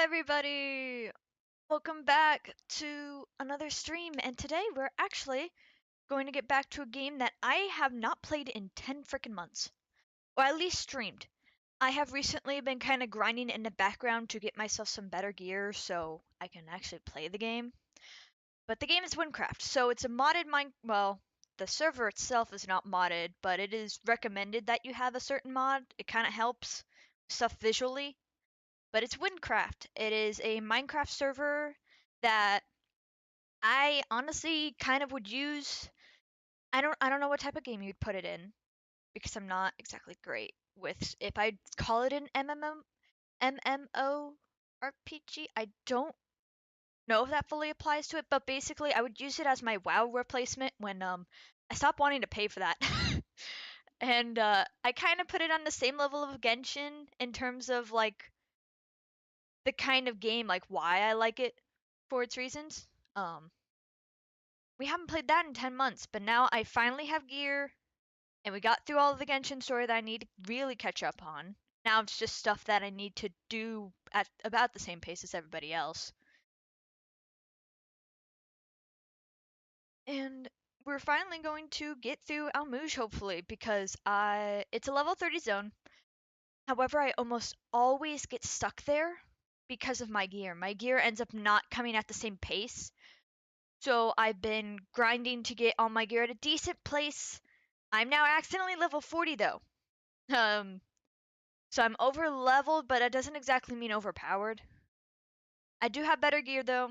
everybody! Welcome back to another stream, and today we're actually going to get back to a game that I have not played in 10 freaking months. Or at least streamed. I have recently been kind of grinding in the background to get myself some better gear so I can actually play the game. But the game is Wynncraft, so it's a modded well, the server itself is not modded, but it is recommended that you have a certain mod. It kind of helps stuff visually. But it's Wynncraft. It is a Minecraft server that I honestly kind of would use. I don't know what type of game you'd put it in because I'm not exactly great with if I call it an MMO RPG. I don't know if that fully applies to it, but basically I would use it as my WoW replacement when I stopped wanting to pay for that. And I kind of put it on the same level of Genshin in terms of like the kind of game, like why I like it for its reasons. We haven't played that in 10 months, but now I finally have gear, and we got through all of the Genshin story that I need to really catch up on. Now it's just stuff that I need to do at about the same pace as everybody else. And we're finally going to get through Almuji, hopefully, because it's a level 30 zone. However, I almost always get stuck there because of my gear. My gear ends up not coming at the same pace. So I've been grinding to get all my gear at a decent place. I'm now accidentally level 40 though. Um, so I'm over leveled, but it doesn't exactly mean overpowered. I do have better gear though,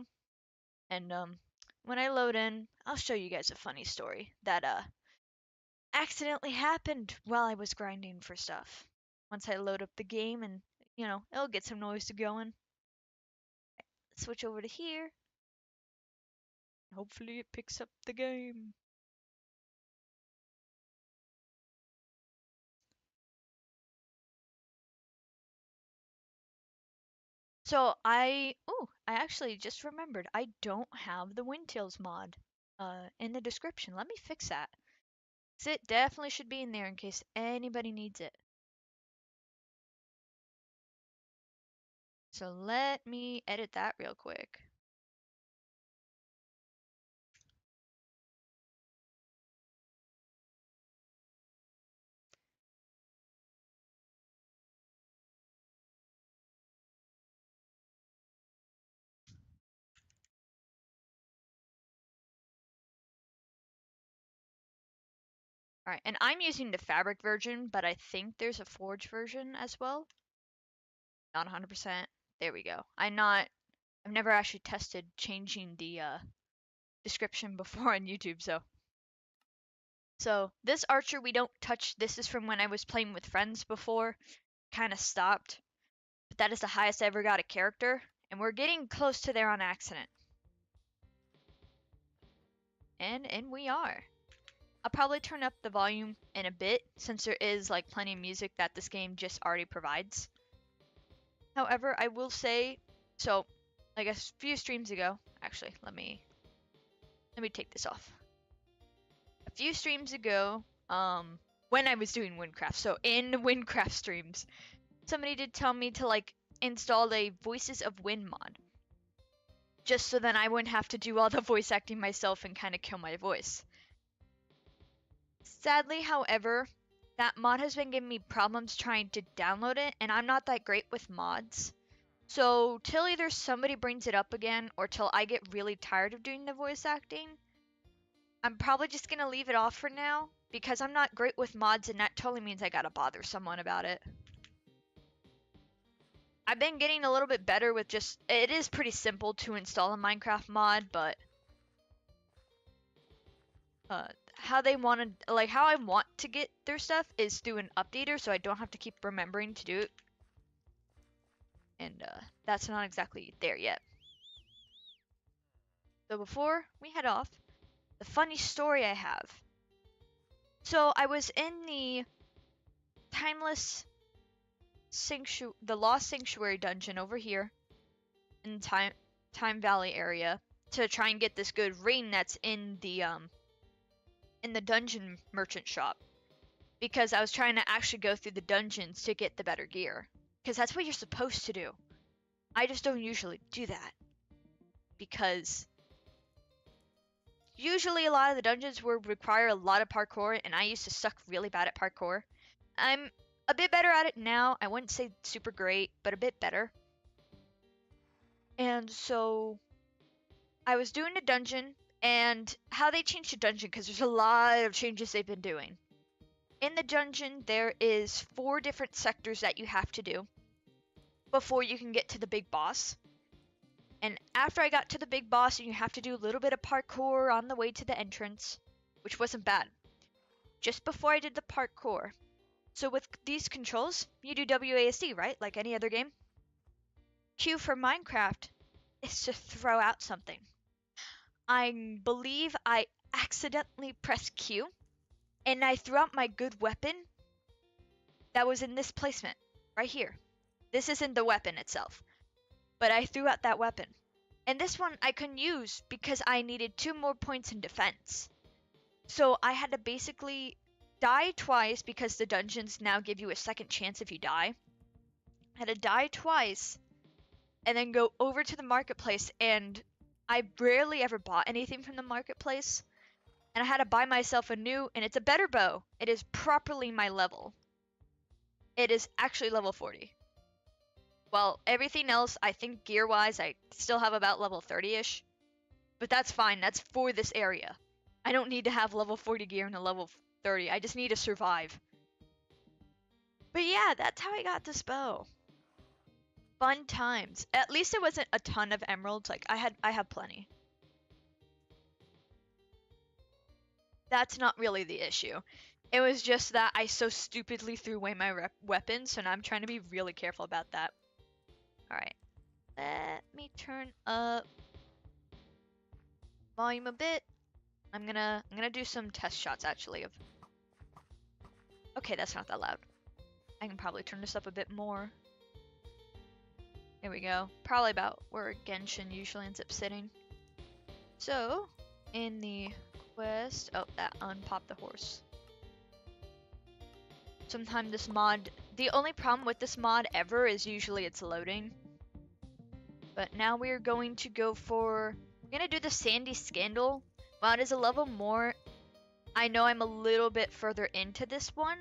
and when I load in, I'll show you guys a funny story that accidentally happened while I was grinding for stuff. Once I load up the game and it'll get some noise to going. Switch over to here. Hopefully it picks up the game. So I actually just remembered I don't have the Windtails mod in the description. Let me fix that. 'Cause it definitely should be in there in case anybody needs it. So let me edit that real quick. Alright, and I'm using the fabric version, but I think there's a forge version as well. Not 100%. There we go. I've never actually tested changing the description before on YouTube, so. So this archer we don't touch. This is from when I was playing with friends before. Kind of stopped. But that is the highest I ever got a character, and we're getting close to there on accident. And we are. I'll probably turn up the volume in a bit since there is like plenty of music that this game just already provides. However, I will say, so like a few streams ago, actually, let me take this off. A few streams ago, when I was doing Wynncraft, so in Wynncraft streams, somebody did tell me to like install a Voices of Wyn mod. Just so then I wouldn't have to do all the voice acting myself and kind of kill my voice. Sadly, however, that mod has been giving me problems trying to download it, and I'm not that great with mods. So, till either somebody brings it up again, or till I get really tired of doing the voice acting, I'm probably just gonna leave it off for now, because I'm not great with mods, and that totally means I gotta bother someone about it. I've been getting a little bit better with it is pretty simple to install a Minecraft mod, but how I want to get their stuff is through an updater, so I don't have to keep remembering to do it. And that's not exactly there yet. So before we head off, the funny story I have. So I was in the the Lost Sanctuary dungeon over here in Time Valley area to try and get this good ring that's in the dungeon merchant shop, because I was trying to actually go through the dungeons to get the better gear, because that's what you're supposed to do. I just don't usually do that because usually a lot of the dungeons will require a lot of parkour, and I used to suck really bad at parkour. I'm a bit better at it now. I wouldn't say super great, but a bit better. And so I was doing a dungeon, and how they changed the dungeon, because there's a lot of changes they've been doing. In the dungeon, there is 4 different sectors that you have to do before you can get to the big boss. And after I got to the big boss, you have to do a little bit of parkour on the way to the entrance, which wasn't bad. Just before I did the parkour. So with these controls, you do WASD, right? Like any other game. Q for Minecraft is to throw out something. I believe I accidentally pressed Q, and I threw out my good weapon that was in this placement, right here. This isn't the weapon itself, but I threw out that weapon. And this one I couldn't use because I needed 2 more points in defense. So I had to basically die twice because the dungeons now give you a second chance if you die. I had to die twice and then go over to the marketplace, and I rarely ever bought anything from the marketplace. And I had to buy myself a new, and it's a better bow. It is properly my level. It is actually level 40. Well, everything else, I think gear-wise, I still have about level 30-ish. But that's fine, that's for this area. I don't need to have level 40 gear and a level 30, I just need to survive. But yeah, that's how I got this bow. Fun times. At least it wasn't a ton of emeralds, like I have plenty. That's not really the issue. It was just that I so stupidly threw away my weapon, so now I'm trying to be really careful about that. Alright, let me turn up volume a bit. I'm gonna do some test shots actually of... Okay, that's not that loud. I can probably turn this up a bit more. There we go. Probably about where Genshin usually ends up sitting. So, in the quest... Oh, that unpopped the horse. Sometimes this mod... The only problem with this mod ever is usually it's loading. But now we're going to go for... We're going to do the Sandy Scandal. While it is a level more, I know I'm a little bit further into this one.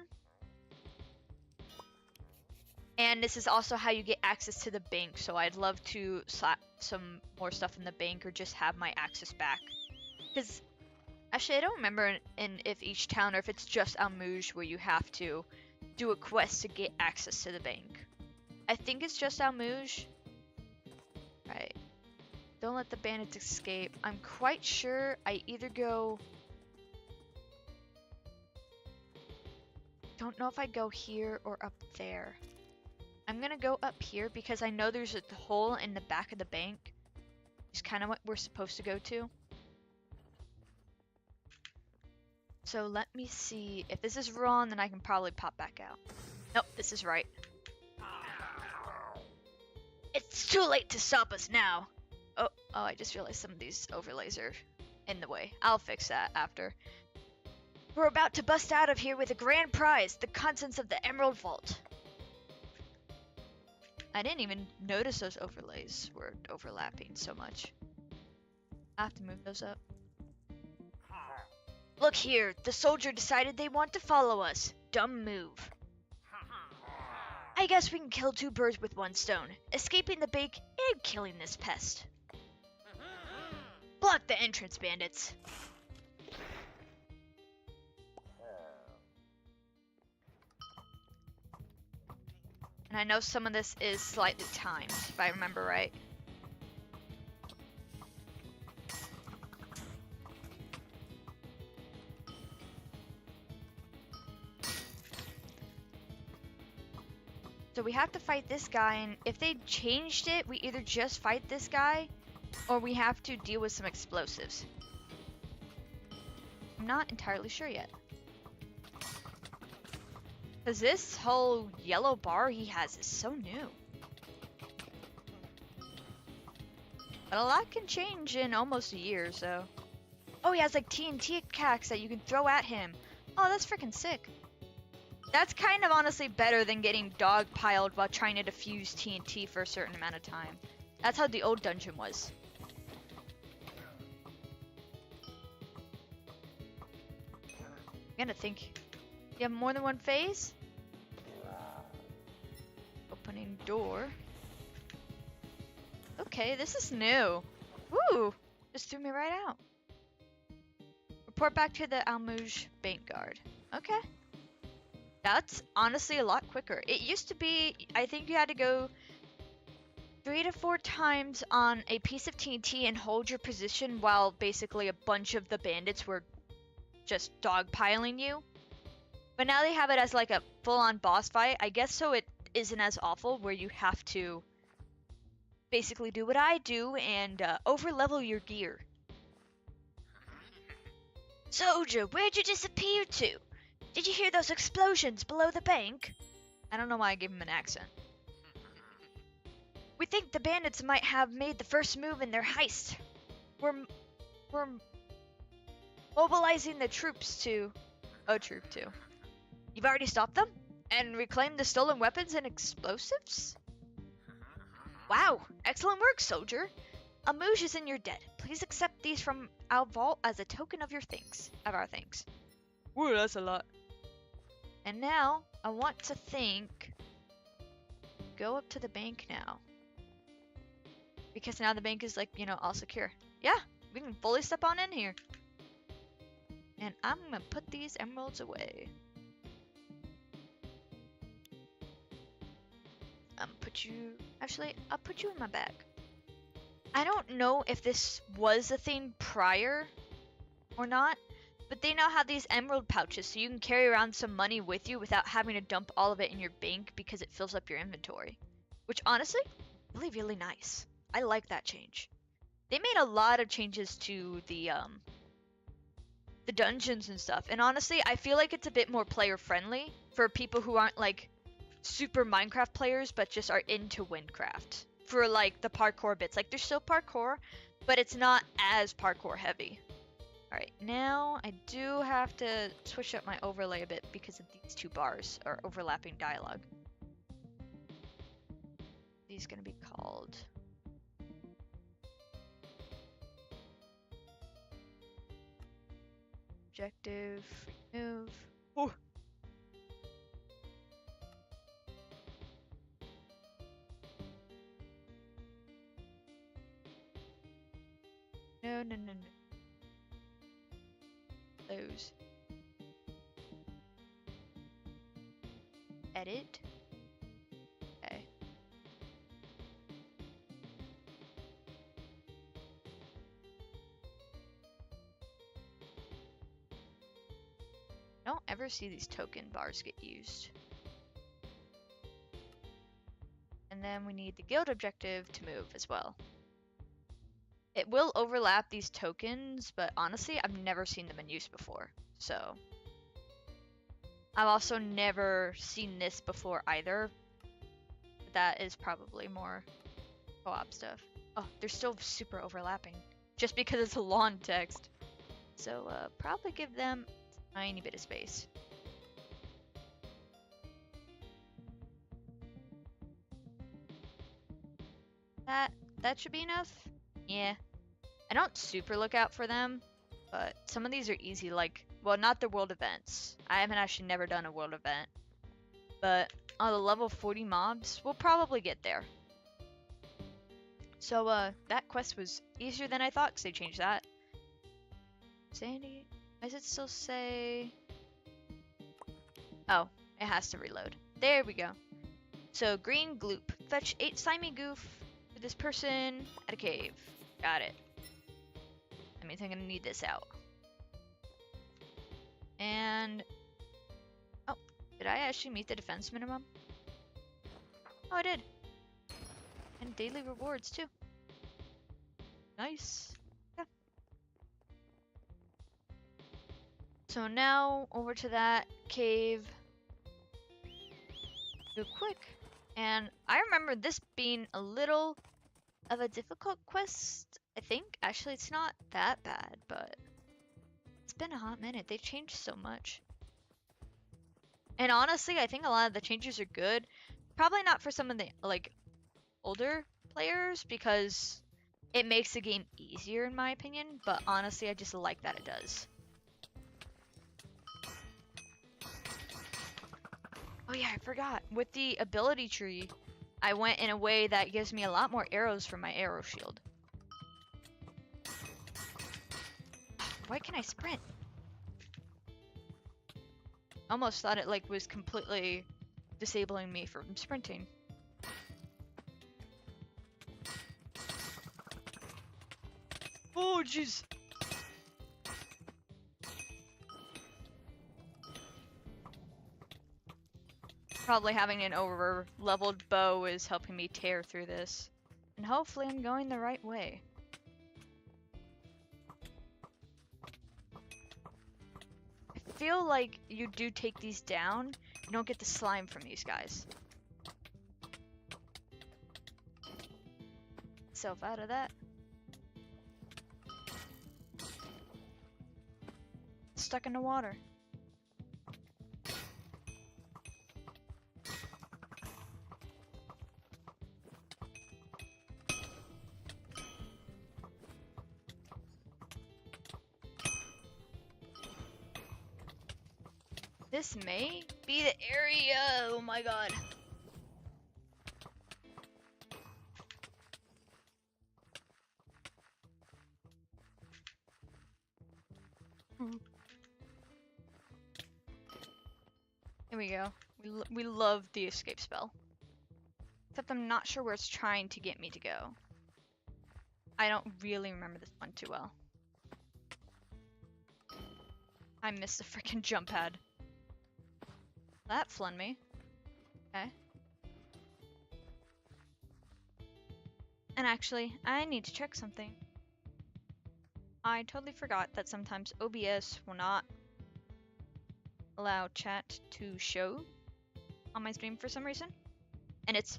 And this is also how you get access to the bank, so I'd love to slap some more stuff in the bank or just have my access back. Because, actually I don't remember if each town or if it's just Almuji where you have to do a quest to get access to the bank. I think it's just Almuji. Right. Don't let the bandits escape. I'm quite sure I either go... Don't know if I go here or up there. I'm gonna go up here because I know there's a hole in the back of the bank. It's kind of what we're supposed to go to. So let me see. If this is wrong, then I can probably pop back out. Nope, this is right. It's too late to stop us now. Oh, I just realized some of these overlays are in the way. I'll fix that after. We're about to bust out of here with a grand prize, the contents of the Emerald Vault. I didn't even notice those overlays were overlapping so much. I have to move those up. Look here, the soldier decided they want to follow us. Dumb move. I guess we can kill 2 birds with 1 stone, escaping the bank and killing this pest. Block the entrance, bandits. And I know some of this is slightly timed, if I remember right. So we have to fight this guy, and if they changed it, we either just fight this guy, or we have to deal with some explosives. I'm not entirely sure yet. Because this whole yellow bar he has is so new. But a lot can change in almost a year, so... Oh, he has like TNT attacks that you can throw at him. Oh, that's freaking sick. That's kind of honestly better than getting dogpiled while trying to defuse TNT for a certain amount of time. That's how the old dungeon was. I'm gonna think. You have more than one phase? Opening door. Okay, this is new. Woo! Just threw me right out. Report back to the Almuji bank guard. Okay. That's honestly a lot quicker. It used to be, I think you had to go 3 to 4 times on a piece of TNT and hold your position while basically a bunch of the bandits were just dogpiling you. But now they have it as like a full-on boss fight, I guess, so it isn't as awful where you have to basically do what I do and over-level your gear. Soldier, where'd you disappear to? Did you hear those explosions below the bank? I don't know why I gave him an accent. We think the bandits might have made the first move in their heist. We're mobilizing the troops to... A troop too. You've already stopped them? And reclaimed the stolen weapons and explosives? Wow, excellent work, soldier. Almuji is in your debt. Please accept these from our vault as a token of our thanks. Woo, that's a lot. And now, I want to think... Go up to the bank now. Because now the bank is like, you know, all secure. Yeah, we can fully step on in here. And I'm gonna put these emeralds away. Actually, I'll put you in my bag. I don't know if this was a thing prior or not, but they now have these emerald pouches so you can carry around some money with you without having to dump all of it in your bank because it fills up your inventory. Which honestly, really, really nice. I like that change. They made a lot of changes to the dungeons and stuff, and honestly, I feel like it's a bit more player friendly for people who aren't like super Minecraft players but just are into Wynncraft. For like the parkour bits, like there's still parkour, but it's not as parkour heavy. Alright, now I do have to switch up my overlay a bit because of these two bars, or overlapping dialogue. These gonna be called... Objective, remove. Ooh. No. Those. Edit. Okay. I don't ever see these token bars get used. And then we need the guild objective to move as well. It will overlap these tokens, but honestly, I've never seen them in use before. So, I've also never seen this before either. That is probably more co-op stuff. Oh, they're still super overlapping, just because it's a long text. So, probably give them a tiny bit of space. That should be enough? Yeah. I don't super look out for them, but some of these are easy, like, well, not the world events. I haven't actually never done a world event. But on the level 40 mobs, we'll probably get there. So, that quest was easier than I thought, because they changed that. Sandy, does it still say... Oh, it has to reload. There we go. So, green gloop. Fetch 8 slimy goof for this person at a cave. Got it. That means I'm gonna need this out. And... Oh, did I actually meet the defense minimum? Oh, I did. And daily rewards, too. Nice. Yeah. So now, over to that cave. Real quick. And I remember this being a little of a difficult quest, I think. Actually, it's not that bad, but it's been a hot minute. They've changed so much. And honestly, I think a lot of the changes are good. Probably not for some of the like older players because it makes the game easier in my opinion, but honestly I just like that it does. Oh yeah, I forgot. With the ability tree, I went in a way that gives me a lot more arrows for my arrow shield. Why can I sprint? Almost thought it like was completely disabling me from sprinting. Oh jeez. Probably having an over-leveled bow is helping me tear through this. And hopefully I'm going the right way. I feel like you do take these down, you don't get the slime from these guys. Self out of that. Stuck in the water. This may be the area. Oh my god. Here we go. We love the escape spell. Except I'm not sure where it's trying to get me to go. I don't really remember this one too well. I missed the freaking jump pad. That flung me. Okay. And actually, I need to check something. I totally forgot that sometimes OBS will not allow chat to show on my stream for some reason. And it's,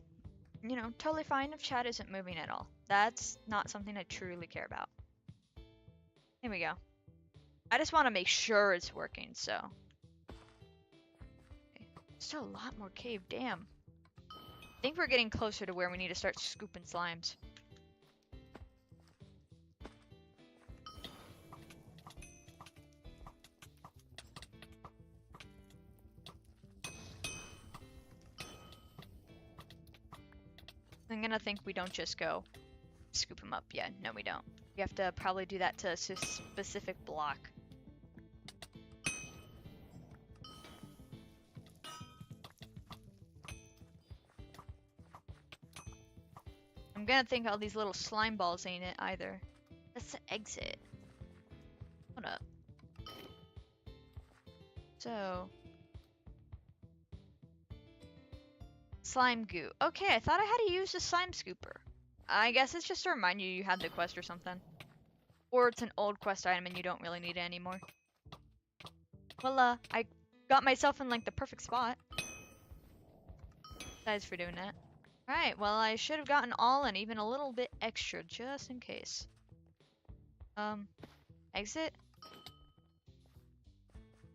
you know, totally fine if chat isn't moving at all. That's not something I truly care about. Here we go. I just want to make sure it's working, so. Okay. Still a lot more cave, damn. I think we're getting closer to where we need to start scooping slimes. I'm gonna think we don't just go scoop them up. Yeah, no we don't. We have to probably do that to a specific block. I'm gonna think all these little slime balls ain't it either. That's the exit. Hold up. So... slime goo. Okay, I thought I had to use the slime scooper. I guess it's just to remind you had the quest or something. Or it's an old quest item and you don't really need it anymore. Well, I got myself in like the perfect spot. Thanks for doing that. Alright, well I should have gotten all and even a little bit extra just in case. Exit?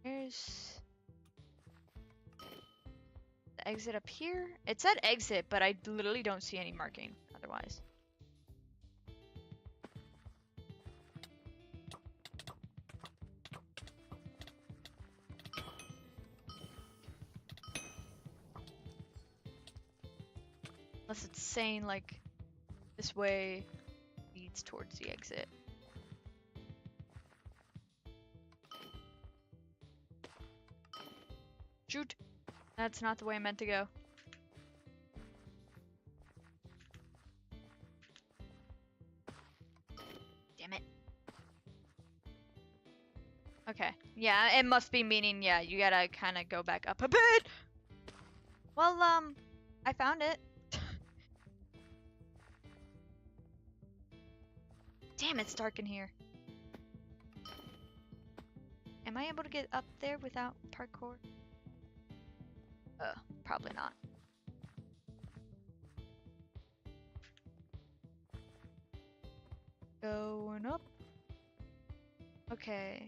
Here's... the exit up here? It said exit, but I literally don't see any marking otherwise. Unless it's saying like this way leads towards the exit. Shoot! That's not the way I meant to go. Damn it. Okay. Yeah, it must be meaning, yeah, you gotta kind of go back up a bit! Well, I found it. Damn, it's dark in here. Am I able to get up there without parkour? Probably not. Going up. Okay.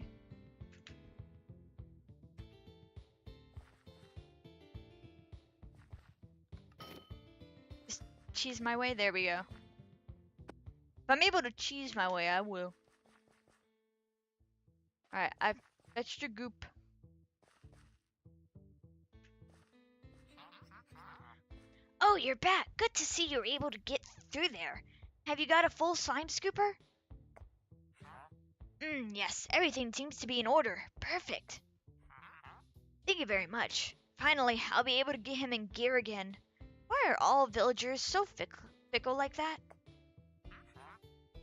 cheese my way? There we go. If I'm able to cheese my way, I will. Alright, I've fetched your goop. Oh, you're back. Good to see you're able to get through there. Have you got a full slime scooper? Yes, everything seems to be in order. Perfect. Thank you very much. Finally, I'll be able to get him in gear again. Why are all villagers so fickle like that?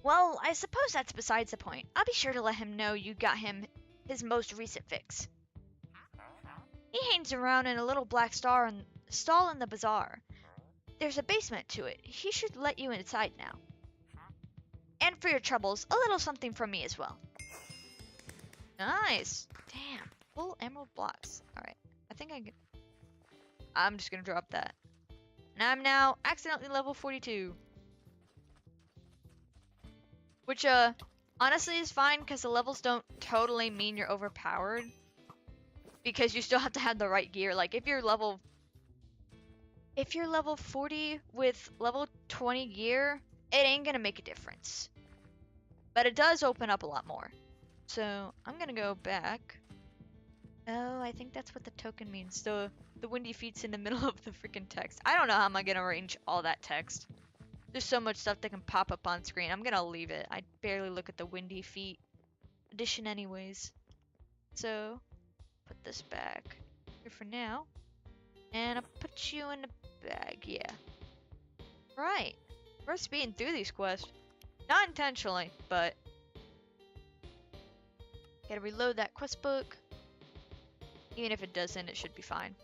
Well, I suppose that's besides the point. I'll be sure to let him know you got him his most recent fix. He hangs around in a little black stall in the bazaar. There's a basement to it. He should let you inside now. And for your troubles, a little something from me as well. Nice. Damn. Full emerald blocks. Alright. I'm just gonna drop that. And I'm now accidentally level 42. Which, honestly is fine because the levels don't totally mean you're overpowered. Because you still have to have the right gear. Like, if you're level 40 with level 20 gear, it ain't gonna make a difference. But it does open up a lot more. So, I'm gonna go back. Oh, I think that's what the token means. The windy feet's in the middle of the freaking text. I don't know how am I gonna arrange all that text. There's so much stuff that can pop up on screen. I'm gonna leave it. I barely look at the windy feet edition anyways. So, put this back here for now. And I'll put you in the bag, yeah. Right. We're speeding through these quests. Not intentionally, but... Gotta reload that quest book. Even if it doesn't, it should be fine.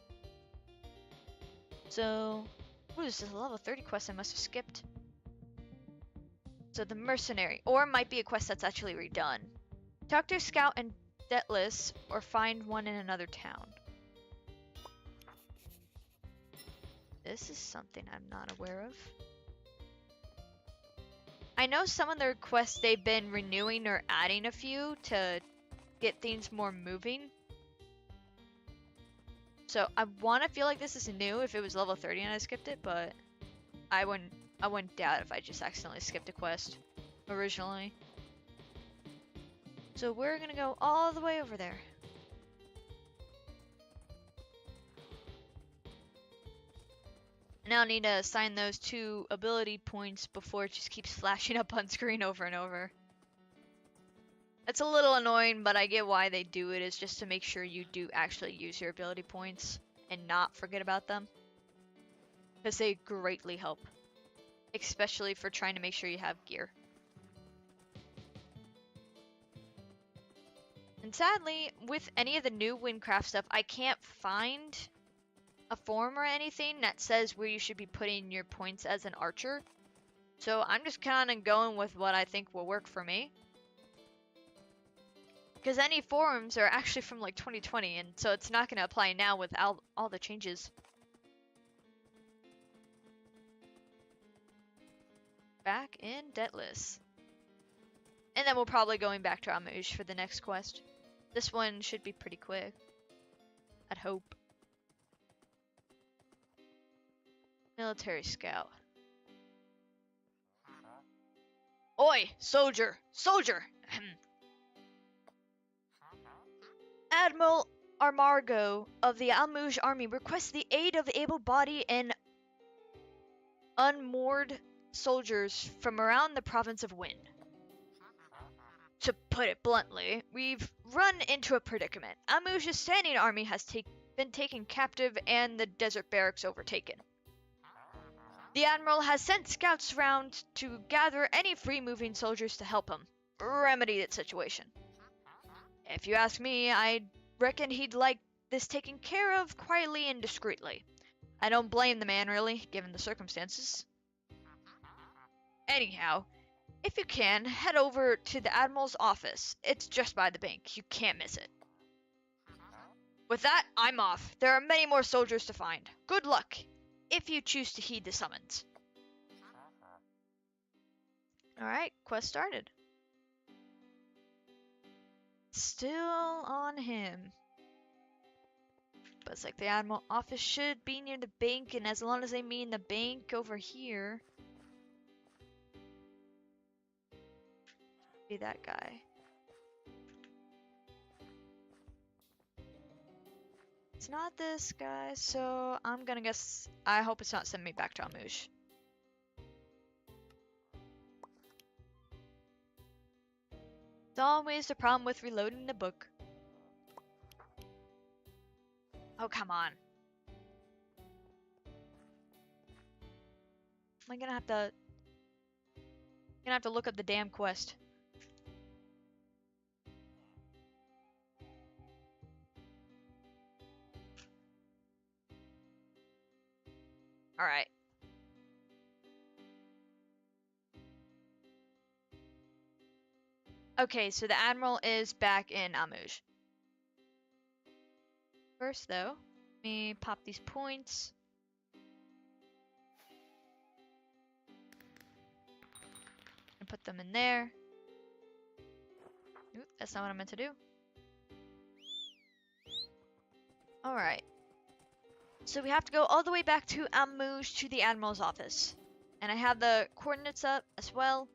So... Ooh, this is a level 30 quest I must have skipped. So the mercenary, or it might be a quest that's actually redone. Talk to a scout in Detless, or find one in another town. This is something I'm not aware of. I know some of the quests they've been renewing or adding a few to get things more moving. So I want to feel like this is new if it was level 30 and I skipped it, but I wouldn't doubt if I just accidentally skipped a quest originally. So we're gonna go all the way over there. Now I need to assign those 2 ability points before it just keeps flashing up on screen over and over. It's a little annoying, but I get why they do it, is just to make sure you do actually use your ability points and not forget about them. Because they greatly help. Especially for trying to make sure you have gear. And sadly, with any of the new Wynncraft stuff, I can't find a form or anything that says where you should be putting your points as an archer. So I'm just kind of going with what I think will work for me. Because any forums are actually from like 2020, and so it's not going to apply now with all the changes. Back in Detless. And then we'll probably going back to Almuji for the next quest. This one should be pretty quick. I'd hope. Military scout. Oi, soldier! Soldier! Admiral Armargo of the Almuji army requests the aid of able-bodied and unmoored soldiers from around the province of Wynn. To put it bluntly, we've run into a predicament. Almuji's standing army has been taken captive and the desert barracks overtaken. The Admiral has sent scouts round to gather any free-moving soldiers to help him remedy the situation. If you ask me, I reckon he'd like this taken care of quietly and discreetly. I don't blame the man, really, given the circumstances. Anyhow, if you can, head over to the Admiral's office. It's just by the bank. You can't miss it. With that, I'm off. There are many more soldiers to find. Good luck, if you choose to heed the summons. Alright, quest started. Still on him. But it's like the Admiral office should be near the bank, and as long as they mean the bank over here, Be that guy. It's not this guy, so I'm gonna guess. I hope it's not sending me back to Almuji. It's always the problem with reloading the book. Oh, come on. Am I gonna have to... look up the damn quest. Alright. Okay, so the Admiral is back in Almuji. First, though, let me pop these points. And put them in there. Oop, that's not what I meant to do. Alright. So we have to go all the way back to Almuji to the Admiral's office. And I have the coordinates up as well.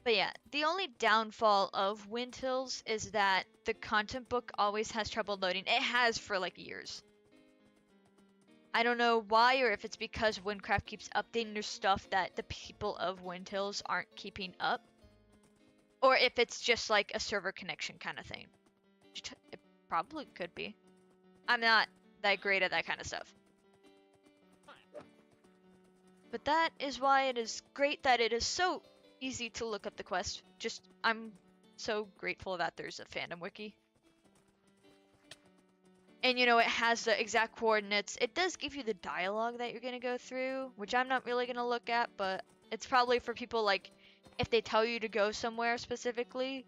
But yeah, the only downfall of Wind Hills is that the content book always has trouble loading. It has for like years. I don't know why, or if it's because Wynncraft keeps updating their stuff that the people of Wind Hills aren't keeping up. Or if it's just like a server connection kind of thing. It probably could be. I'm not that great at that kind of stuff. But that is why it is great that it is so easy to look up the quest. I'm so grateful that there's a fandom wiki. And you know, it has the exact coordinates. It does give you the dialogue that you're gonna go through, which I'm not really gonna look at, but it's probably for people like if they tell you to go somewhere specifically,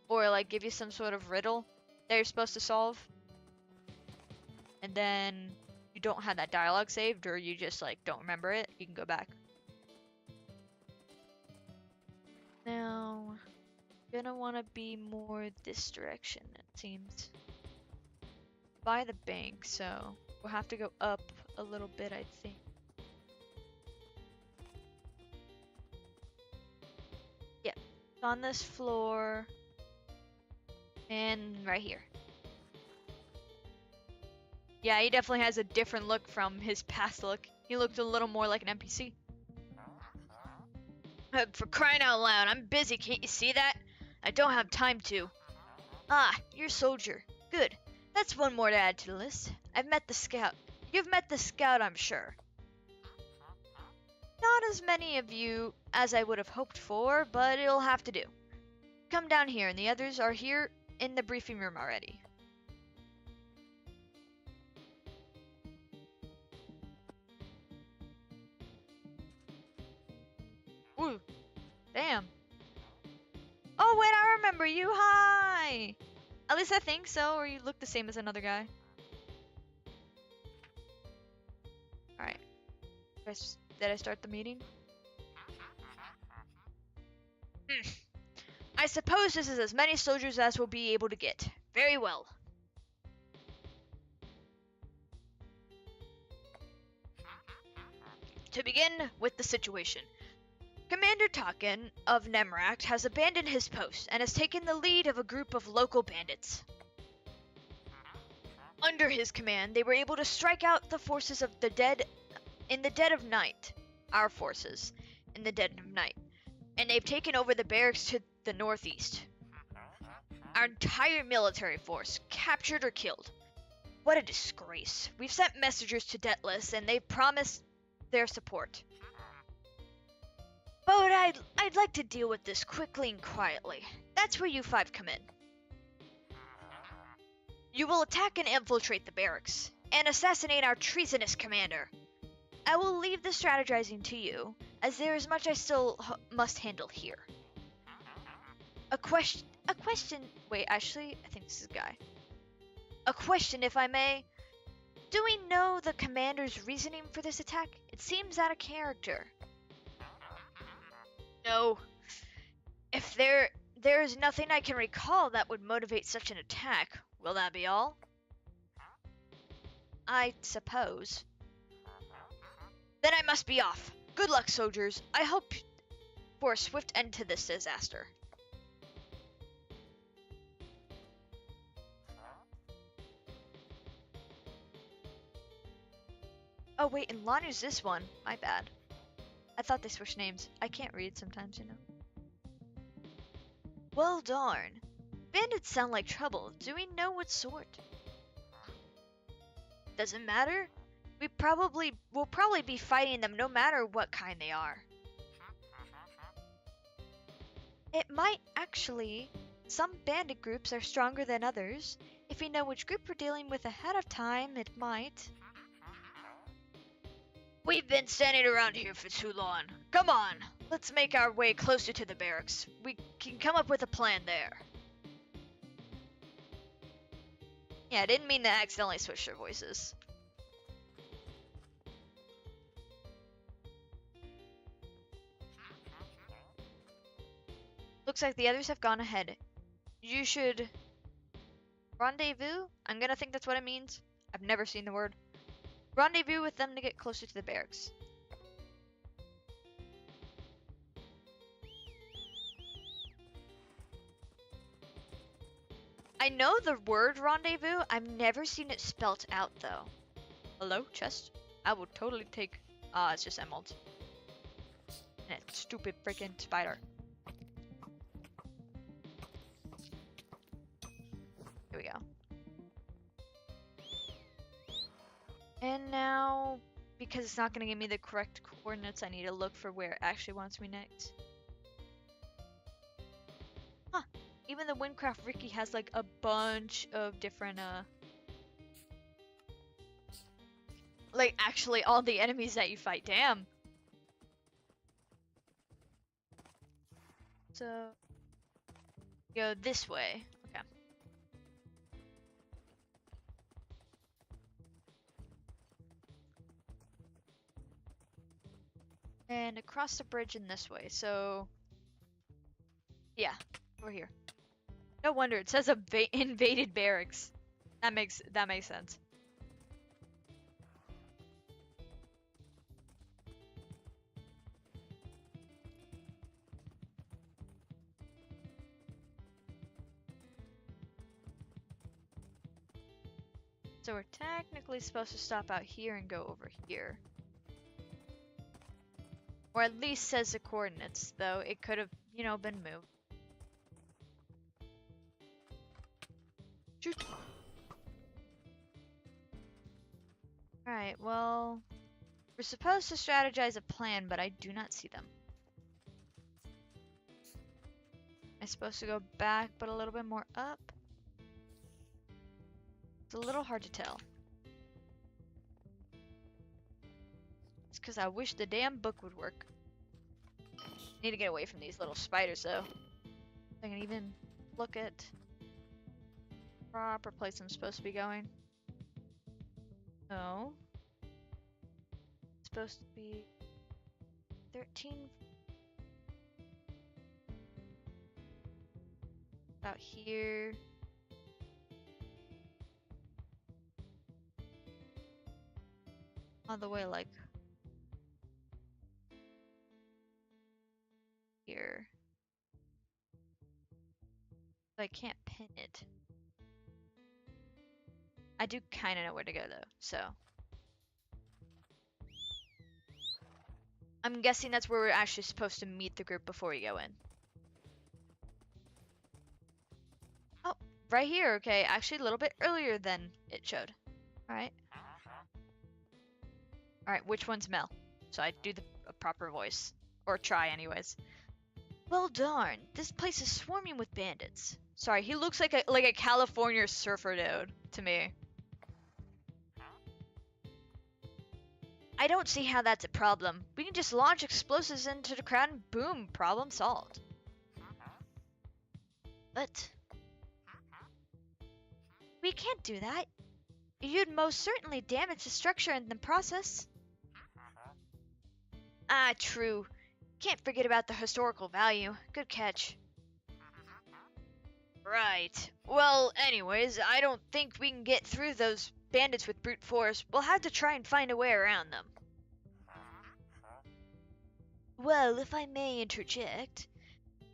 or like give you some sort of riddle that you're supposed to solve, and then you don't have that dialogue saved, or you just like don't remember it, you can go back. Now, I'm gonna want to be more this direction, it seems. By the bank, so we'll have to go up a little bit, I think. Yep, on this floor, and right here. Yeah, he definitely has a different look from his past look. He looked a little more like an NPC. For crying out loud, I'm busy, can't you see that? I don't have time to. Ah, you're a soldier. Good. That's one more to add to the list. I've met the scout. You've met the scout, I'm sure. Not as many of you as I would have hoped for, but it'll have to do. Come down here, and the others are here in the briefing room already. Ooh, damn. Oh wait, I remember you. Hi. At least I think so, or you look the same as another guy. Alright. Did I start the meeting? I suppose this is as many soldiers as we'll be able to get. Very well. To begin with the situation. Commander Taken of Nemract has abandoned his post and has taken the lead of a group of local bandits. Under his command, they were able to strike out the forces of the dead in the dead of night. Our forces in the dead of night. And they've taken over the barracks to the northeast. Our entire military force captured or killed. What a disgrace. We've sent messengers to Deathless and they've promised their support. But I'd like to deal with this quickly and quietly. That's where you five come in. You will attack and infiltrate the barracks, and assassinate our treasonous commander. I will leave the strategizing to you, as there is much I still must handle here. A question, wait, actually, I think this is a guy. A question, if I may. Do we know the commander's reasoning for this attack? It seems out of character. No. If there is nothing I can recall that would motivate such an attack, will that be all? I suppose. Then I must be off. Good luck, soldiers. I hope for a swift end to this disaster. Oh wait, and Lanu's this one. My bad. I thought they switched names. I can't read sometimes, you know. Well darn. Bandits sound like trouble. Do we know what sort? Doesn't matter. We'll probably be fighting them no matter what kind they are. It might actually. Some bandit groups are stronger than others. If we know which group we're dealing with ahead of time, it might. We've been standing around here for too long. Come on, let's make our way closer to the barracks. We can come up with a plan there. Yeah, I didn't mean to accidentally switch their voices. Looks like the others have gone ahead. You should rendezvous? I'm gonna think that's what it means. I've never seen the word. Rendezvous with them to get closer to the barracks. I know the word rendezvous. I've never seen it spelt out though. Hello, chest? I will totally take. It's just emeralds. And that stupid freaking spider. Here we go. And now, because it's not going to give me the correct coordinates, I need to look for where it actually wants me next. Huh. Even the Wynncraft Ricky has like a bunch of different, like actually all the enemies that you fight. Damn. So, go this way. Okay. And across the bridge in this way. So, yeah, we're here. No wonder it says invaded barracks. That makes sense. So we're technically supposed to stop out here and go over here. Or at least says the coordinates, though it could have, you know, been moved. Shoot! Alright, well, we're supposed to strategize a plan, but I do not see them. I'm supposed to go back, but a little bit more up. It's a little hard to tell. It's because I wish the damn book would work. Need to get away from these little spiders, though. I can even look at proper place I'm supposed to be going. No. It's supposed to be 13. About here. All the way like here. But I can't pin it. I do kind of know where to go though, so. I'm guessing that's where we're actually supposed to meet the group before we go in. Oh, right here, okay. Actually a little bit earlier than it showed. Alright. Alright, which one's Mel? So I do the proper voice. Or try anyways. Well darn, this place is swarming with bandits. Sorry, he looks like a California surfer dude to me. I don't see how that's a problem. We can just launch explosives into the crowd and boom, problem solved. But we can't do that. You'd most certainly damage the structure in the process. Ah, true. Can't forget about the historical value. Good catch. Right. Well, anyways, I don't think we can get through those bandits with brute force. We'll have to try and find a way around them. Well, if I may interject,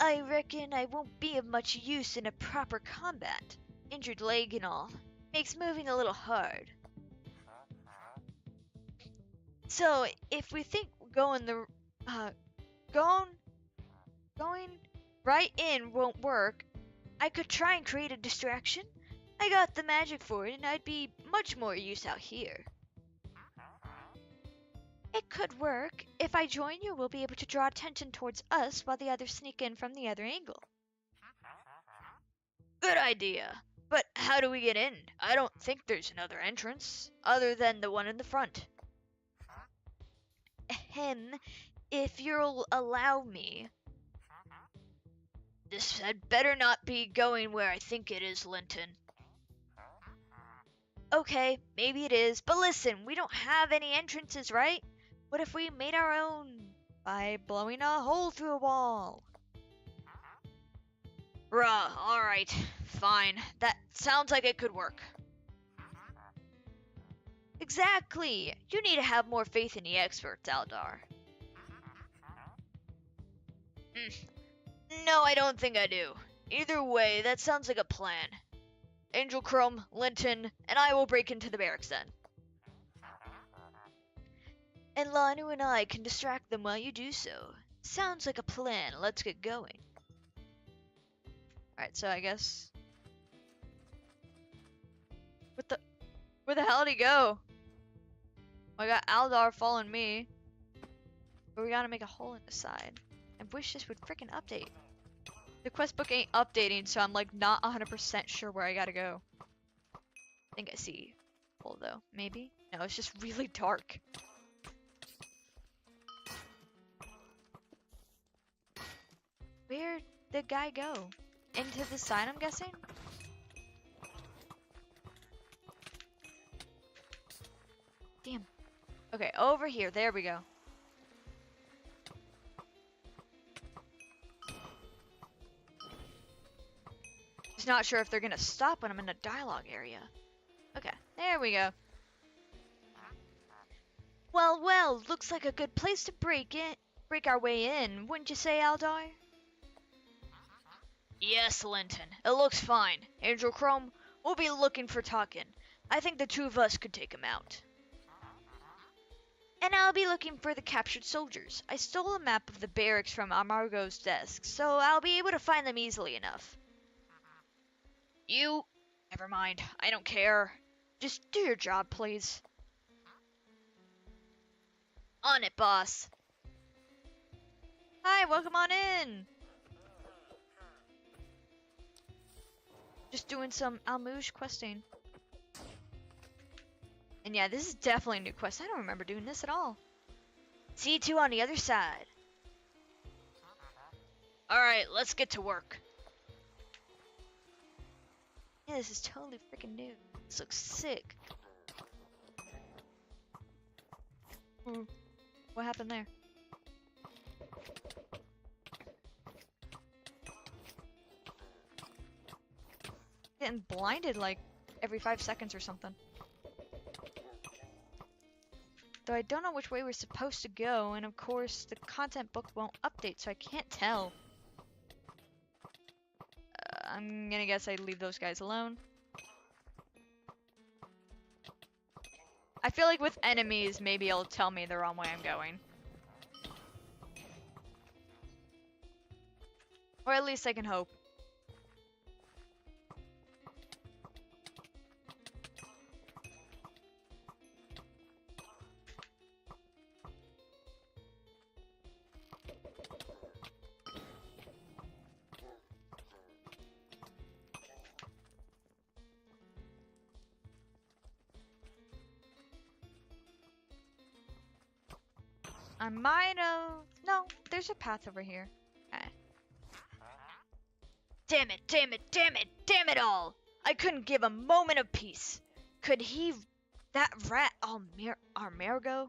I reckon I won't be of much use in a proper combat. Injured leg and all. Makes moving a little hard. So, if we think uh, going, going right in won't work, I could try and create a distraction. I got the magic for it, and I'd be much more use out here. It could work. If I join you, we'll be able to draw attention towards us while the others sneak in from the other angle. Good idea. But how do we get in? I don't think there's another entrance, other than the one in the front. Ahem, if you'll allow me. This had better not be going where I think it is, Linton. Okay, maybe it is, but listen, we don't have any entrances, right? What if we made our own by blowing a hole through a wall? Bruh, alright, fine. That sounds like it could work. Exactly! You need to have more faith in the experts, Aldar. No, I don't think I do. Either way, that sounds like a plan. Angel Chrome, Linton, and I will break into the barracks then. And Lanu and I can distract them while you do so. Sounds like a plan. Let's get going. Alright, so I guess... Where the hell did he go? I got Aldar following me. But we gotta make a hole in the side. I wish this would frickin' update. The quest book ain't updating, so I'm like not 100% sure where I gotta go. I think I see hole though. Maybe? No, it's just really dark. Where'd the guy go? Into the side, I'm guessing? Damn. Okay, over here. There we go. Just not sure if they're gonna stop when I'm in a dialogue area. Okay, there we go. Well, well, looks like a good place to break our way in, wouldn't you say, Aldar? Yes, Linton. It looks fine. Angel Chrome, we'll be looking for Talkin. I think the two of us could take him out. And I'll be looking for the captured soldiers. I stole a map of the barracks from Amargo's desk, so I'll be able to find them easily enough. You... Never mind. I don't care. Just do your job, please. On it, boss. Hi, welcome on in. Just doing some Almuji questing. And yeah, this is definitely a new quest. I don't remember doing this at all. See you two on the other side. Alright, let's get to work. Yeah, this is totally freaking new. This looks sick. What happened there? Getting blinded like every 5 seconds or something. Though I don't know which way we're supposed to go, and of course the content book won't update, so I can't tell. I'm gonna guess I'd leave those guys alone. I feel like with enemies, maybe it'll tell me the wrong way I'm going. Or at least I can hope. I might have... No, there's a path over here. Okay. Damn it, damn it, damn it, damn it all! I couldn't give a moment of peace. Could he... That rat Armergo?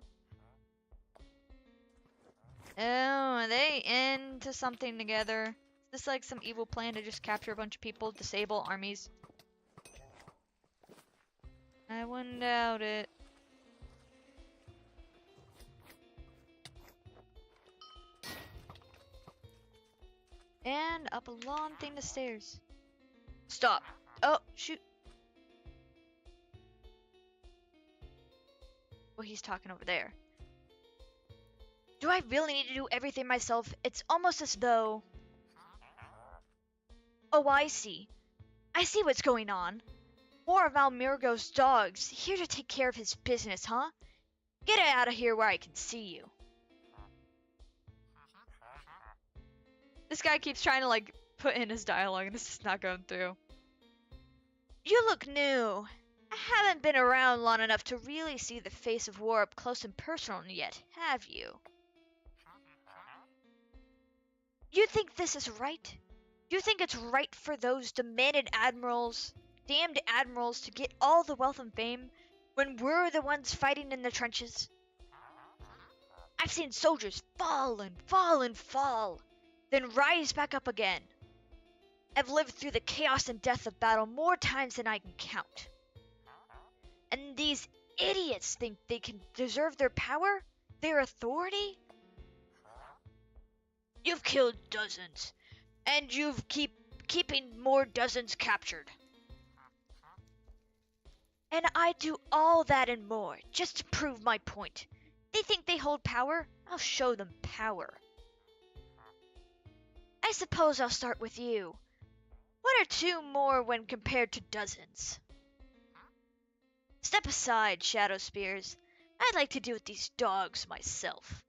Oh, are they into something together? Is this like some evil plan to just capture a bunch of people, disable armies? I wouldn't doubt it. And up a long thing of stairs. Stop. Oh, shoot. Well, he's talking over there. Do I really need to do everything myself? It's almost as though... Oh, I see. I see what's going on. More of Almirgo's dogs, here to take care of his business, huh? Get out of here where I can see you. This guy keeps trying to, like, put in his dialogue, and this is not going through. You look new. I haven't been around long enough to really see the face of war up close and personal yet, have you? You think this is right? You think it's right for those damned admirals to get all the wealth and fame when we're the ones fighting in the trenches? I've seen soldiers fall and fall and fall, then rise back up again. I've lived through the chaos and death of battle more times than I can count. And these idiots think they can deserve their power? Their authority? You've killed dozens, and you've keeping more dozens captured. And I do all that and more, just to prove my point. They think they hold power? I'll show them power. I suppose I'll start with you. What are two more when compared to dozens? Step aside, Shadow Spears. I'd like to deal with these dogs myself.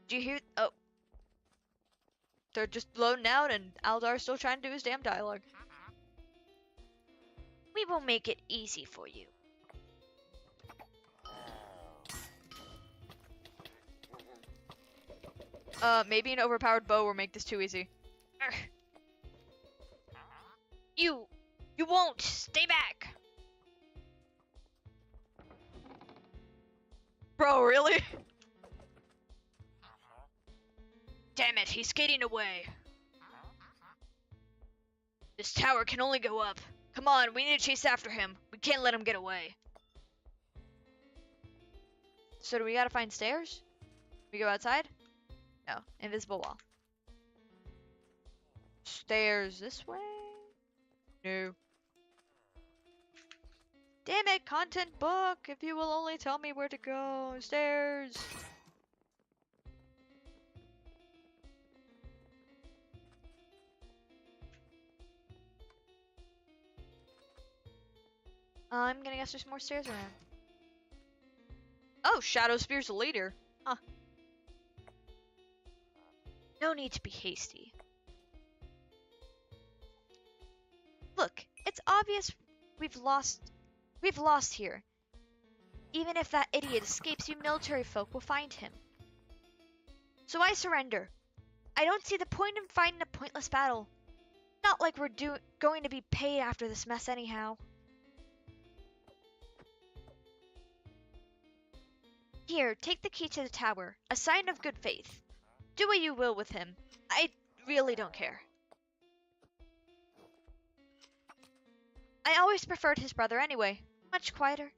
Do you hear? Oh. They're just loading out and Aldar's still trying to do his damn dialogue. We will make it easy for you. Maybe an overpowered bow will make this too easy. Urgh. You won't! Stay back! Bro, really? Damn it, he's skating away. This tower can only go up. Come on, we need to chase after him. We can't let him get away. So do we gotta find stairs? We go outside? No, invisible wall. Stairs this way? No. Damn it, content book! If you will only tell me where to go. Stairs! I'm gonna guess there's more stairs around. Oh, Shadow Spear's the leader. Huh. No need to be hasty. Look, it's obvious we've lost here. Even if that idiot escapes, you military folk will find him. So I surrender. I don't see the point in fighting a pointless battle. Not like we're going to be paid after this mess anyhow. Here, take the key to the tower, a sign of good faith. Do what you will with him. I really don't care. I always preferred his brother anyway. Much quieter.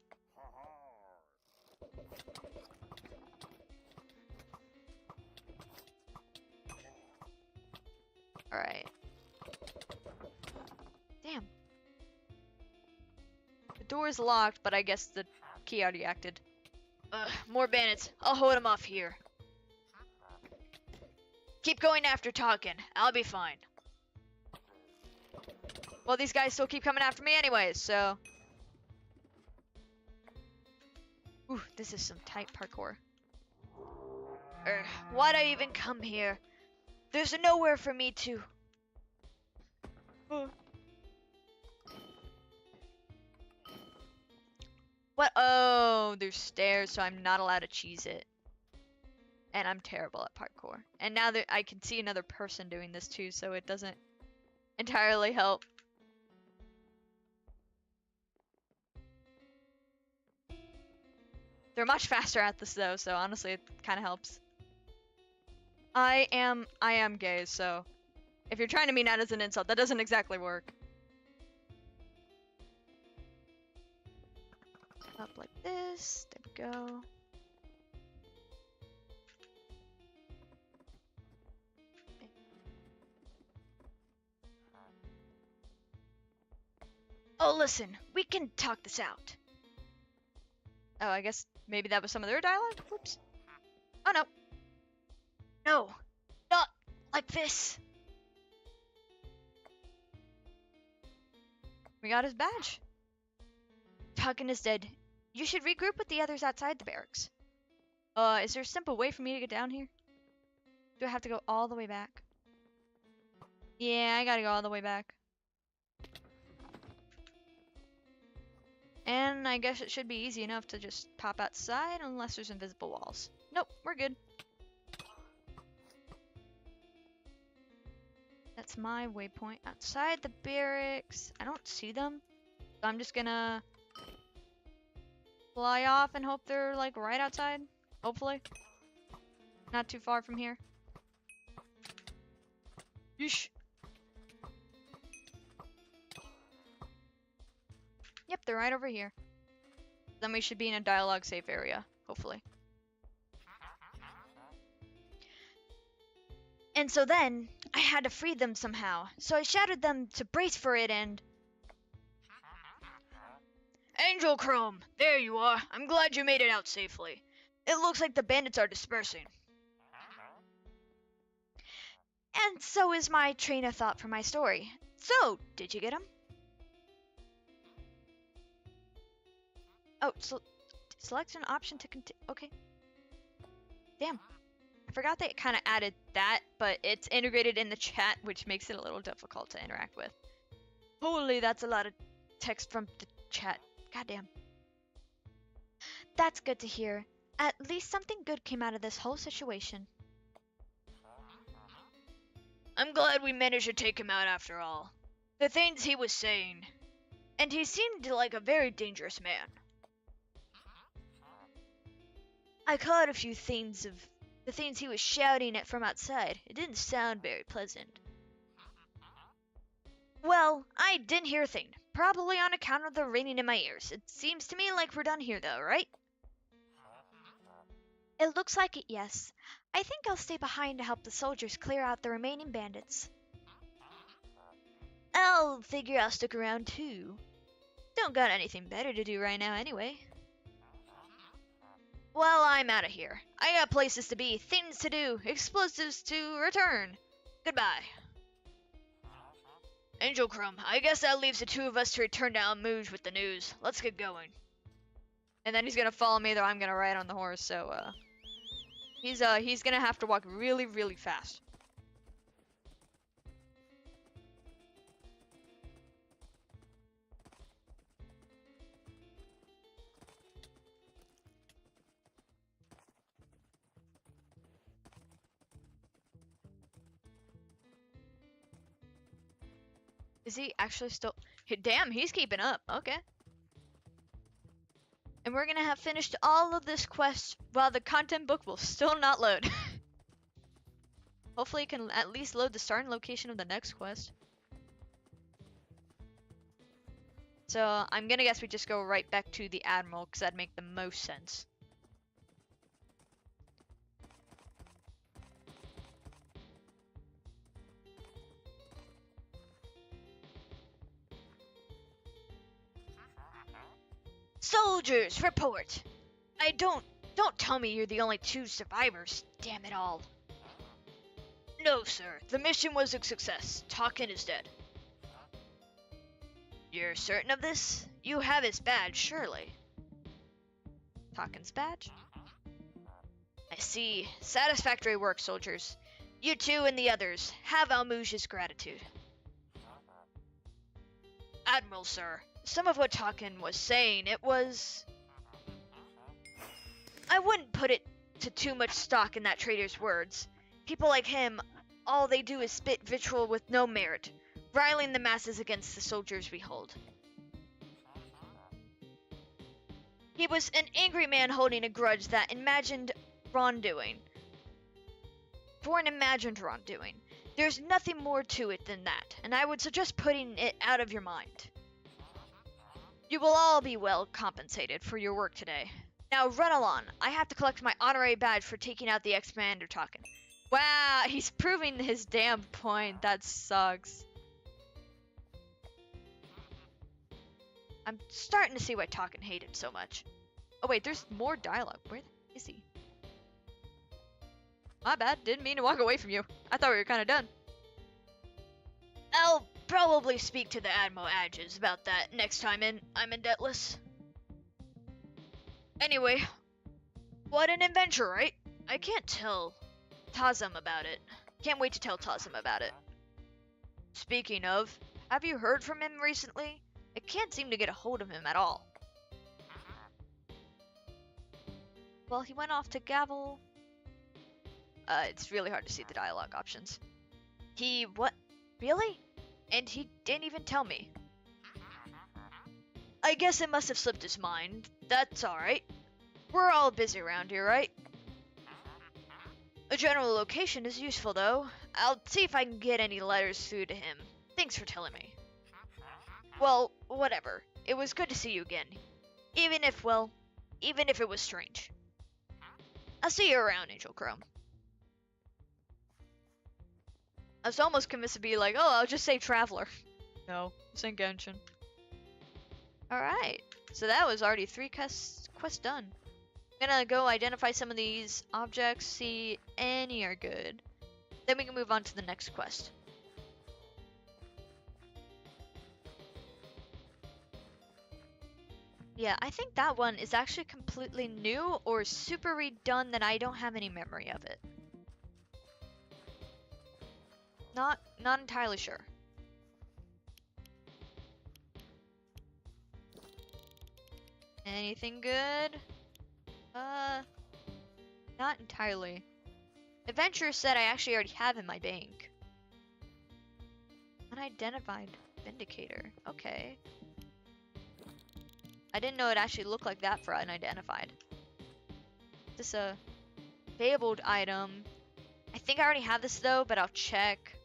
Alright. Damn. The door is locked, but I guess the key already acted. More bandits. I'll hold them off here. Keep going after talking. I'll be fine. Well, these guys still keep coming after me anyways, so... Ooh, this is some tight parkour. Why'd I even come here? There's nowhere for me to... What? Oh, there's stairs, so I'm not allowed to cheese it. And I'm terrible at parkour. And now that I can see another person doing this too, so it doesn't entirely help. They're much faster at this though, so honestly it kind of helps. I am gay, so if you're trying to mean that as an insult, that doesn't exactly work. Up like this. There we go. Oh, listen, we can talk this out. Oh, I guess maybe that was some of their dialogue? Whoops. Oh, no. No, not like this. We got his badge. Tuggin is dead. You should regroup with the others outside the barracks. Is there a simple way for me to get down here? Do I have to go all the way back? Yeah, I gotta go all the way back. And I guess it should be easy enough to just pop outside unless there's invisible walls. Nope, we're good. That's my waypoint outside the barracks. I don't see them. So I'm just gonna fly off and hope they're like right outside. Hopefully. Not too far from here. Yeesh. Yep, they're right over here. Then we should be in a dialogue safe area, hopefully. And so then, I had to free them somehow. So I shouted them to brace for it and... Angel Chrome, there you are. I'm glad you made it out safely. It looks like the bandits are dispersing. And so is my train of thought for my story. So, did you get him? Oh, so select an option to continue. Okay. Damn. I forgot they kind of added that, but it's integrated in the chat, which makes it a little difficult to interact with. Holy, that's a lot of text from the chat. Goddamn. That's good to hear. At least something good came out of this whole situation. I'm glad we managed to take him out after all. The things he was saying. And he seemed like a very dangerous man. I caught a few things of the things he was shouting at from outside. It didn't sound very pleasant. Well, I didn't hear a thing. Probably on account of the ringing in my ears. It seems to me like we're done here though, right? It looks like it, yes. I think I'll stay behind to help the soldiers clear out the remaining bandits. I'll figure I'll stick around too. Don't got anything better to do right now anyway. Well, I'm out of here. I got places to be, things to do, explosives to return. Goodbye. Angel Chrome, I guess that leaves the two of us to return to Almuji with the news. Let's get going. And then he's gonna follow me, though I'm gonna ride on the horse, so, he's gonna have to walk really, really fast. Is he actually still... Damn, he's keeping up. Okay. And we're gonna have finished all of this quest while the content book will still not load. Hopefully it can at least load the starting location of the next quest. So I'm gonna guess we just go right back to the Admiral, because that'd make the most sense. Soldiers, report! Don't tell me you're the only two survivors, damn it all. No, sir. The mission was a success. Talkin is dead. You're certain of this? You have his badge, surely. Talkin's badge? I see. Satisfactory work, soldiers. You two and the others, have Almuji's gratitude. Admiral, sir. Some of what Talkin was saying, it was... I wouldn't put it to too much stock in that traitor's words. People like him, all they do is spit vitriol with no merit, riling the masses against the soldiers we hold. He was an angry man holding a grudge that imagined wrongdoing. For an imagined wrongdoing. There's nothing more to it than that, and I would suggest putting it out of your mind. You will all be well compensated for your work today. Now run along. I have to collect my honorary badge for taking out the ex-commander Talkin. Wow, he's proving his damn point. That sucks. I'm starting to see why Talkin hated so much. Oh wait, there's more dialogue. Where is he? My bad, didn't mean to walk away from you. I thought we were kinda done. I'll probably speak to the Admiral Adges about that next time I'm in Debtless. Anyway, what an adventure, right? I can't tell Tazam about it. Can't wait to tell Tazam about it. Speaking of, have you heard from him recently? I can't seem to get a hold of him at all. Well, he went off to Gavel. It's really hard to see the dialogue options. He, what? Really? And he didn't even tell me. I guess it must have slipped his mind. That's alright. We're all busy around here, right? A general location is useful, though. I'll see if I can get any letters through to him. Thanks for telling me. Well, whatever. It was good to see you again. Even if it was strange. I'll see you around, Angel Chrome. I was almost convinced to be like, oh, I'll just say Traveler. No, it's in Genshin. Alright, so that was already 3 quests done. I'm gonna go identify some of these objects, see any are good. Then we can move on to the next quest. Yeah, I think that one is actually completely new or super redone that I don't have any memory of it. Not entirely sure. Anything good? Not entirely. Adventurer said I actually already have in my bank. Unidentified Vindicator. Okay. I didn't know it actually looked like that for unidentified. This is a fabled item. I think I already have this though, but I'll check.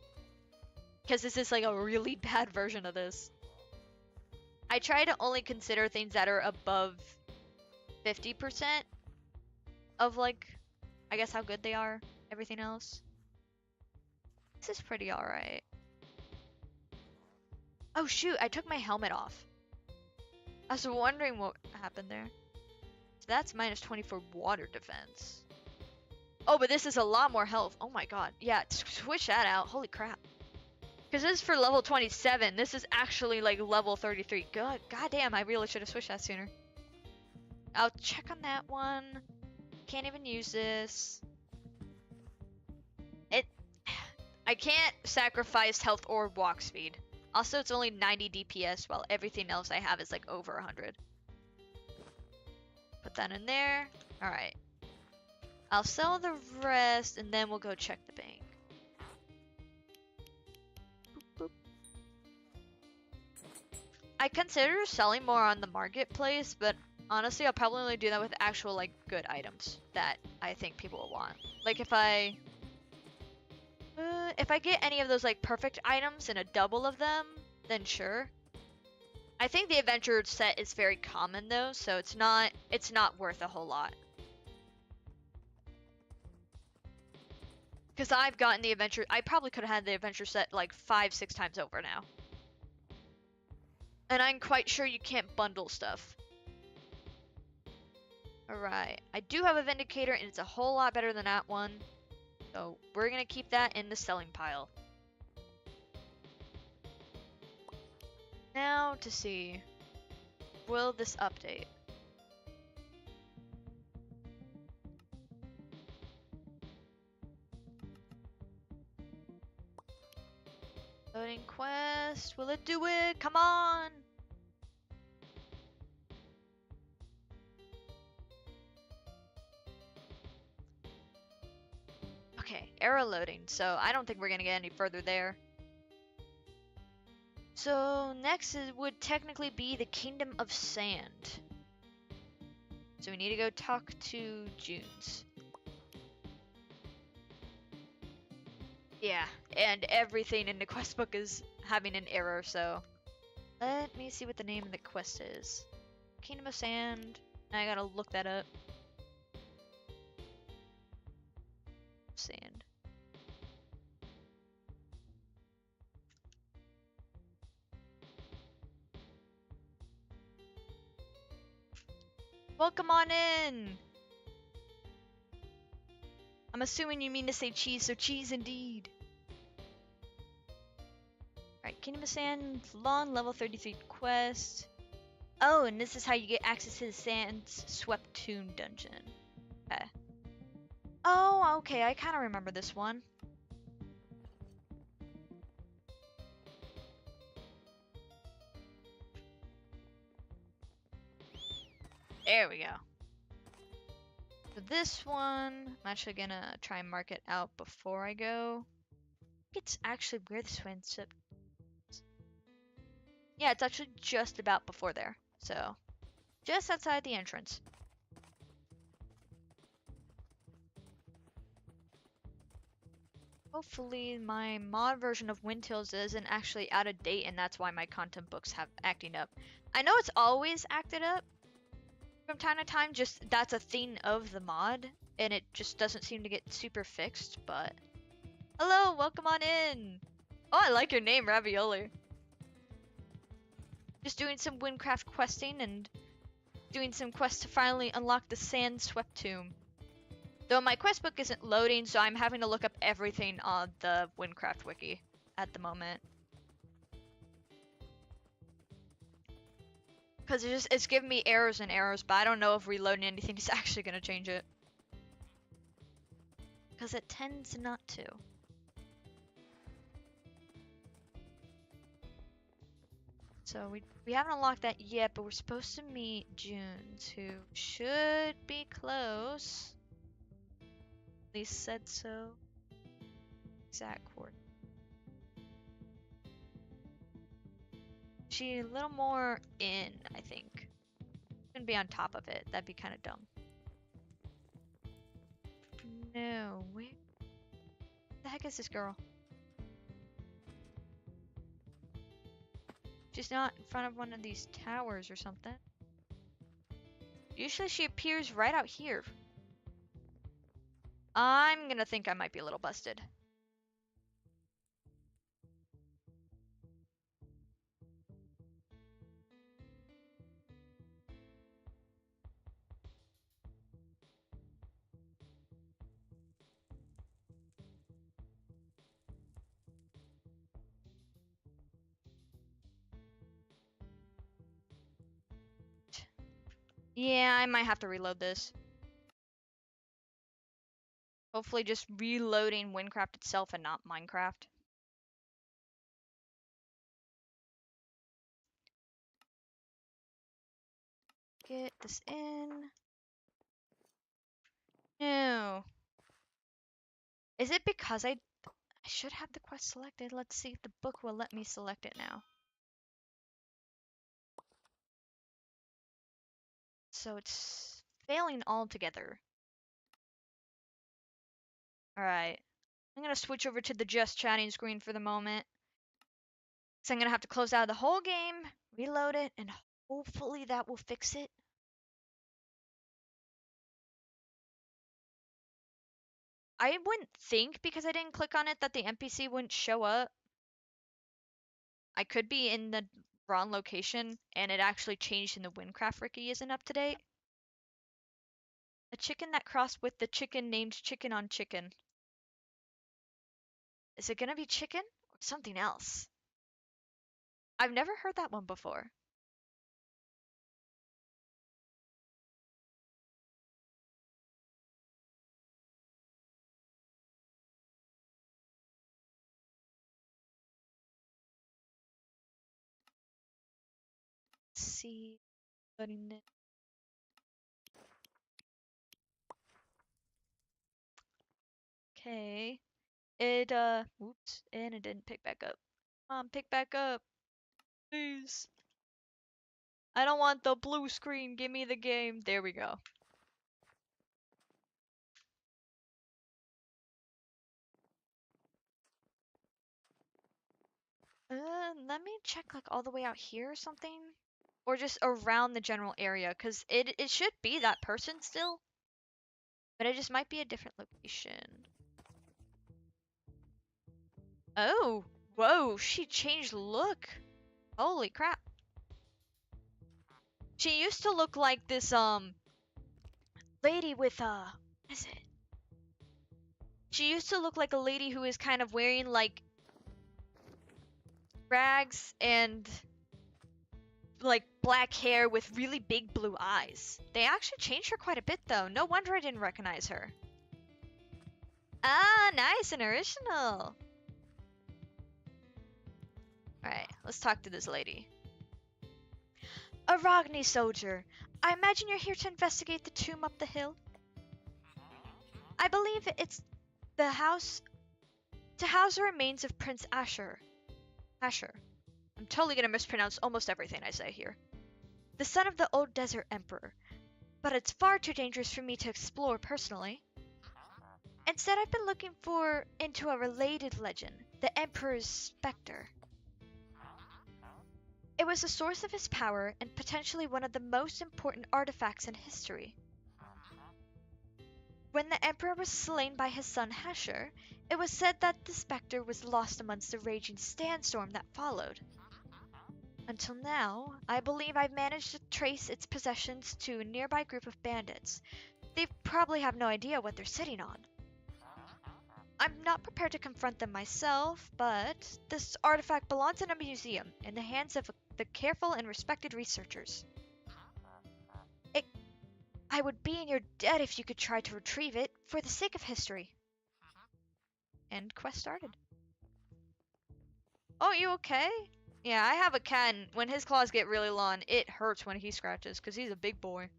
Because this is like a really bad version of this. I try to only consider things that are above 50% of like, I guess how good they are. Everything else. This is pretty alright. Oh shoot, I took my helmet off. I was wondering what happened there. So that's minus 24 water defense. Oh, but this is a lot more health. Oh my god. Yeah, switch that out. Holy crap. Because this is for level 27. This is actually like level 33. God damn, I really should have switched that sooner. I'll check on that one. Can't even use this. I can't sacrifice health or walk speed. Also, it's only 90 DPS, while everything else I have is like over 100. Put that in there. Alright. I'll sell the rest, and then we'll go check the bank. Boop, boop. I consider selling more on the marketplace, but honestly, I'll probably only do that with actual, like, good items that I think people will want. Like, if I get any of those, like, perfect items and a double of them, then sure. I think the adventure set is very common, though, so it's not worth a whole lot. Because I've gotten the adventure, I probably could have had the adventure set, like, 5-6 times over now. And I'm quite sure you can't bundle stuff. Alright, I do have a Vindicator, and it's a whole lot better than that one. So we're gonna keep that in the selling pile. Now to see, will this update? Loading quest, will it do it? Come on! Okay, error loading, so I don't think we're gonna get any further there. So next would technically be the Kingdom of Sand. So we need to go talk to Junes. Yeah, and everything in the quest book is having an error, so let me see what the name of the quest is. Kingdom of Sand. I gotta look that up. Sand. Welcome on in! I'm assuming you mean to say cheese, so cheese indeed. Alright, Kingdom of Sand, Lawn, level 33 quest. Oh, and this is how you get access to the Sands Swept Tomb dungeon. Okay. Oh, okay, I kind of remember this one. There we go. For this one, I'm actually gonna try and mark it out before I go. I think it's actually where the swim. Yeah, it's actually just about before there. So, just outside the entrance. Hopefully my mod version of Windtales isn't actually out of date and that's why my content books have acting up. I know it's always acted up from time to time, just that's a thing of the mod and it just doesn't seem to get super fixed, but... Hello, welcome on in! Oh, I like your name, Ravioli. Just doing some Wynncraft questing and doing some quests to finally unlock the Sand Swept Tomb. Though my quest book isn't loading, so I'm having to look up everything on the Wynncraft wiki at the moment. Because it's giving me errors and errors, but I don't know if reloading anything is actually going to change it. Because it tends not to. So we haven't unlocked that yet, but we're supposed to meet Junes, who should be close. At least said so. Exact coordinate. She a little more in, I think. Shouldn't be on top of it. That'd be kind of dumb. No, where the heck is this girl? She's not in front of one of these towers or something. Usually she appears right out here. I'm gonna think I might be a little busted. Yeah, I might have to reload this. Hopefully just reloading Wynncraft itself and not Minecraft. Get this in. No. Is it because I should have the quest selected? Let's see if the book will let me select it now. So it's failing altogether. Alright. I'm gonna switch over to the just chatting screen for the moment. So I'm gonna have to close out the whole game, reload it, and hopefully that will fix it. I wouldn't think, because I didn't click on it, that the NPC wouldn't show up. I could be in the wrong location, and it actually changed and the Wynncraft Wiki isn't up to date. A chicken that crossed with the chicken named Chicken on Chicken. Is it gonna be chicken or something else? I've never heard that one before. Let's see, putting it. Okay. It whoops, and it didn't pick back up. Pick back up, please. I don't want the blue screen. Give me the game. There we go. Let me check like all the way out here or something. Or just around the general area, because it should be that person still. But it just might be a different location. Oh, whoa, she changed look. Holy crap. She used to look like this, lady with what is it? She used to look like a lady who is kind of wearing like rags and like black hair with really big blue eyes. They actually changed her quite a bit though. No wonder I didn't recognize her. Ah, nice and original. Alright, let's talk to this lady. A Rogni soldier. I imagine you're here to investigate the tomb up the hill. I believe it's the house to house the remains of Prince Asher. Asher. I'm totally gonna mispronounce almost everything I say here. The son of the old desert emperor. But it's far too dangerous for me to explore personally. Instead, I've been looking into a related legend, the Emperor's Spectre. It was the source of his power and potentially one of the most important artifacts in history. When the Emperor was slain by his son Hasher, it was said that the Spectre was lost amongst the raging sandstorm that followed. Until now, I believe I've managed to trace its possessions to a nearby group of bandits. They probably have no idea what they're sitting on. I'm not prepared to confront them myself, but this artifact belongs in a museum in the hands of the careful and respected researchers. It, I would be in your debt if you could try to retrieve it for the sake of history. And quest started. Oh, you okay? Yeah, I have a cat, and when his claws get really long, it hurts when he scratches, because he's a big boy.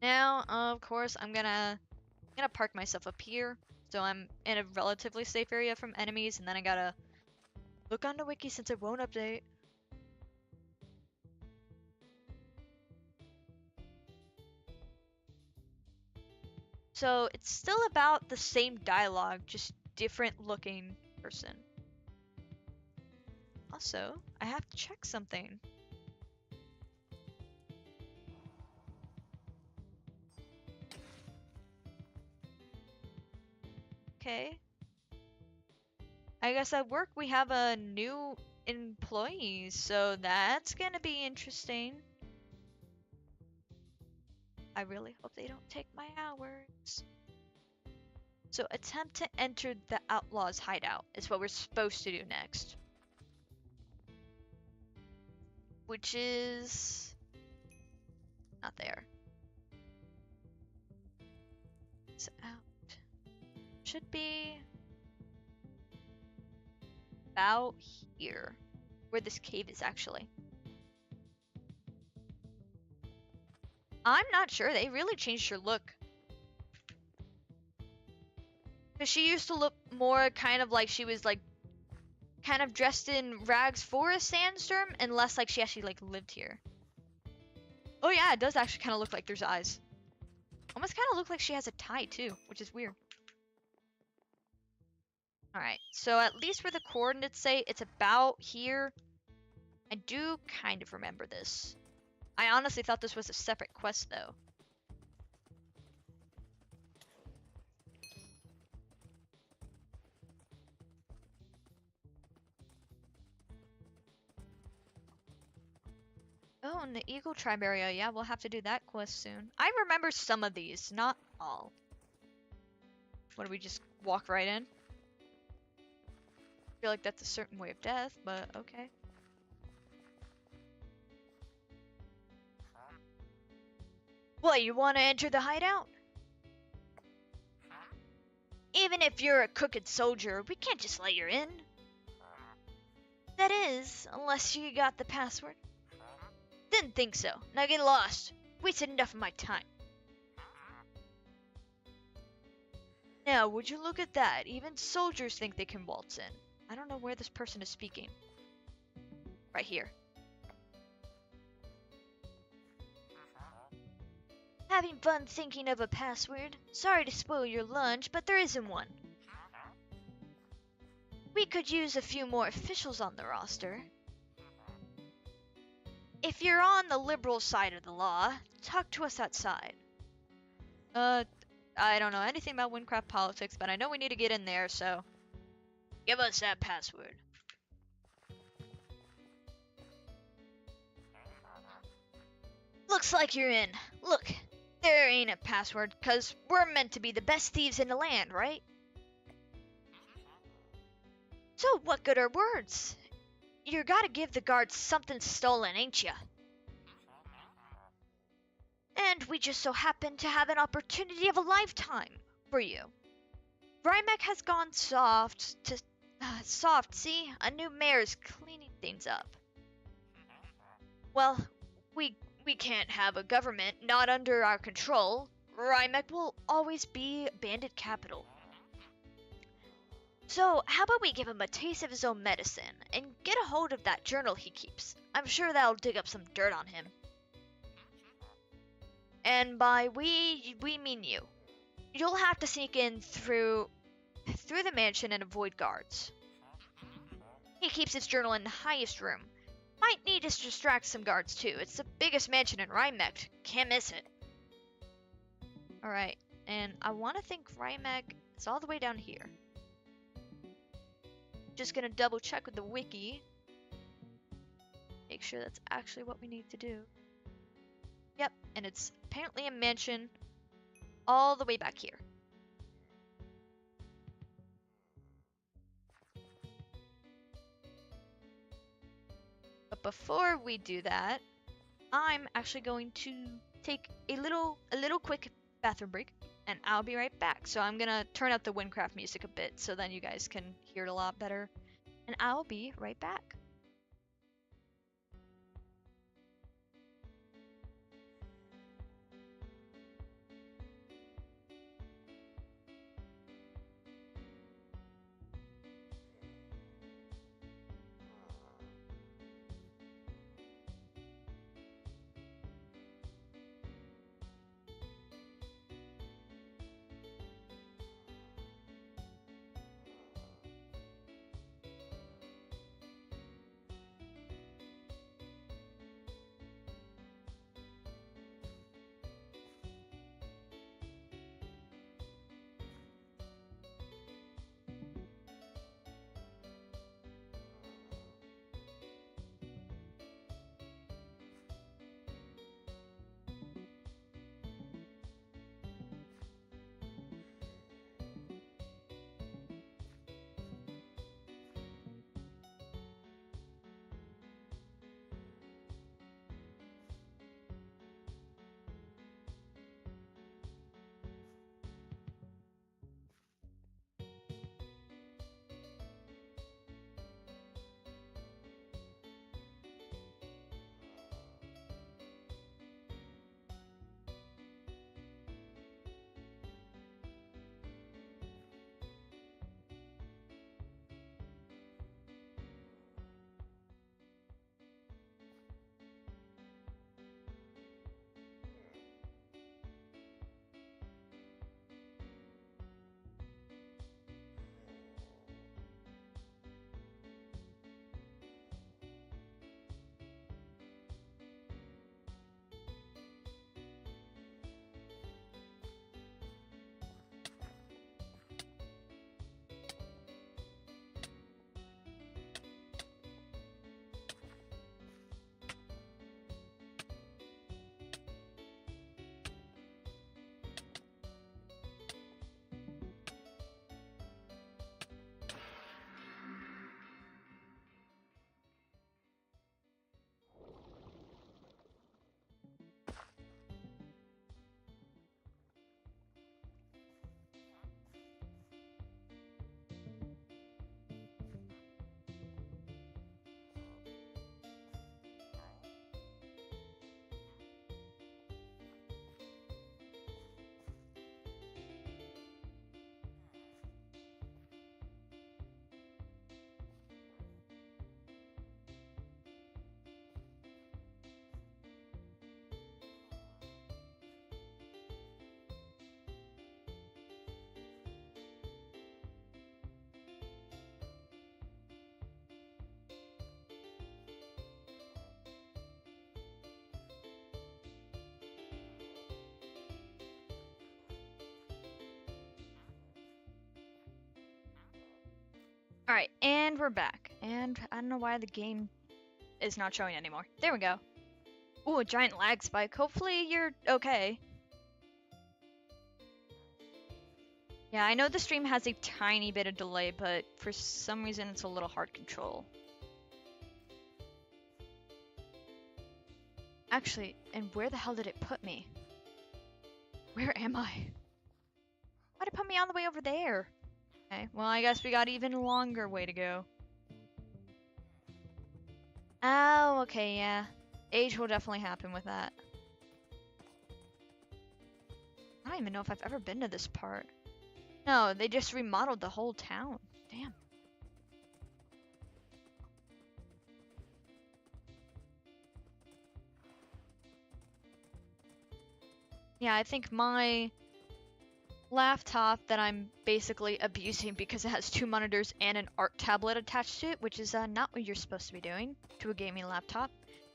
Now, of course, I'm gonna park myself up here, so I'm in a relatively safe area from enemies, and then I gotta look on the wiki since it won't update. So it's still about the same dialogue, just different looking person. Also, I have to check something. Okay. I guess at work we have a new employee, so that's gonna be interesting. I really hope they don't take my hours. So attempt to enter the outlaw's hideout is what we're supposed to do next. Which is not there. It's out. Should be about here, where this cave is actually. I'm not sure. They really changed her look. Because she used to look more kind of like she was like kind of dressed in rags for a sandstorm and less like she actually like lived here. Oh yeah, it does actually kind of look like there's eyes. Almost kind of look like she has a tie too, which is weird. Alright, so at least where the coordinates say it's about here. I do kind of remember this. I honestly thought this was a separate quest though. Oh, and the Eagle Tribe area. Yeah, we'll have to do that quest soon. I remember some of these, not all. What do we just walk right in? I feel like that's a certain way of death, but okay. What, you want to enter the hideout? Even if you're a crooked soldier, we can't just let you in. That is, unless you got the password. Didn't think so. Now get lost. Wasted enough of my time. Now, would you look at that? Even soldiers think they can waltz in. I don't know where this person is speaking. Right here. Having fun thinking of a password? Sorry to spoil your lunch, but there isn't one. We could use a few more officials on the roster. If you're on the liberal side of the law, talk to us outside. I don't know anything about Wynncraft politics, but I know we need to get in there, so give us that password. Looks like you're in. Look, there ain't a password, 'cause we're meant to be the best thieves in the land, right? So what good are words? You gotta give the guards something stolen, ain't ya? And we just so happen to have an opportunity of a lifetime for you. Rymek has gone soft, see? A new mayor's cleaning things up. Well, we we can't have a government not under our control. Rymek will always be bandit capital. So, how about we give him a taste of his own medicine and get a hold of that journal he keeps? I'm sure that'll dig up some dirt on him. And by we mean you. You'll have to sneak in through the mansion and avoid guards. He keeps his journal in the highest room. Might need to distract some guards too. It's the biggest mansion in Rymek. Can't miss it. Alright, and I want to think Rymek is all the way down here. Just gonna double check with the wiki. Make sure that's actually what we need to do. Yep, and it's apparently a mansion all the way back here. But before we do that, I'm actually going to take a little quick bathroom break, and I'll be right back. So I'm gonna turn up the Wynncraft music a bit so then you guys can hear it a lot better. And I'll be right back. Alright, and we're back. And I don't know why the game is not showing anymore. There we go. Ooh, a giant lag spike. Hopefully you're okay. Yeah, I know the stream has a tiny bit of delay, but for some reason it's a little hard to control. Actually, and where the hell did it put me? Where am I? Why'd it put me all the way over there? Okay, well I guess we got even longer way to go. Oh, okay, yeah. Age will definitely happen with that. I don't even know if I've ever been to this part. No, they just remodeled the whole town. Damn. Yeah, I think my laptop that I'm basically abusing because it has 2 monitors and an art tablet attached to it, which is not what you're supposed to be doing to a gaming laptop.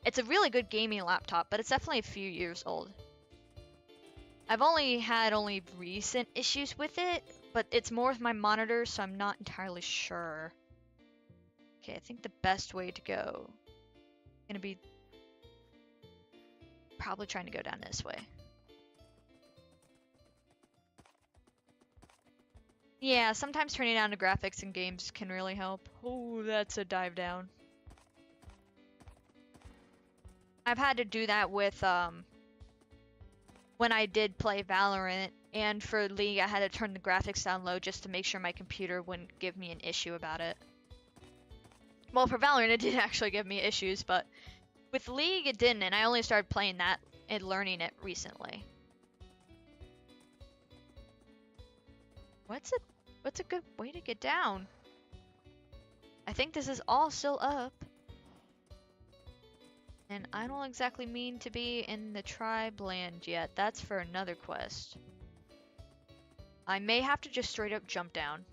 It's a really good gaming laptop, but it's definitely a few years old. I've only had recent issues with it, but it's more with my monitor, so I'm not entirely sure. Okay, I think the best way to go gonna be probably trying to go down this way. Yeah, sometimes turning down the graphics in games can really help. Oh, that's a dive down. I've had to do that with when I did play Valorant, and for League I had to turn the graphics down low just to make sure my computer wouldn't give me an issue about it. Well, for Valorant it did actually give me issues, but with League it didn't, and I only started playing that and learning it recently. What's a good way to get down? I think this is all still up. And I don't exactly mean to be in the tribe land yet. That's for another quest. I may have to just straight up jump down.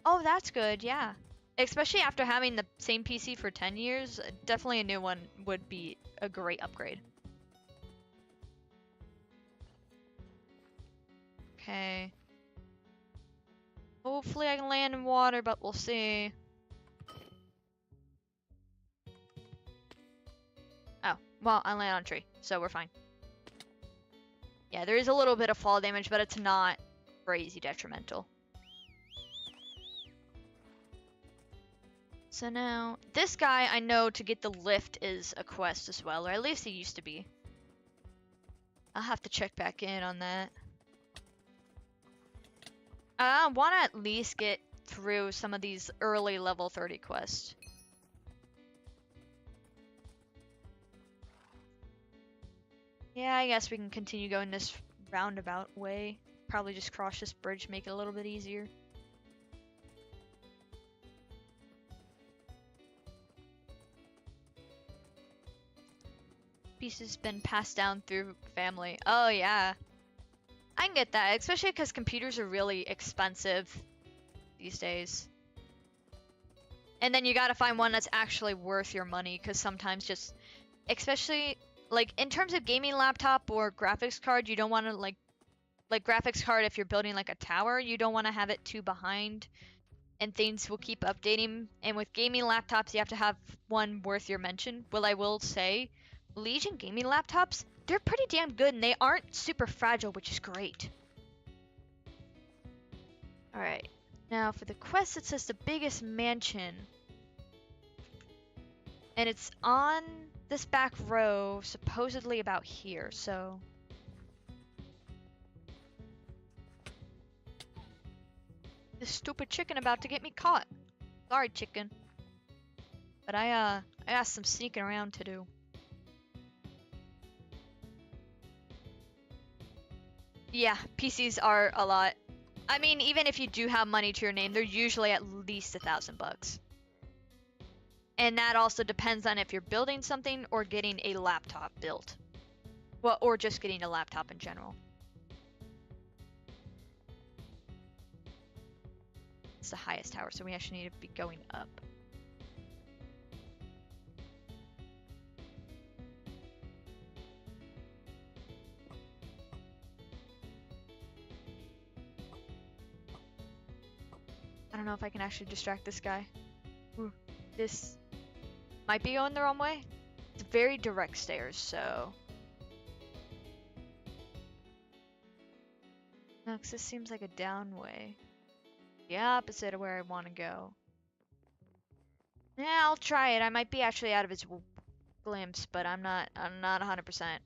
Oh, that's good, yeah. Especially after having the same PC for 10 years, definitely a new one would be a great upgrade. Okay. Hopefully I can land in water, but we'll see. Oh, well, I land on a tree, so we're fine. Yeah, there is a little bit of fall damage, but it's not crazy detrimental. So now, this guy I know to get the lift is a quest as well, or at least he used to be. I'll have to check back in on that. I want to at least get through some of these early level 30 quests. Yeah, I guess we can continue going this roundabout way. Probably just cross this bridge, make it a little bit easier. Pieces been passed down through family. Oh yeah. I can get that, especially because computers are really expensive these days. And then you gotta find one that's actually worth your money, because sometimes just, especially, like, in terms of gaming laptop or graphics card, you don't want to, like graphics card, if you're building, like, a tower, you don't want to have it too behind, and things will keep updating. And with gaming laptops, you have to have one worth your mention. Well, I will say, Legion gaming laptops, they're pretty damn good, and they aren't super fragile, which is great. Alright, now for the quest, it says the biggest mansion. And it's on this back row, supposedly about here, so... This stupid chicken about to get me caught. Sorry, chicken. But I got some sneaking around to do. Yeah, PCs are a lot. I mean, even if you do have money to your name, they're usually at least $1,000. And that also depends on if you're building something or getting a laptop built. Well, or just getting a laptop in general. It's the highest tower, so we actually need to be going up. I don't know if I can actually distract this guy. Ooh, this might be going the wrong way. It's very direct stairs, so. No, 'cause this seems like a down way. The opposite of where I want to go. Yeah, I'll try it. I might be actually out of its glimpse, but I'm not 100%.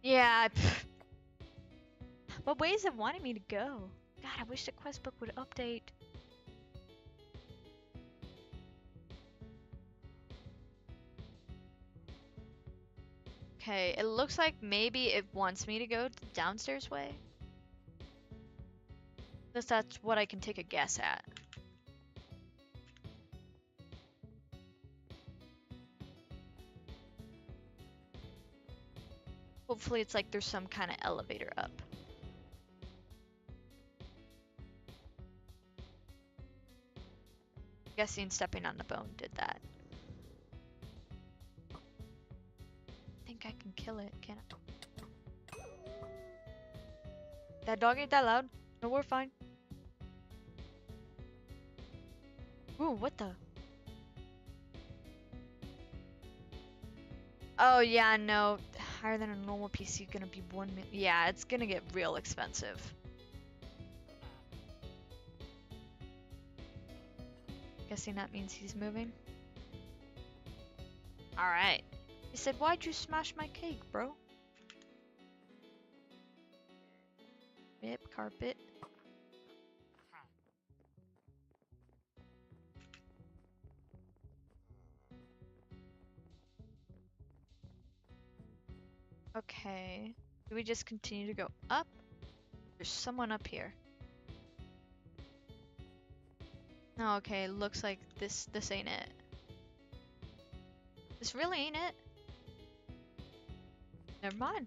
Yeah, what way is it wanting me to go? God, I wish the quest book would update. Okay, it looks like maybe it wants me to go the downstairs way. Guess that's what I can take a guess at. Hopefully it's like there's some kind of elevator up. Guessing stepping on the bone did that. I think I can kill it, can I? That dog ain't that loud. No, we're fine. Ooh, what the? Oh yeah, no. Higher than a normal PC gonna be 1 million. Yeah, it's gonna get real expensive. Guessing that means he's moving. Alright. He said, why'd you smash my cake, bro? Yep, carpet. Okay. Do we just continue to go up? There's someone up here. Oh, okay, looks like this ain't it. This really ain't it. Never mind.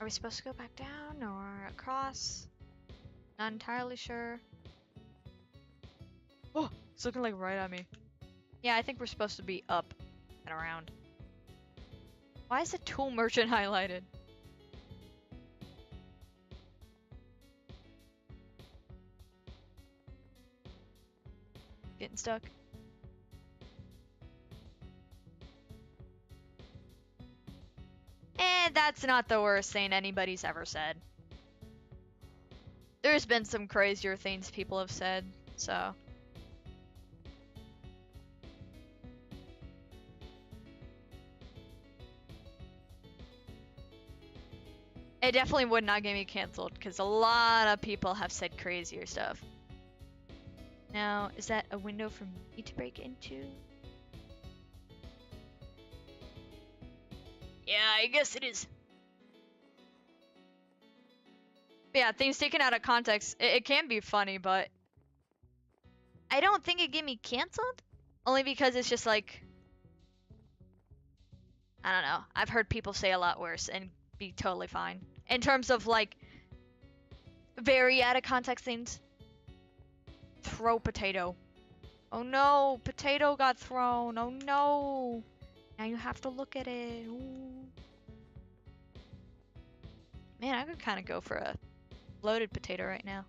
Are we supposed to go back down or across? Not entirely sure. Oh, it's looking like right at me. Yeah, I think we're supposed to be up and around. Why is the tool merchant highlighted? Getting stuck. And that's not the worst thing anybody's ever said. There's been some crazier things people have said, so. It definitely would not get me canceled, because a lot of people have said crazier stuff. Now, is that a window for me to break into? Yeah, I guess it is. But yeah, things taken out of context, it can be funny, but I don't think it'd get me canceled. Only because it's just like, I don't know. I've heard people say a lot worse and be totally fine. In terms of like, very out of context things. Throw potato. Oh no, potato got thrown. Oh no. Now you have to look at it. Ooh. Man, I could kind of go for a loaded potato right now.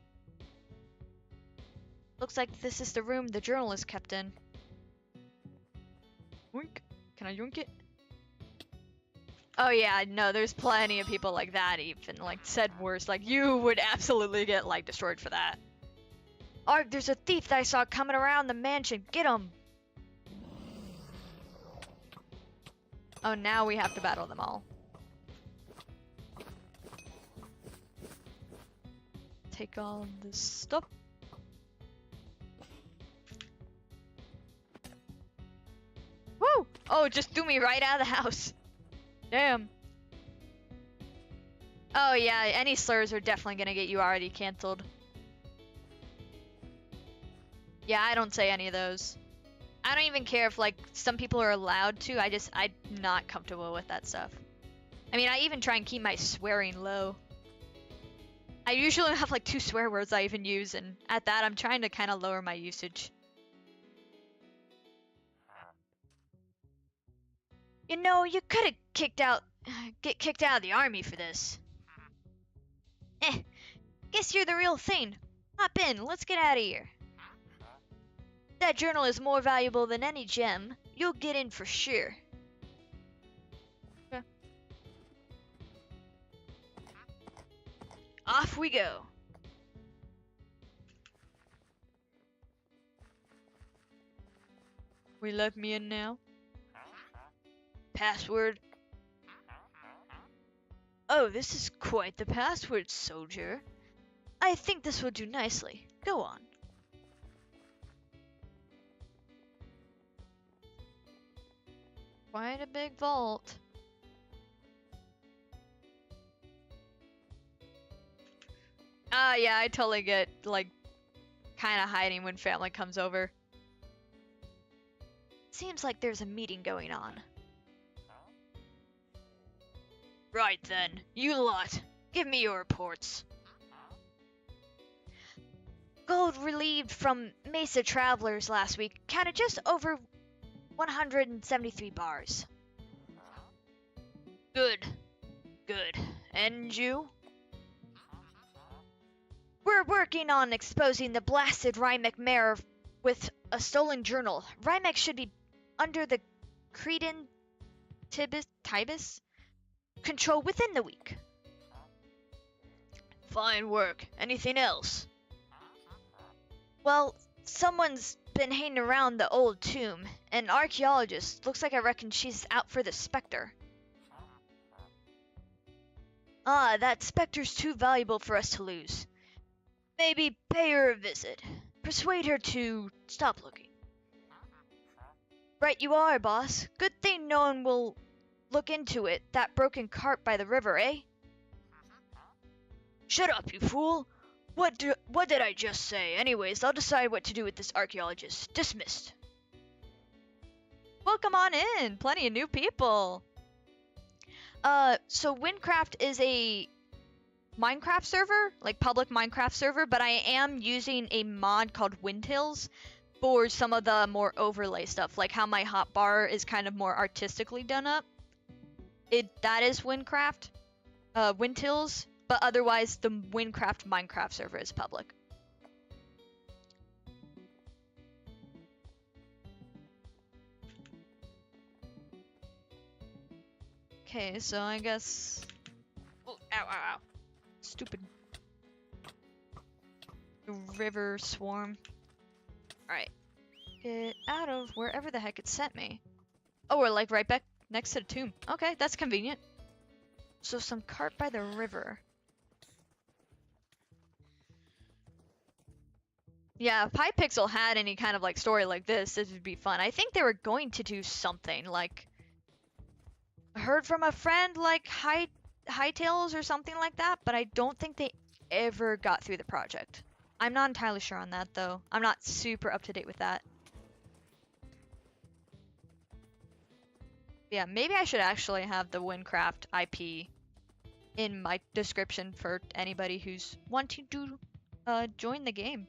Looks like this is the room the journal is kept in. Yoink. Can I yoink it? Oh yeah, no, there's plenty of people like that even, like, said worse. Like, you would absolutely get, like, destroyed for that. Oh, there's a thief that I saw coming around the mansion. Get him! Oh, now we have to battle them all. Take all this stuff. Woo! Oh, it just threw me right out of the house. Damn. Oh yeah, any slurs are definitely gonna get you already canceled. Yeah, I don't say any of those. I don't even care if, like, some people are allowed to. I'm not comfortable with that stuff. I mean, I even try and keep my swearing low. I usually have, like, 2 swear words I even use, and at that, I'm trying to kind of lower my usage. You know, you could have kicked out get kicked out of the army for this. Eh, guess you're the real thing. Hop in, let's get out of here. That journal is more valuable than any gem. You'll get in for sure. Okay. Off we go. We let me in now? Password. Oh, this is quite the password, soldier. I think this will do nicely. Go on. Quite a big vault. Yeah, I totally get, like, kind of hiding when family comes over. Seems like there's a meeting going on. Right then, you lot, give me your reports. Gold relieved from Mesa travelers last week counted just over 173 bars. Good. Good. And you? We're working on exposing the blasted Rymek mare with a stolen journal. Rymek should be under the Cretan Tibus control within the week. Fine work. Anything else? Well, someone's been hanging around the old tomb. An archaeologist. Looks like I reckon she's out for the specter. Ah, that specter's too valuable for us to lose. Maybe pay her a visit. Persuade her to stop looking. Right you are, boss. Good thing no one will look into it. That broken cart by the river, eh? Shut up, you fool! What did I just say? Anyways, I'll decide what to do with this archaeologist. Dismissed. Welcome on in! Plenty of new people! So Wynncraft is a Minecraft server, like public Minecraft server, but I am using a mod called Windhills for some of the more overlay stuff, like how my hotbar is kind of more artistically done up. That is Wynncraft, Windhills, but otherwise the Wynncraft Minecraft server is public. Okay, so I guess... Oh, ow, ow, ow. Stupid. River swarm. Alright. Get out of wherever the heck it sent me. Oh, we're like right back next to the tomb. Okay, that's convenient. So some cart by the river. Yeah, if Hypixel had any kind of like story like this would be fun. I think they were going to do something like... I heard from a friend like Hightails or something like that, but I don't think they ever got through the project. I'm not entirely sure on that though. I'm not super up to date with that. Yeah, maybe I should actually have the Wynncraft IP in my description for anybody who's wanting to join the game.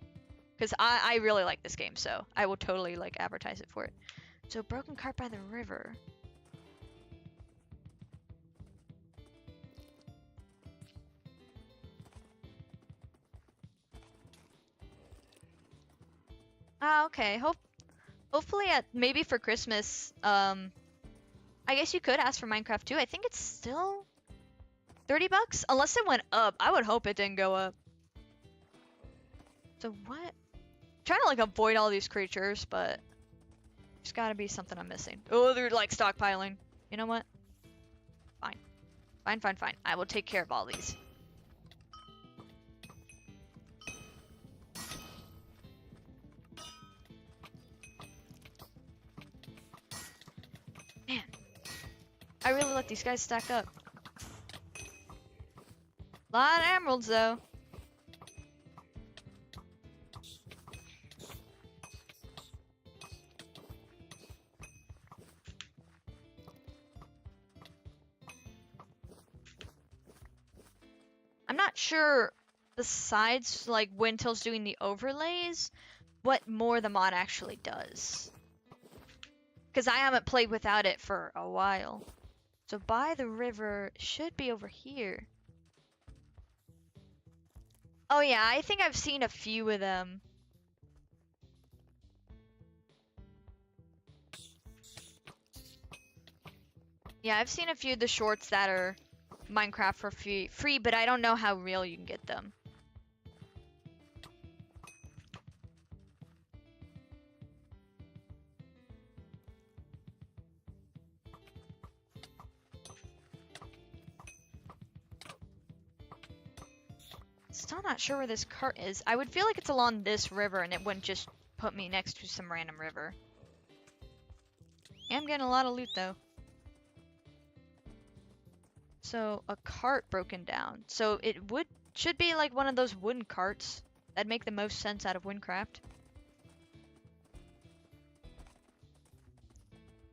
Because I really like this game, so I will totally like advertise it for it. So broken cart by the river. Ah, okay. Hopefully maybe for Christmas, I guess you could ask for Minecraft too. I think it's still 30 bucks? Unless it went up. I would hope it didn't go up. So what? I'm trying to like avoid all these creatures, but there's gotta be something I'm missing. Oh, they're like stockpiling. You know what? Fine. Fine, fine, fine. I will take care of all these. Man. I really let these guys stack up. Lot of emeralds though. I'm not sure, besides like Windhills doing the overlays, what more the mod actually does. Because I haven't played without it for a while. So by the river should be over here. Oh yeah, I think I've seen a few of them. Yeah, I've seen a few of the shorts that are Minecraft for free, but I don't know how real you can get them. Still not sure where this cart is. I would feel like it's along this river and it wouldn't just put me next to some random river. I'm getting a lot of loot though. So a cart broken down. So it should be like one of those wooden carts. That'd make the most sense out of Wynncraft.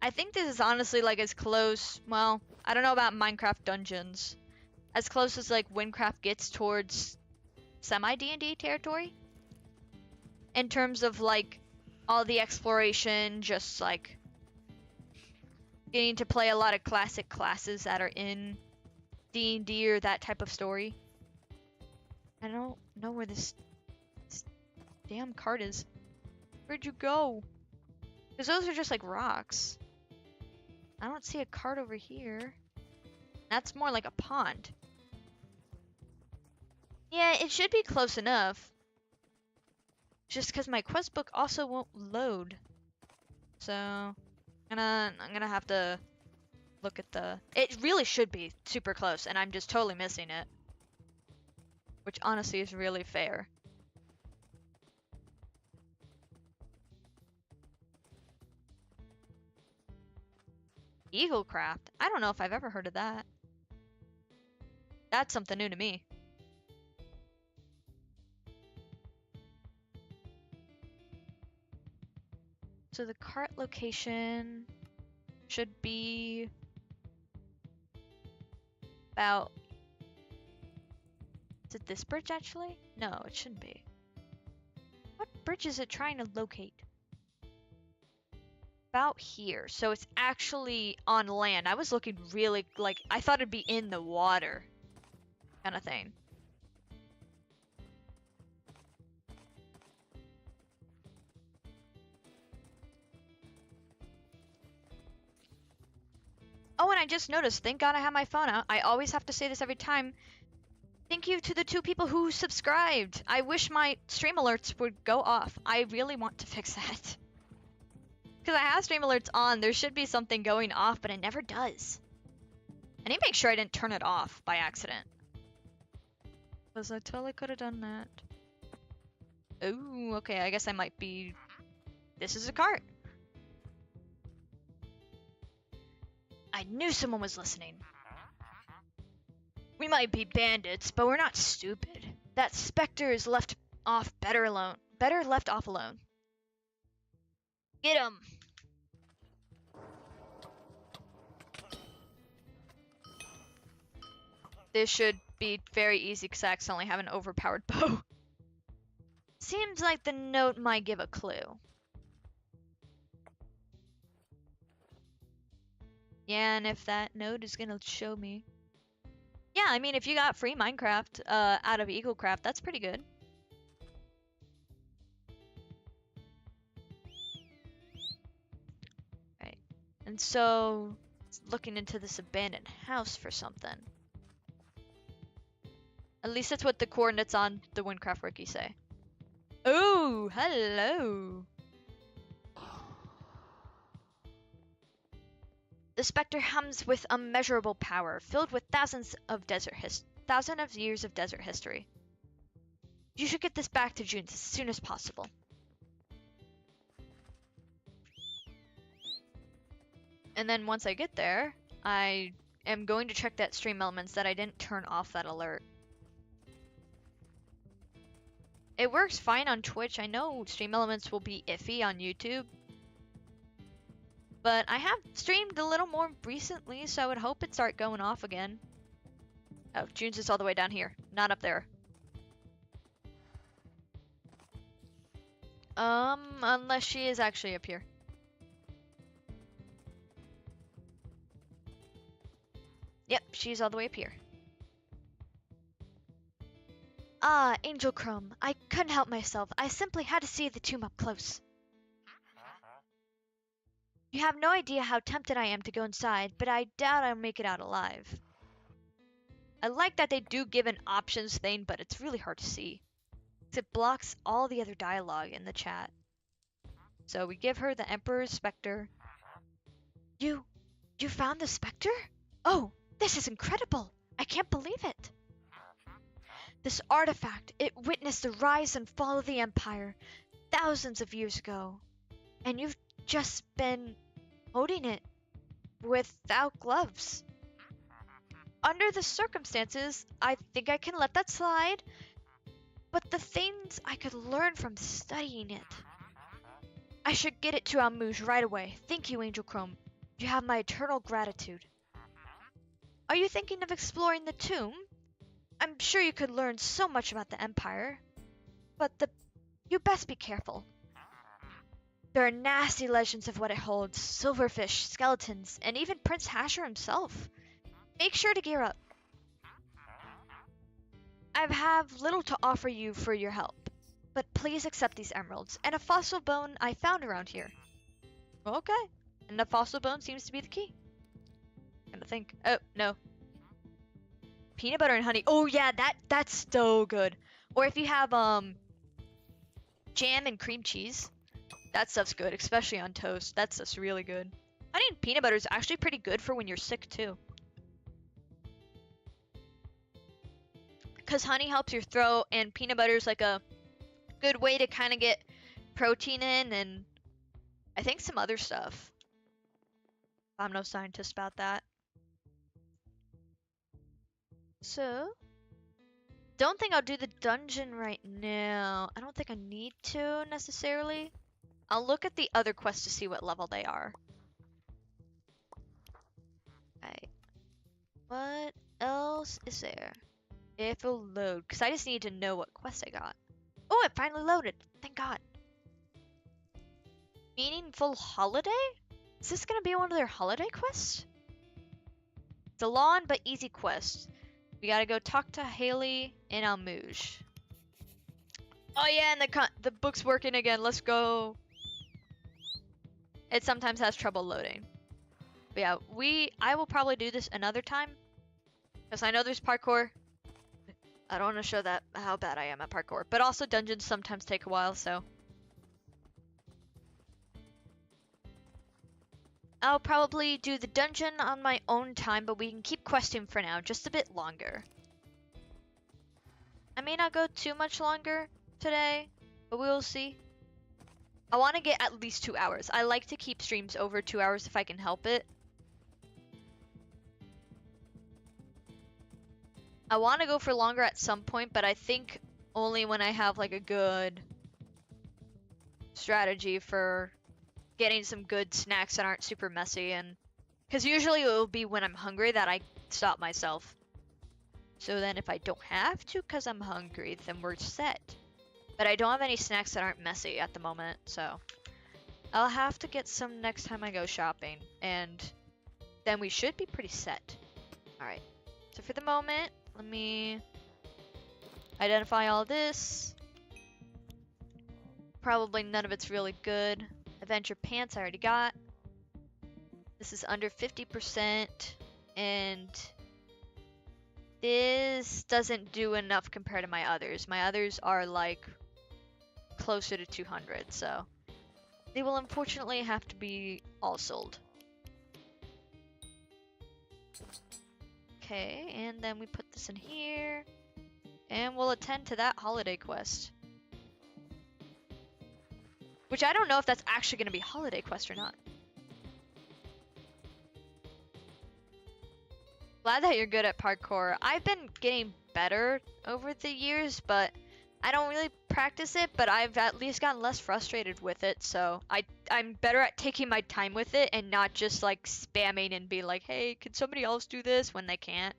I think this is honestly like as close, well, I don't know about Minecraft dungeons. As close as like Wynncraft gets towards semi D&D territory. In terms of like all the exploration, just like getting to play a lot of classic classes that are in D&D or that type of story. I don't know where this damn cart is. Where'd you go? Because those are just like rocks. I don't see a cart over here. That's more like a pond. Yeah, it should be close enough. Just because my quest book also won't load. So, I'm gonna have to look at the... It really should be super close, and I'm just totally missing it. Which honestly is really fair. Eaglecraft? I don't know if I've ever heard of that. That's something new to me. So the cart location should be about... Is it this bridge actually? No, it shouldn't be. What bridge is it trying to locate? About here. So it's actually on land. I was looking really like I thought it'd be in the water kind of thing. Oh, and I just noticed, thank God I have my phone out. I always have to say this every time. Thank you to the 2 people who subscribed. I wish my stream alerts would go off. I really want to fix that. Because I have stream alerts on, there should be something going off, but it never does. I need to make sure I didn't turn it off by accident. Because I totally could have done that. Oh, okay, I guess I might be... This is a cart. I knew someone was listening. We might be bandits, but we're not stupid. That specter is left off better alone. Better left off alone. Get him! This should be very easy because I accidentally have an overpowered bow. Seems like the note might give a clue. Yeah, and if that note is gonna show me... Yeah, I mean, if you got free Minecraft out of Eaglecraft, that's pretty good. Right. And so, looking into this abandoned house for something. At least that's what the coordinates on the Wynncraft wiki say. Oh, hello. The specter hums with immeasurable power, filled with thousands of years of desert history. You should get this back to June's as soon as possible. And then once I get there, I am going to check that stream elements that I didn't turn off that alert. It works fine on Twitch. I know stream elements will be iffy on YouTube. But I have streamed a little more recently, so I would hope it start going off again. Oh, June's is all the way down here, not up there. Unless she is actually up here. Yep, she's all the way up here. Ah, Angel Chrome, I couldn't help myself. I simply had to see the tomb up close. You have no idea how tempted I am to go inside, but I doubt I'll make it out alive. I like that they do give an options thing, but it's really hard to see. It blocks all the other dialogue in the chat. So we give her the Emperor's Spectre. You found the Spectre? Oh, this is incredible! I can't believe it! This artifact, it witnessed the rise and fall of the Empire thousands of years ago. And you've just been holding it without gloves. Under the circumstances, I think I can let that slide. But the things I could learn from studying it. I should get it to Almuji right away. Thank you, Angel Chrome. You have my eternal gratitude. Are you thinking of exploring the tomb? I'm sure you could learn so much about the Empire. But you best be careful. There are nasty legends of what it holds. Silverfish, skeletons, and even Prince Hasher himself. Make sure to gear up. I have little to offer you for your help, but please accept these emeralds and a fossil bone I found around here. Okay, and the fossil bone seems to be the key. I'm gonna think. Oh, no. Peanut butter and honey. Oh yeah, that's so good. Or if you have jam and cream cheese, that stuff's good, especially on toast. That stuff's really good. Honey and peanut butter is actually pretty good for when you're sick too. Because honey helps your throat, and peanut butter is like a good way to kind of get protein in, and I think some other stuff. I'm no scientist about that. So, don't think I'll do the dungeon right now. I don't think I need to necessarily. I'll look at the other quests to see what level they are. Right. What else is there? If it'll load, because I just need to know what quest I got. Oh, it finally loaded. Thank God. Meaningful holiday? Is this gonna be one of their holiday quests? It's a long but easy quest. We gotta go talk to Haley in Almuji. Oh yeah, and the book's working again. Let's go. It sometimes has trouble loading. But yeah, I will probably do this another time, because I know there's parkour. I don't want to show that how bad I am at parkour, but also dungeons sometimes take a while, so. I'll probably do the dungeon on my own time, but we can keep questing for now, just a bit longer. I may not go too much longer today, but we will see. I want to get at least 2 hours. I like to keep streams over 2 hours if I can help it. I want to go for longer at some point, but I think only when I have like a good strategy for getting some good snacks that aren't super messy, and because usually it will be when I'm hungry that I stop myself. So then if I don't have to because I'm hungry, then we're set. But I don't have any snacks that aren't messy at the moment, so I'll have to get some next time I go shopping, and then we should be pretty set. Alright, so for the moment, let me identify all this. Probably none of it's really good. Adventure pants I already got. This is under 50%, and this doesn't do enough compared to my others. My others are like closer to 200, so they will unfortunately have to be all sold. Okay, and then we put this in here, and we'll attend to that holiday quest. Which I don't know if that's actually going to be holiday quest or not. Glad that you're good at parkour. I've been getting better over the years, but I don't really practice it, but I've at least gotten less frustrated with it, so I'm better at taking my time with it and not just like spamming and being like, hey, can somebody else do this when they can't?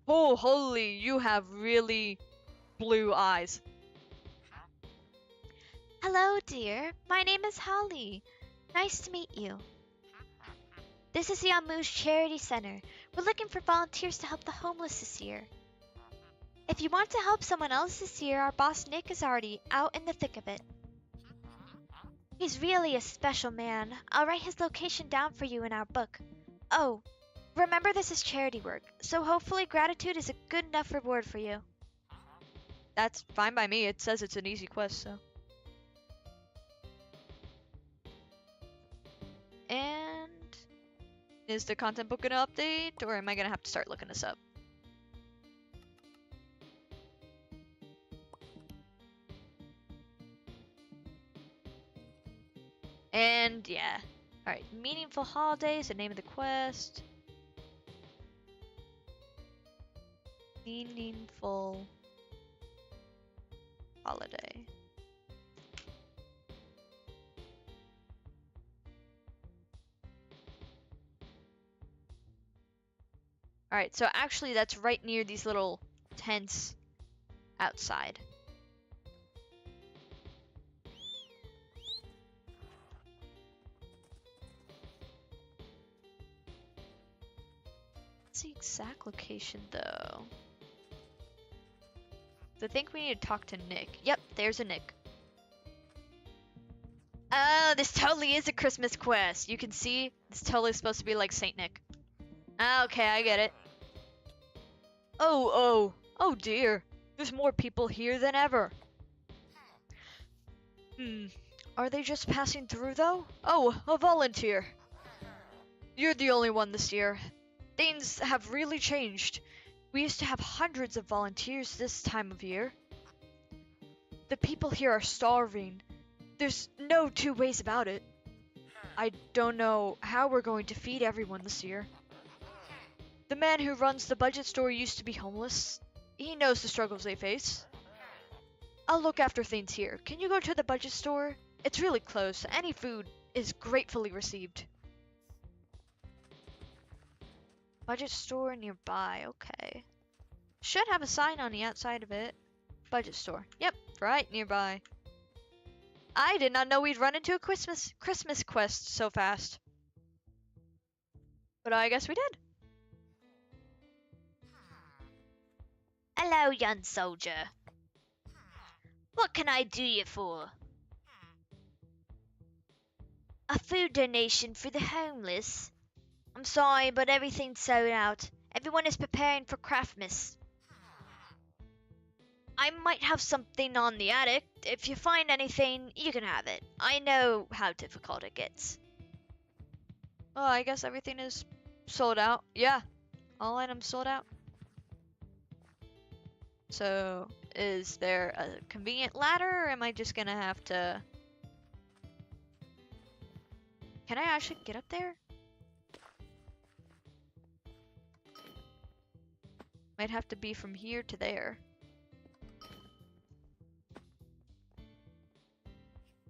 Oh, holy, you have really blue eyes. Hello, dear. My name is Holly. Nice to meet you. This is the Almuji Charity Center, We're looking for volunteers to help the homeless this year. If you want to help someone else this year, our boss Nick is already out in the thick of it. He's really a special man. I'll write his location down for you in our book. Oh, remember this is charity work, so hopefully gratitude is a good enough reward for you. That's fine by me. It says it's an easy quest, so. And is the content book gonna update, or am I gonna have to start looking this up? And yeah. Alright, meaningful holidays, the name of the quest. Meaningful holiday. Alright, so actually that's right near these little tents outside. What's the exact location though? So I think we need to talk to Nick. Yep, there's a Nick. Oh, this totally is a Christmas quest. You can see it's totally supposed to be like Saint Nick. Okay, I get it. Oh dear. There's more people here than ever. Are they just passing through though? Oh, a volunteer. You're the only one this year. Things have really changed. We used to have hundreds of volunteers this time of year. The people here are starving. There's no two ways about it. I don't know how we're going to feed everyone this year. The man who runs the budget store used to be homeless. He knows the struggles they face. I'll look after things here. Can you go to the budget store? It's really close. Any food is gratefully received. Budget store nearby. Okay. Should have a sign on the outside of it. Budget store. Yep, right nearby. I did not know we'd run into a Christmas quest so fast. But I guess we did. Hello, young soldier. What can I do you for? A food donation for the homeless. I'm sorry, but everything's sold out. Everyone is preparing for Craftmas. I might have something on the attic. If you find anything, you can have it. I know how difficult it gets. Oh, I guess everything is sold out. Yeah, all items sold out. So, is there a convenient ladder, or am I just gonna have to... Can I actually get up there? Might have to be from here to there.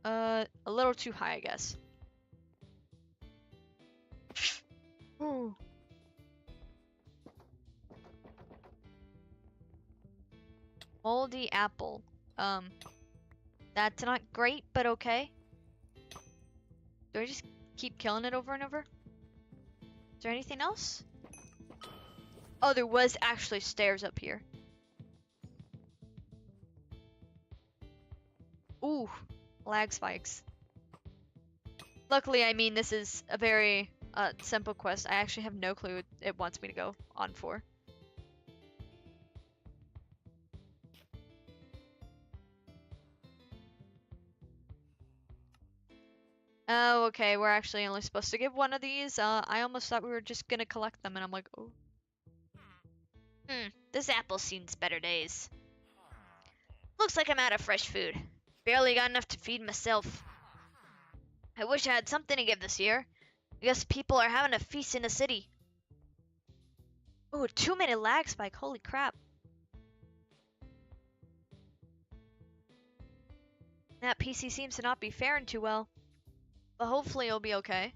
A little too high, I guess. Ooh. Moldy apple. That's not great, but okay. Do I just keep killing it over and over? Is there anything else? Oh, there was actually stairs up here. Ooh, lag spikes. Luckily, I mean, this is a very simple quest. I actually have no clue it wants me to go on for. Oh, okay, we're actually only supposed to give one of these. I almost thought we were just gonna collect them, and I'm like, oh. This apple seen better days. Looks like I'm out of fresh food. Barely got enough to feed myself. I wish I had something to give this year. I guess people are having a feast in the city. Ooh, a 2-minute lag spike, holy crap. That PC seems to not be faring too well. But hopefully it'll be okay.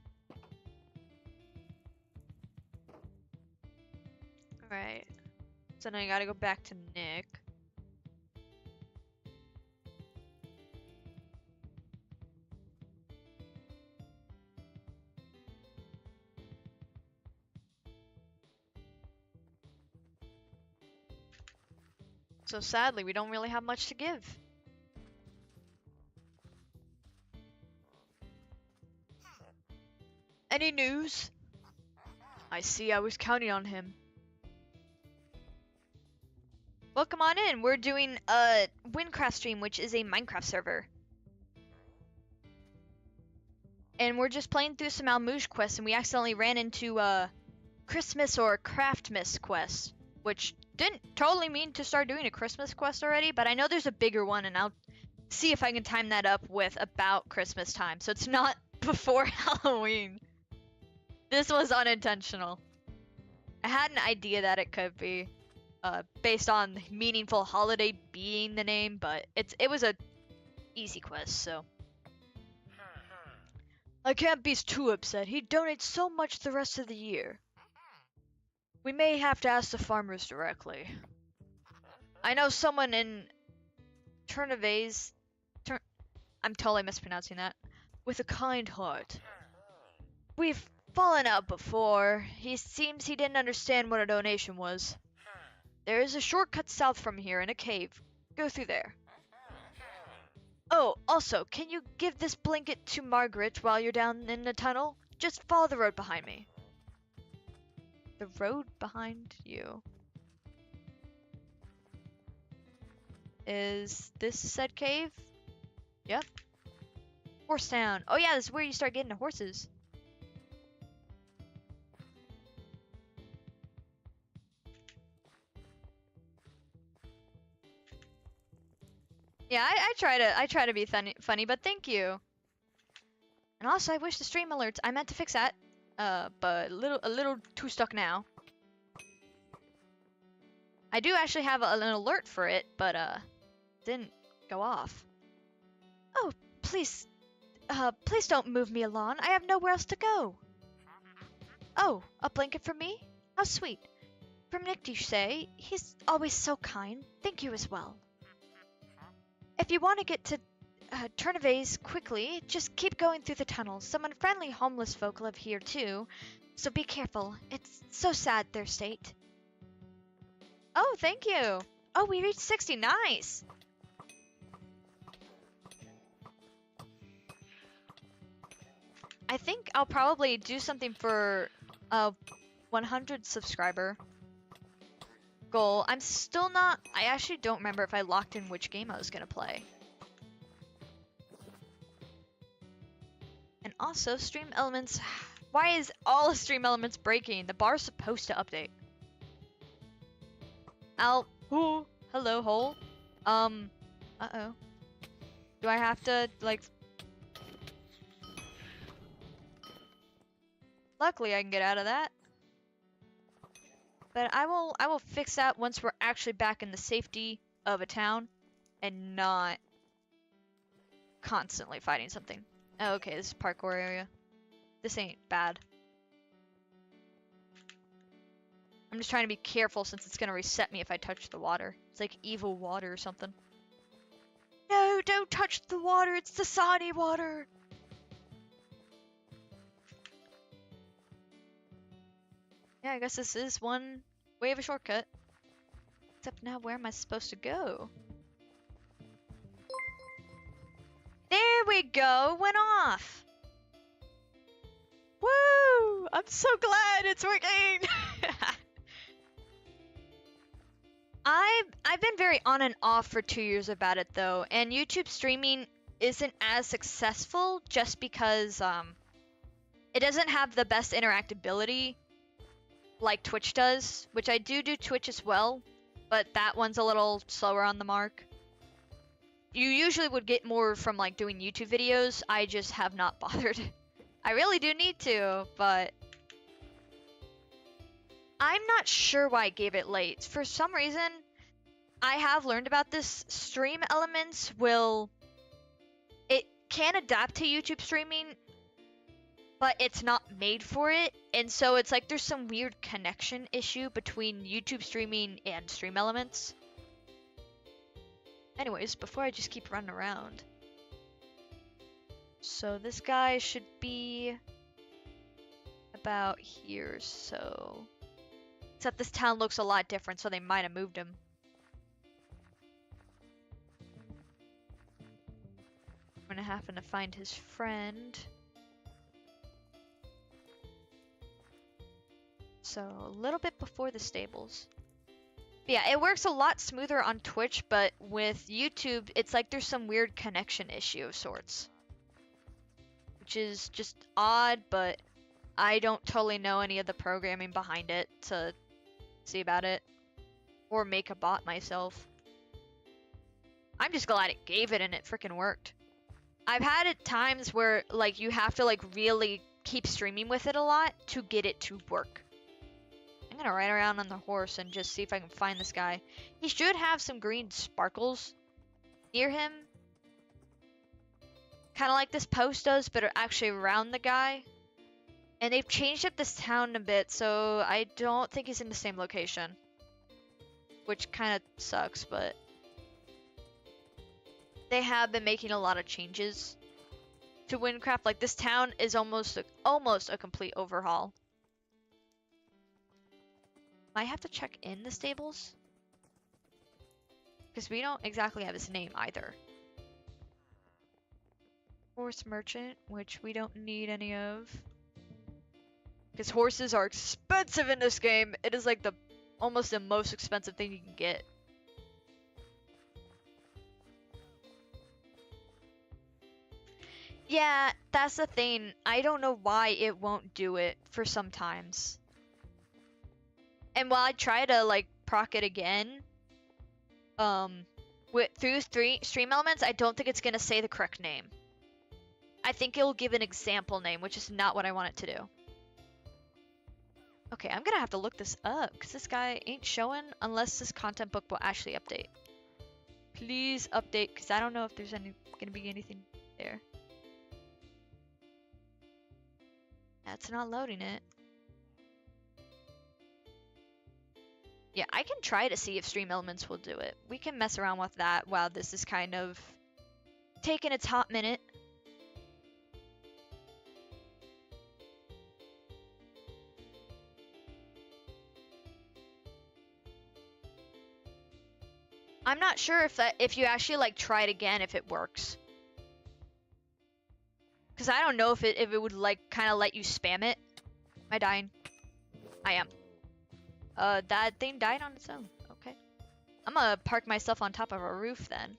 Alright. So now I gotta go back to Nick. So sadly, we don't really have much to give. Any news? I see, I was counting on him. Well, come on in. We're doing a Wynncraft stream, which is a Minecraft server. And we're just playing through some Almuji quests, and we accidentally ran into Christmas or Craftmas quest, which didn't totally mean to start doing a Christmas quest already, but I know there's a bigger one, and I'll see if I can time that up with about Christmas time, so it's not before Halloween. This was unintentional. I had an idea that it could be, based on meaningful holiday being the name, but it was a easy quest, so. I can't be too upset. He donates so much the rest of the year. We may have to ask the farmers directly. I know someone in Turnaves, I'm totally mispronouncing that, with a kind heart. We've fallen out before. He seems he didn't understand what a donation was. There is a shortcut south from here in a cave. Go through there. Oh, also, can you give this blanket to Margaret while you're down in the tunnel? Just follow the road behind me. The road behind you. Is this said cave? Yep. Horse Town. Oh yeah, this is where you start getting the horses. Yeah, I try to be funny, but thank you. And also, I wish the stream alerts. I meant to fix that, but a little too stuck now. I do actually have an alert for it, but didn't go off. Oh, please, please don't move me along. I have nowhere else to go. Oh, a blanket for me? How sweet. From Nick, you say? He's always so kind. Thank you as well. If you want to get to Turnaves quickly, just keep going through the tunnels. Some unfriendly homeless folk live here too, so be careful. It's so sad, their state. Oh, thank you. Oh, we reached 60. Nice. I think I'll probably do something for a 100 subscriber goal. I'm still not. I actually don't remember if I locked in which game I was gonna play. And also, stream elements. Why is all stream elements breaking? The bar's supposed to update. Ooh, hello, hole. Uh-oh. Do I have to, like... Luckily, I can get out of that. But I will fix that once we're actually back in the safety of a town and not constantly fighting something. Oh, okay, this is parkour area. This ain't bad. I'm just trying to be careful since it's gonna reset me if I touch the water. It's like evil water or something. No, don't touch the water. It's the Sani water. Yeah, I guess this is one way of a shortcut. Except now, where am I supposed to go? There we go. Went off. Woo! I'm so glad it's working. I've been very on and off for 2 years about it though, and YouTube streaming isn't as successful just because it doesn't have the best interactability like Twitch does, which I do Twitch as well, but that one's a little slower on the mark. You usually would get more from like doing YouTube videos. I just have not bothered. I really do need to, but I'm not sure why I gave it late. For some reason, I have learned about this. Stream elements it can adapt to YouTube streaming, but it's not made for it. And so it's like there's some weird connection issue between YouTube streaming and stream elements. Anyways, before I just keep running around. So this guy should be about here, so... Except this town looks a lot different, so they might have moved him. gonna happen to find his friend. So a little bit before the stables. But yeah, it works a lot smoother on Twitch, but with YouTube, it's like there's some weird connection issue of sorts. Which is just odd, but I don't totally know any of the programming behind it to see about it. Or make a bot myself. I'm just glad it gave it and it freaking worked. I've had it times where like you have to like really keep streaming with it a lot to get it to work. I'm gonna ride around on the horse and just see if I can find this guy. He should have some green sparkles near him. Kind of like this post does, but actually around the guy. And they've changed up this town a bit, so I don't think he's in the same location. Which kind of sucks, but they have been making a lot of changes to Wynncraft. Like this town is almost a complete overhaul. I have to check in the stables because we don't exactly have his name either. Horse merchant, which we don't need any of because horses are expensive in this game. It is like almost the most expensive thing you can get. Yeah, that's the thing. I don't know why it won't do it for sometimes. And while I try to like proc it again, through stream elements, I don't think it's gonna say the correct name. I think it'll give an example name, which is not what I want it to do. Okay, I'm gonna have to look this up because this guy ain't showing unless this content book will actually update. Please update because I don't know if there's gonna be anything there. That's not loading it. Yeah, I can try to see if stream elements will do it. We can mess around with that while this is kind of taking its hot minute. I'm not sure if you actually like try it again if it works. Cause I don't know if it would like kind of let you spam it. Am I dying? I am. That thing died on its own. Okay. I'm gonna park myself on top of a roof then.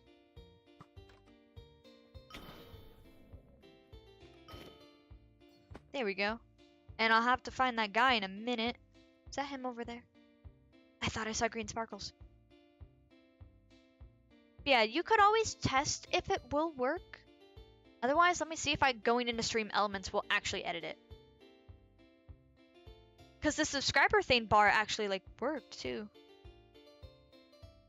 There we go. And I'll have to find that guy in a minute. Is that him over there? I thought I saw green sparkles. Yeah, you could always test if it will work. Otherwise, let me see if going into stream elements will actually edit it. Because the subscriber thing bar actually like worked too.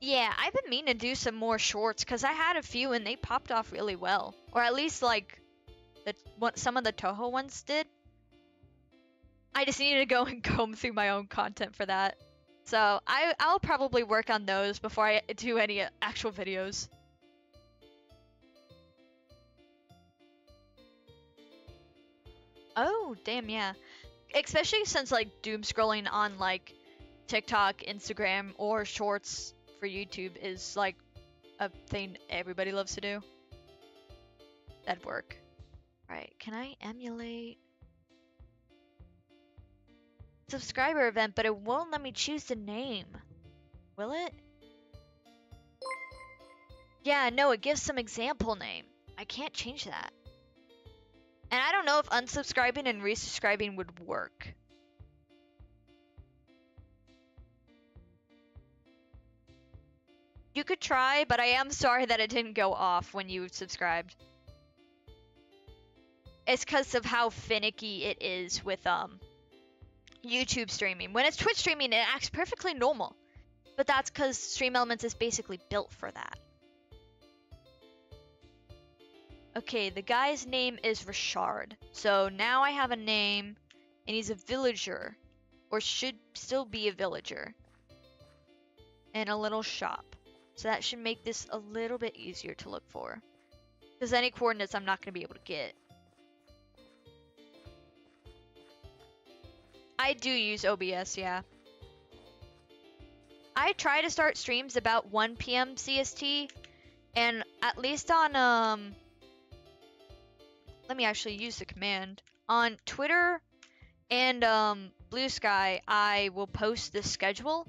Yeah, I've been meaning to do some more shorts because I had a few and they popped off really well. Or at least like what some of the Toho ones did. I just needed to go and comb through my own content for that. So I'll probably work on those before I do any actual videos. Oh, damn, yeah. Especially since like doom scrolling on like TikTok, Instagram, or shorts for YouTube is like a thing everybody loves to do. That'd work. Alright, can I emulate subscriber event, but it won't let me choose the name. Will it? Yeah, no, it gives some example name. I can't change that. And I don't know if unsubscribing and resubscribing would work. You could try, but I am sorry that it didn't go off when you subscribed. It's because of how finicky it is with YouTube streaming. When it's Twitch streaming, it acts perfectly normal. But that's because Stream Elements is basically built for that. Okay, the guy's name is Richard. So now I have a name, and he's a villager. Or should still be a villager. And a little shop. So that should make this a little bit easier to look for. Because any coordinates I'm not going to be able to get. I do use OBS, yeah. I try to start streams about 1 p.m. CST. And at least on let me actually use the command. On Twitter and Blue Sky, I will post the schedule.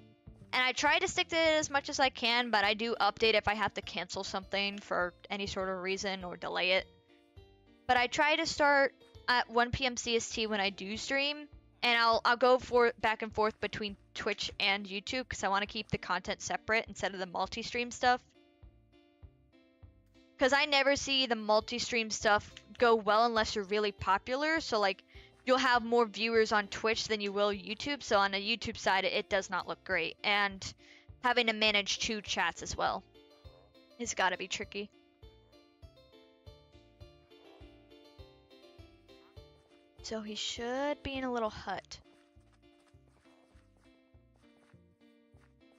And I try to stick to it as much as I can, but I do update if I have to cancel something for any sort of reason or delay it. But I try to start at 1 p.m. CST when I do stream, and I'll go back and forth between Twitch and YouTube because I want to keep the content separate instead of the multi-stream stuff. Because I never see the multi-stream stuff go well unless you're really popular. So like, you'll have more viewers on Twitch than you will YouTube. So on the YouTube side, it does not look great. And having to manage 2 chats as well has got to be tricky. So he should be in a little hut.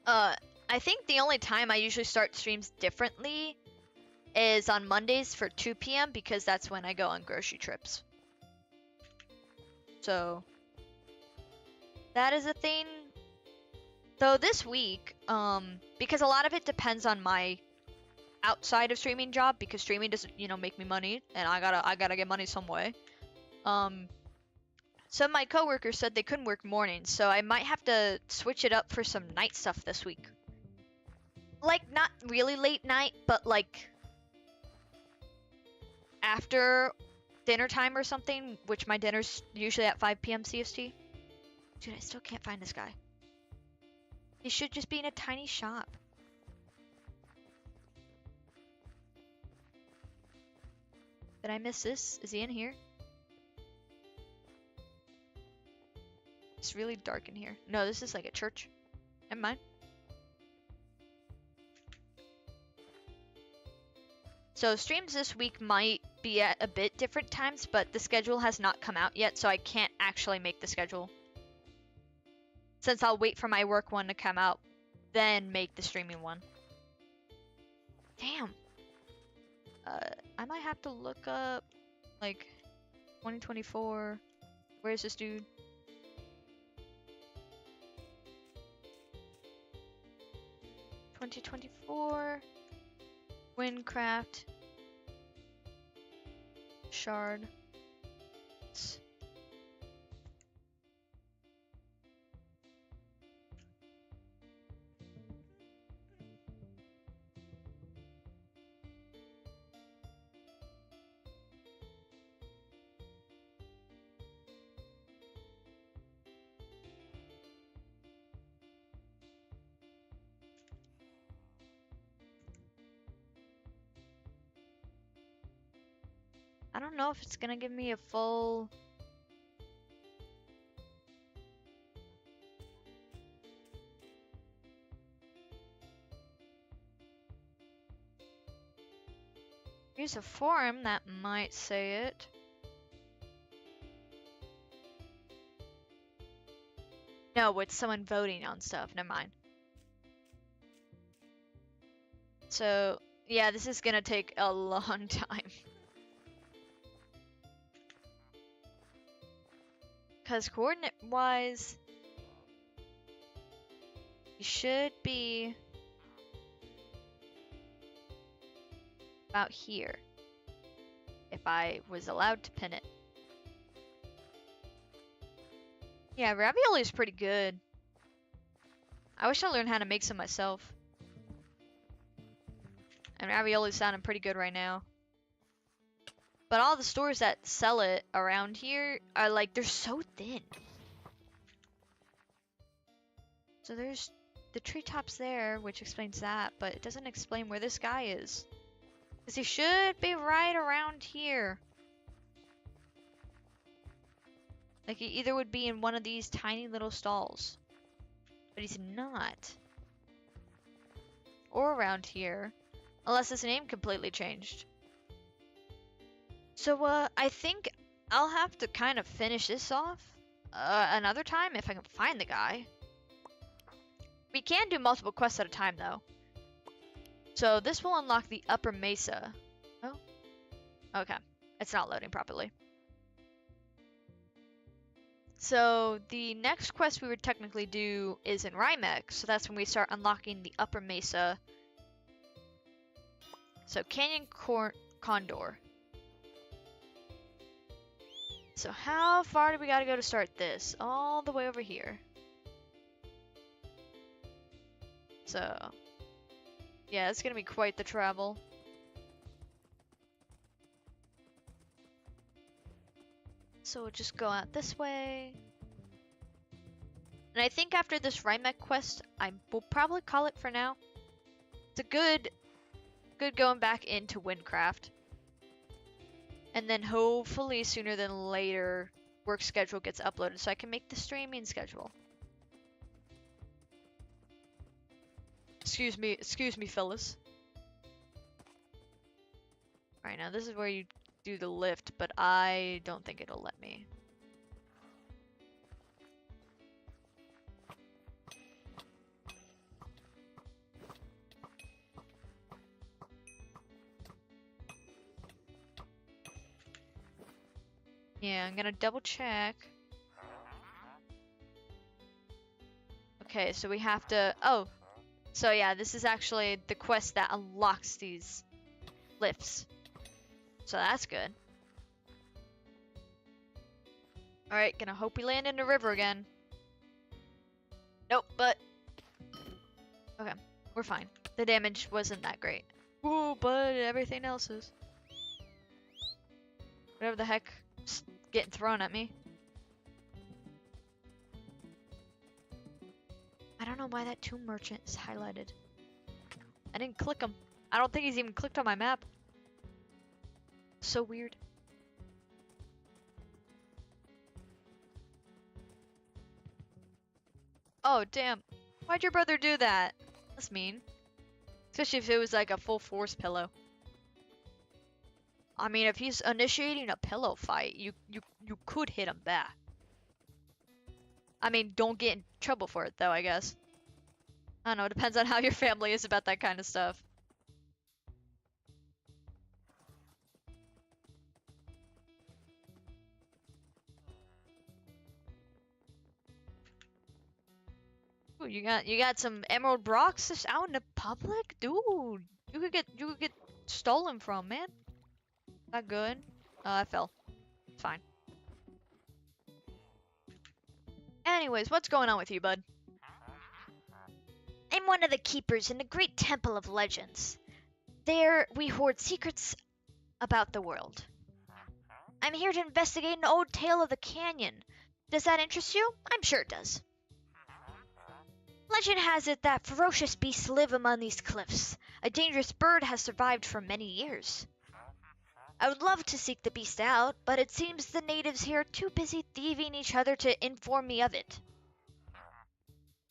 I think the only time I usually start streams differently is on Mondays for 2 p.m. because that's when I go on grocery trips. So that is a thing. Though this week, because a lot of it depends on my outside of streaming job, because streaming doesn't, make me money, and I gotta get money some way. Some of my coworkers said they couldn't work mornings, so I might have to switch it up for some night stuff this week. Like, not really late night, but like after dinner time or something, which my dinner's usually at 5 p.m. CST. Dude, I still can't find this guy. He should just be in a tiny shop. Did I miss this? Is he in here? It's really dark in here. No, this is like a church. Never mind. So streams this week might be at a bit different times, but the schedule has not come out yet, so I can't actually make the schedule. Since I'll wait for my work one to come out, then make the streaming one. Damn. I might have to look up, like, 2024. Where's this dude? $2024. Wynncraft. Shard. I don't know if it's gonna give me a full... Here's a forum that might say it. No, it's someone voting on stuff. Never mind. So, yeah, this is gonna take a long time. Because coordinate-wise, you should be about here, if I was allowed to pin it. Yeah, ravioli is pretty good. I wish I learned how to make some myself. And ravioli's sounding pretty good right now. But all the stores that sell it around here are like, they're so thin. So there's the treetops there, which explains that, but it doesn't explain where this guy is. Because he should be right around here. Like, he either would be in one of these tiny little stalls. But he's not. Or around here. Unless his name completely changed. So, I think I'll have to kind of finish this off another time if I can find the guy. We can do multiple quests at a time, though. So, this will unlock the upper mesa. Oh. Okay. It's not loading properly. So, the next quest we would technically do is in Rymek. So, that's when we start unlocking the upper mesa. So, Canyon Condor. So how far do we gotta go to start this? All the way over here. So, yeah, it's gonna be quite the travel. So we'll just go out this way. And I think after this Rymek quest, I will probably call it for now. It's a good going back into Wynncraft. And then hopefully sooner than later, work schedule gets uploaded so I can make the streaming schedule. Excuse me, fellas. Alright, now this is where you do the lift, but I don't think it'll let me. Yeah, I'm gonna double check. Okay, so we have to... Oh! So yeah, this is actually the quest that unlocks these lifts. So that's good. Alright, gonna hope we land in the river again. Nope, but... Okay, we're fine. The damage wasn't that great. Ooh, but everything else is. Whatever the heck is getting thrown at me. I don't know why that tomb merchant is highlighted. I didn't click him. I don't think he's even clicked on my map. So weird. Oh, damn. Why'd your brother do that? That's mean. Especially if it was like a full force pillow. I mean, if he's initiating a pillow fight, you could hit him back. I mean, don't get in trouble for it, though, I guess. I don't know, it depends on how your family is about that kind of stuff. Ooh, you got some emerald rocks just out in the public? Dude, you could get stolen from, man. Not good. I fell. It's fine. Anyways, what's going on with you, bud? I'm one of the keepers in the great temple of legends. There, we hoard secrets about the world. I'm here to investigate an old tale of the canyon. Does that interest you? I'm sure it does. Legend has it that ferocious beasts live among these cliffs. A dangerous bird has survived for many years. I would love to seek the beast out, but it seems the natives here are too busy thieving each other to inform me of it.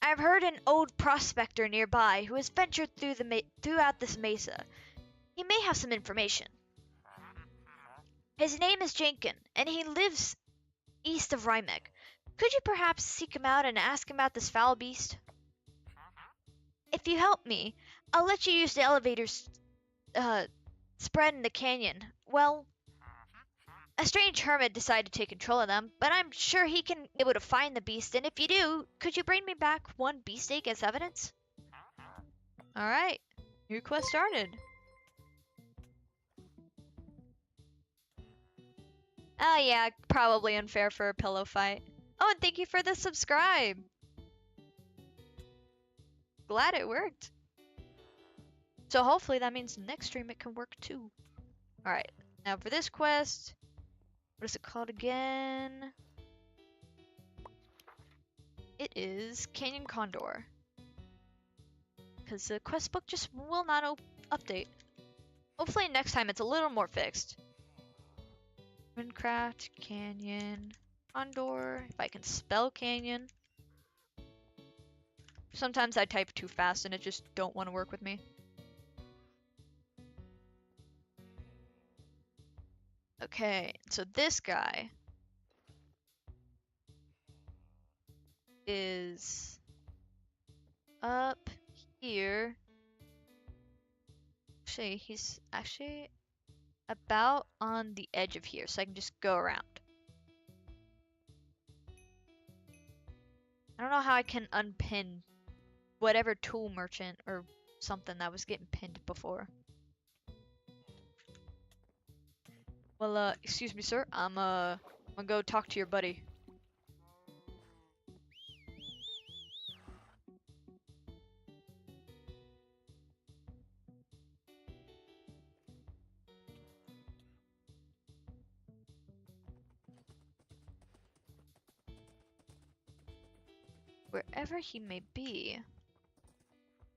I've heard an old prospector nearby who has ventured throughout this mesa. He may have some information. His name is Jenkin, and he lives east of Rymek. Could you perhaps seek him out and ask him about this foul beast? If you help me, I'll let you use the elevators spread in the canyon. Well, a strange hermit decided to take control of them, but I'm sure he can be able to find the beast, and if you do, could you bring me back one beast egg as evidence? Alright, your quest started. Oh yeah, probably unfair for a pillow fight. Oh, and thank you for the subscribe. Glad it worked. So hopefully that means next stream it can work too. Alright, now for this quest, what is it called again? It is Canyon Condor. Because the quest book just will not update. Hopefully next time it's a little more fixed. Wynncraft, Canyon, Condor, if I can spell Canyon. Sometimes I type too fast and it just don't want to work with me. Okay, so this guy is up here. Actually, he's actually about on the edge of here, so I can just go around. I don't know how I can unpin whatever tool merchant or something that was getting pinned before. Well, excuse me, sir. I'm I'm gonna go talk to your buddy. Wherever he may be.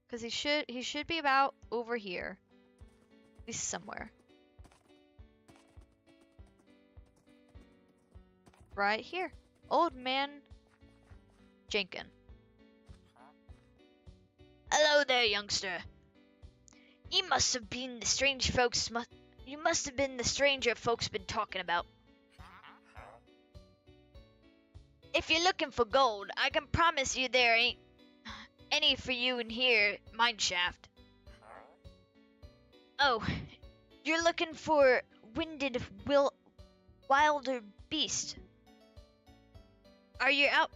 Because he should be about over here. At least somewhere. Right here. Old man Jenkin. Hello there, youngster. You must have been the you must have been the stranger folks been talking about. If you're looking for gold, I can promise you there ain't any for you in here, mineshaft. Oh, you're looking for wilder beast. Are you out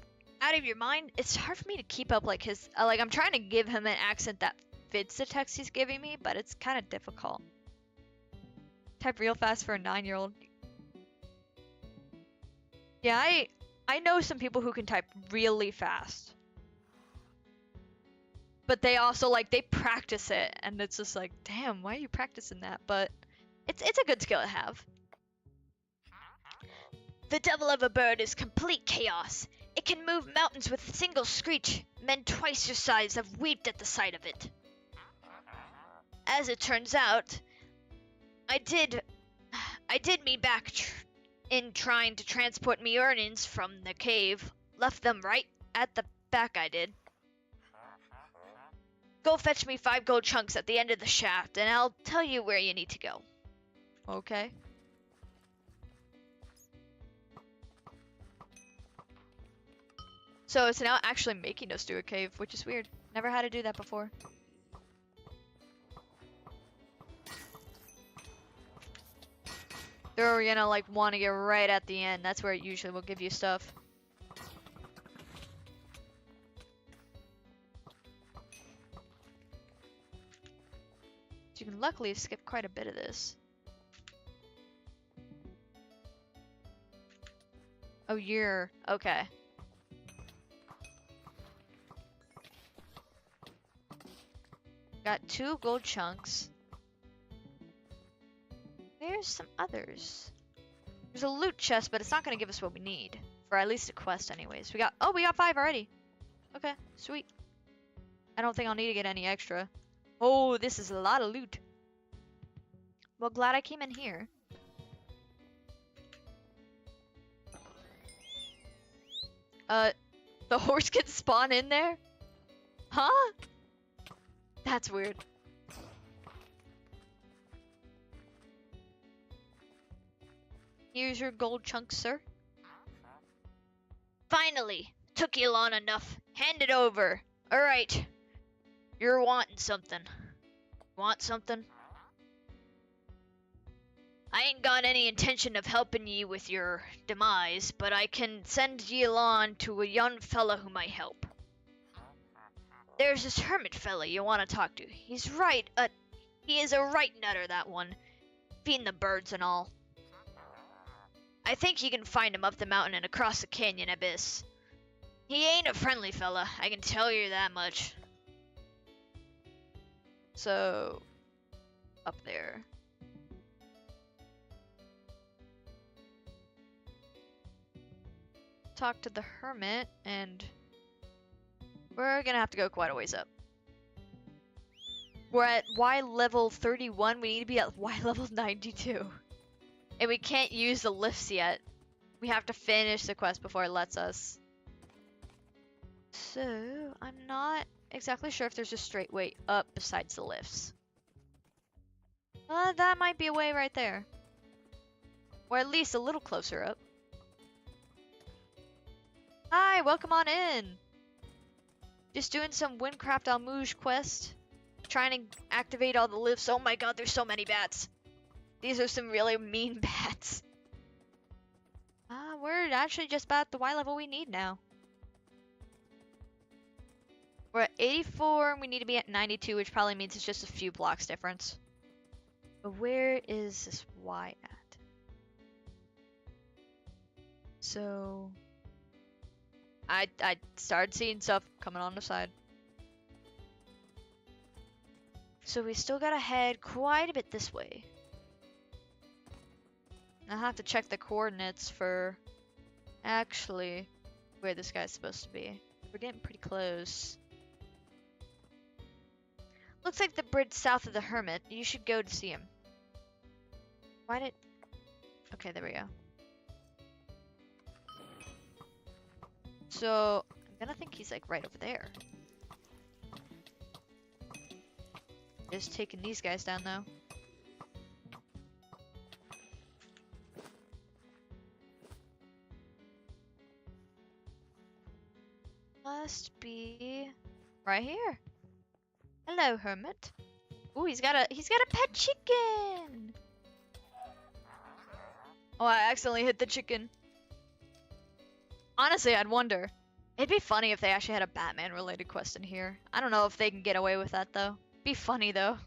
of your mind? It's hard for me to keep up like his like I'm trying to give him an accent that fits the text he's giving me, but it's kind of difficult. Type real fast for a 9-year-old. Yeah, I know some people who can type really fast. But they also like they practice it and it's just like, damn, why are you practicing that? But it's a good skill to have. The devil of a bird is complete chaos. It can move mountains with a single screech. Men twice your size have wept at the sight of it. As it turns out, I did me back in trying to transport me earnings from the cave. Left them right at the back I did. Go fetch me 5 gold chunks at the end of the shaft, and I'll tell you where you need to go. Okay. So it's now actually making us do a cave, which is weird. Never had to do that before. They're gonna like want to get right at the end. That's where it usually will give you stuff. So you can luckily skip quite a bit of this. Oh, you're okay. Got 2 gold chunks. There's some others. There's a loot chest, but it's not gonna give us what we need. For at least a quest anyways. We got 5 already. Okay, sweet. I don't think I'll need to get any extra. Oh, this is a lot of loot. Well, glad I came in here. The horse can spawn in there? Huh? That's weird. Here's your gold chunk, sir. Finally! Took you long enough. Hand it over. Alright. You're wanting something. Want something? I ain't got any intention of helping ye with your demise, but I can send ye along to a young fella who might help. There's this hermit fella you want to talk to. He is a right nutter, that one. Feeding the birds and all. I think you can find him up the mountain and across the canyon abyss. He ain't a friendly fella, I can tell you that much. So, up there. Talk to the hermit, and we're gonna have to go quite a ways up. We're at Y level 31, we need to be at Y level 92. And we can't use the lifts yet. We have to finish the quest before it lets us. So, I'm not exactly sure if there's a straight way up besides the lifts. That might be a way right there. Or at least a little closer up. Hi, welcome on in. Just doing some Wynncraft Almuji quest. Trying to activate all the lifts. Oh my god, there's so many bats. These are some really mean bats. We're actually just about the Y level we need now. We're at 84 and we need to be at 92, which probably means it's just a few blocks difference. But where is this Y at? So I started seeing stuff coming on the side. So we still gotta head quite a bit this way. I'll have to check the coordinates for actually where this guy's supposed to be. We're getting pretty close. Looks like the bridge south of the Hermit. You should go to see him. Why did... Okay, there we go. So, I'm gonna think he's like right over there. Just taking these guys down though. Must be right here. Hello, Hermit. Ooh, he's got a pet chicken. Oh, I accidentally hit the chicken. Honestly, I'd wonder. It'd be funny if they actually had a Batman-related quest in here. I don't know if they can get away with that, though. Be funny, though.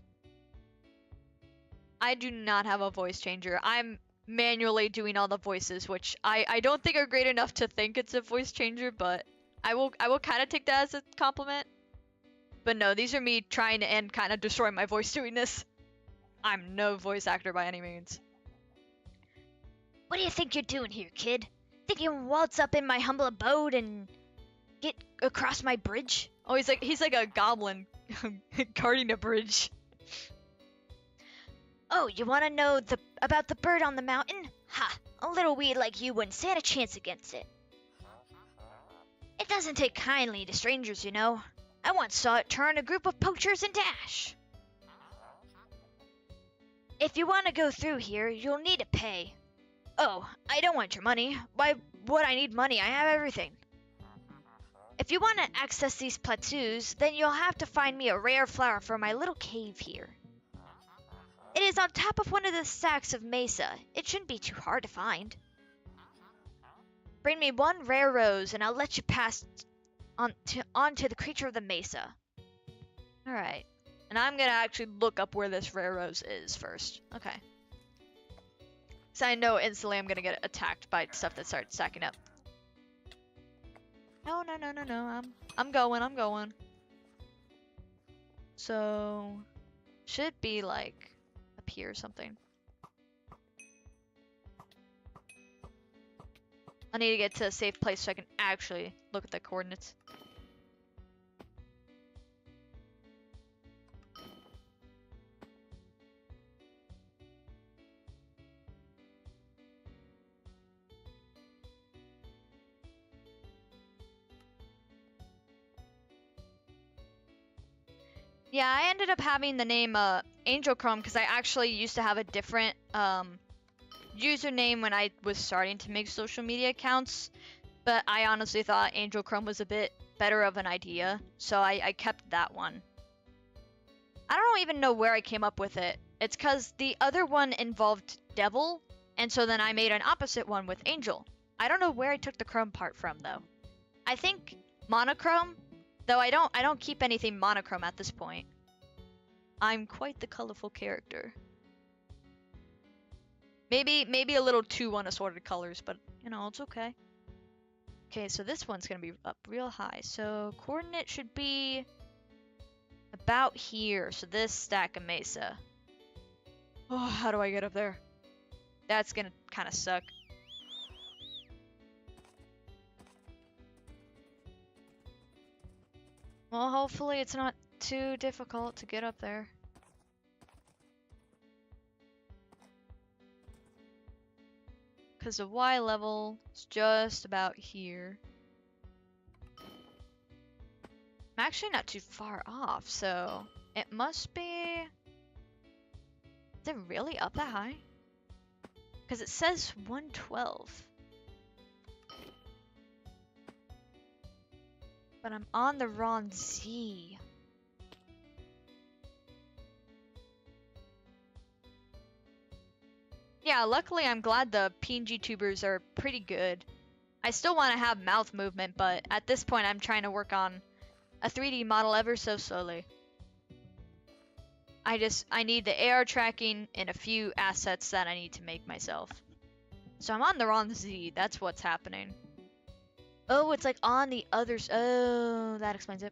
I do not have a voice changer. I'm manually doing all the voices, which I don't think are great enough to think it's a voice changer, but I will kind of take that as a compliment. But no, these are me trying to end kind of destroy my voice doing this. I'm no voice actor by any means. What do you think you're doing here, kid? Think you can waltz up in my humble abode and get across my bridge? Oh, he's like a goblin guarding a bridge. Oh, you want to know about the bird on the mountain? Ha! A little weed like you wouldn't stand a chance against it. It doesn't take kindly to strangers, you know. I once saw it turn a group of poachers into ash. If you want to go through here, you'll need to pay. Oh, I don't want your money. Why would I need money? I have everything. If you want to access these plateaus, then you'll have to find me a rare flower for my little cave here. It is on top of one of the stacks of mesa. It shouldn't be too hard to find. Bring me one rare rose and I'll let you pass onto the creature of the mesa. Alright. And I'm gonna actually look up where this rare rose is first. Okay. So I know instantly I'm gonna get attacked by stuff that starts stacking up. No. I'm going. So should be like up here or something. I need to get to a safe place so I can actually look at the coordinates. Yeah, I ended up having the name Angel Chrome because I actually used to have a different username when I was starting to make social media accounts, but I honestly thought Angel Chrome was a bit better of an idea, so I kept that one. I don't even know where I came up with it. It's because the other one involved Devil, and so then I made an opposite one with Angel. I don't know where I took the Chrome part from though. I think monochrome, though I don't keep anything monochrome at this point. I'm quite the colorful character. Maybe a little too unassorted colors, but you know, it's okay. Okay, so this one's gonna be up real high. So coordinate should be about here. So this stack of mesa. Oh, how do I get up there? That's gonna kind of suck. Well, hopefully it's not too difficult to get up there. Because the Y level is just about here. I'm actually not too far off, so it must be... Is it really up that high? Because it says 112. But I'm on the wrong Z. Yeah, luckily I'm glad the PNG tubers are pretty good. I still want to have mouth movement, but at this point I'm trying to work on a 3D model ever so slowly. I need the AR tracking and a few assets that I need to make myself. So I'm on the wrong Z. That's what's happening. Oh, it's like on the others. Oh, that explains it.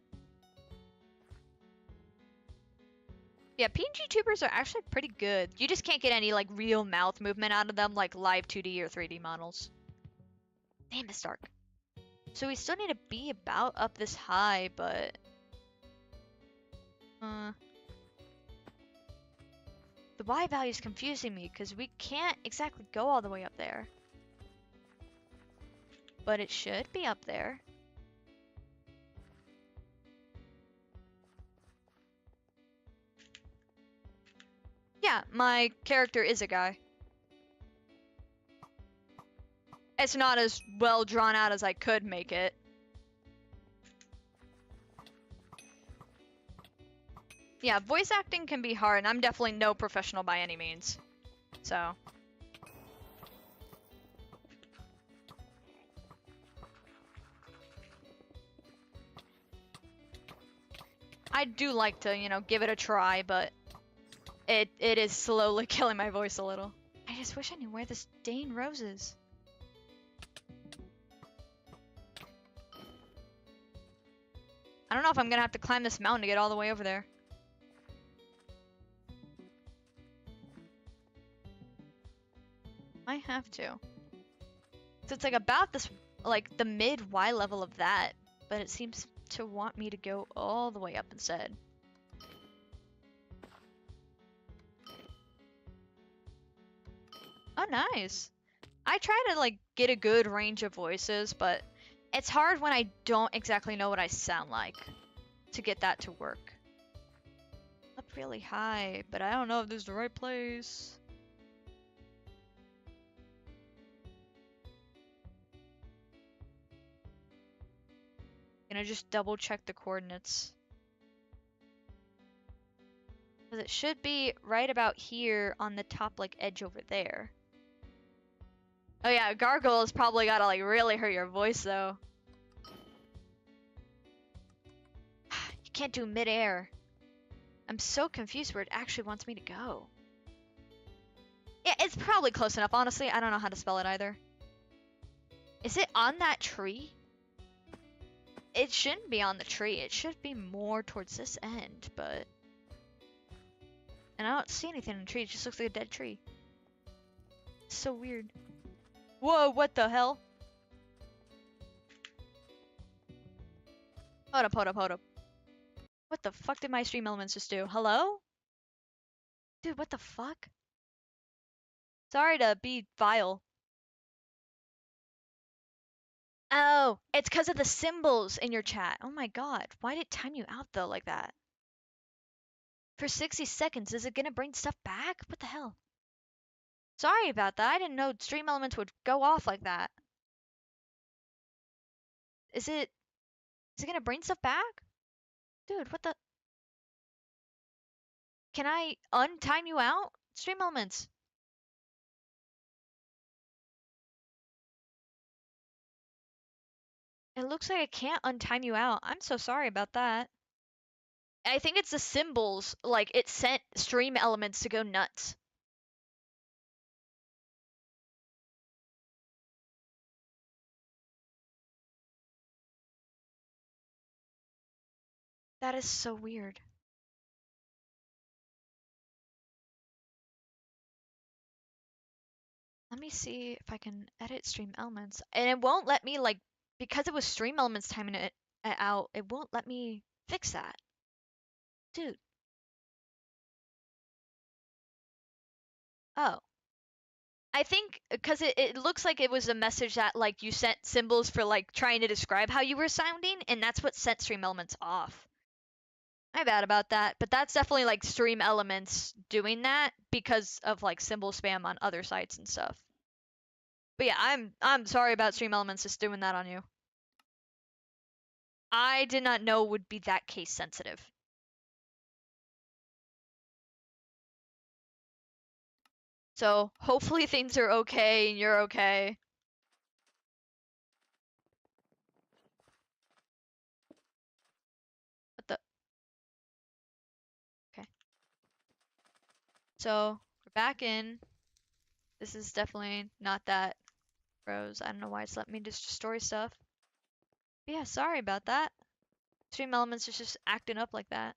Yeah, PNG tubers are actually pretty good. You just can't get any like real mouth movement out of them like live 2D or 3D models. Damn, it's dark. So we still need to be about up this high, but the Y value is confusing me because we can't exactly go all the way up there. But it should be up there. Yeah, my character is a guy. It's not as well drawn out as I could make it. Yeah, voice acting can be hard, and I'm definitely no professional by any means. So. I do like to, you know, give it a try, but it is slowly killing my voice a little. I just wish I knew where this Dane Rose is. I don't know if I'm gonna have to climb this mountain to get all the way over there. I have to. So it's like about this, like the mid Y level of that, but it seems to want me to go all the way up instead. Oh, nice. I try to like get a good range of voices, but it's hard when I don't exactly know what I sound like to get that to work. Up really high, but I don't know if this is the right place. Gonna just double check the coordinates. Because it should be right about here on the top like edge over there. Oh yeah, gargoyles probably gotta like really hurt your voice though. You can't do midair. I'm so confused where it actually wants me to go. Yeah, it's probably close enough, honestly. I don't know how to spell it either. Is it on that tree? It shouldn't be on the tree. It should be more towards this end, but... And I don't see anything in the tree. It just looks like a dead tree. It's so weird. Whoa, what the hell? Hold up, hold up, hold up. What the fuck did my stream elements just do? Hello? Dude, what the fuck? Sorry to be vile. Oh, it's because of the symbols in your chat. Oh my god. Why did it time you out though like that? For 60 seconds, is it gonna bring stuff back? What the hell? Sorry about that. I didn't know stream elements would go off like that. Is it gonna bring stuff back? Dude, what the? Can I untime you out? Stream elements. It looks like I can't untime you out. I'm so sorry about that. I think it's the symbols. Like, it sent stream elements to go nuts. That is so weird. Let me see if I can edit stream elements. And it won't let me, like, because it was stream elements timing it out, it won't let me fix that. Dude. Oh. I think because it looks like it was a message that like you sent symbols for like trying to describe how you were sounding, and that's what set stream elements off. My bad about that, but that's definitely like stream elements doing that because of like symbol spam on other sites and stuff. But yeah, I'm sorry about stream elements just doing that on you. I did not know it would be that case sensitive. So hopefully things are okay and you're okay. What the? Okay. So we're back in. This is definitely not that rose. I don't know why it's letting me just destroy stuff. But yeah, sorry about that. Stream Elements is just acting up like that.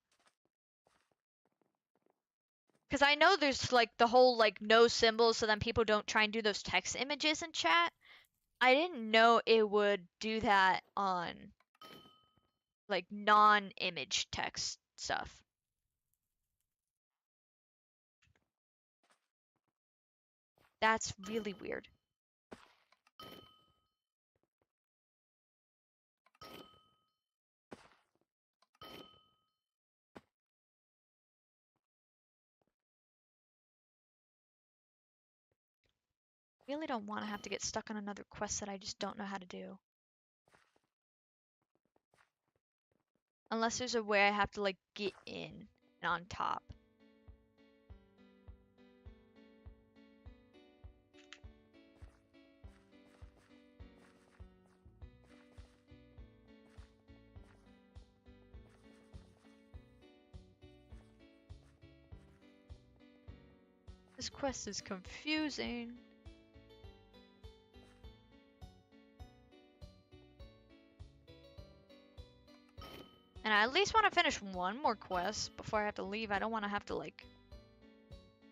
Because I know there's like the whole like no symbols so then people don't try and do those text images in chat. I didn't know it would do that on like non-image text stuff. That's really weird. Really don't want to have to get stuck on another quest that I just don't know how to do. Unless there's a way I have to like get in and on top. This quest is confusing. And I at least want to finish one more quest before I have to leave. I don't want to have to like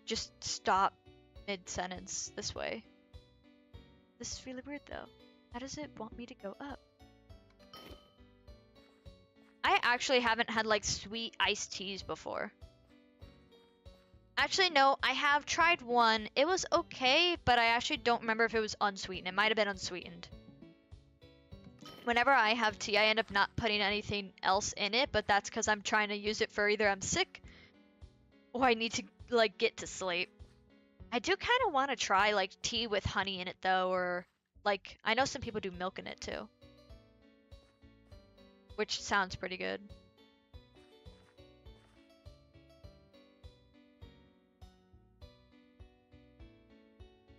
just stop mid-sentence this way. This is really weird though. How does it want me to go up? I actually haven't had like sweet iced teas before. Actually, no, I have tried one. It was okay, but I actually don't remember if it was unsweetened. It might have been unsweetened. Whenever I have tea, I end up not putting anything else in it, but that's because I'm trying to use it for either I'm sick or I need to like get to sleep. I do kind of want to try like tea with honey in it though, or like I know some people do milk in it too, which sounds pretty good.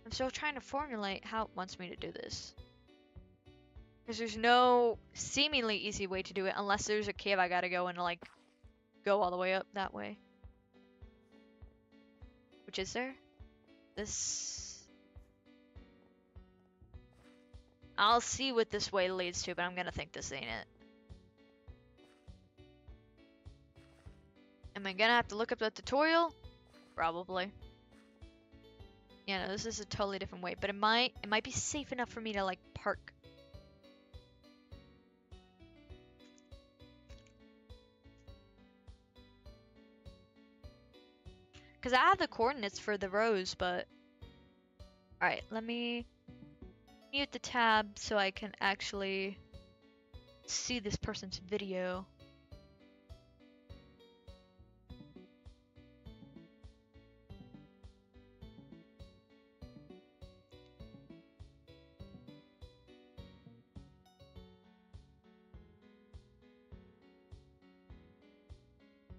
I'm still trying to formulate how it wants me to do this. Because there's no seemingly easy way to do it unless there's a cave I gotta go and like go all the way up that way. Which is there? This... I'll see what this way leads to, but I'm gonna think this ain't it. Am I gonna have to look up the tutorial? Probably. Yeah, no, this is a totally different way, but it might be safe enough for me to like park. Because I have the coordinates for the rows, but... Alright, let me mute the tab so I can actually see this person's video.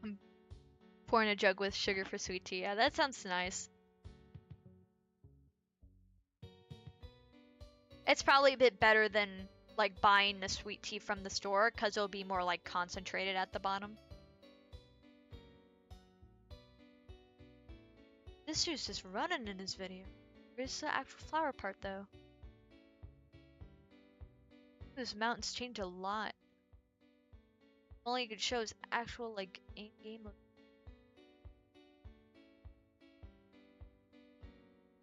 I'm pouring a jug with sugar for sweet tea. Yeah, that sounds nice. It's probably a bit better than like buying the sweet tea from the store because it'll be more like concentrated at the bottom. This dude's just running in his video. Where's the actual flower part though? This mountain's changed a lot. Only you could show is actual like in-game look.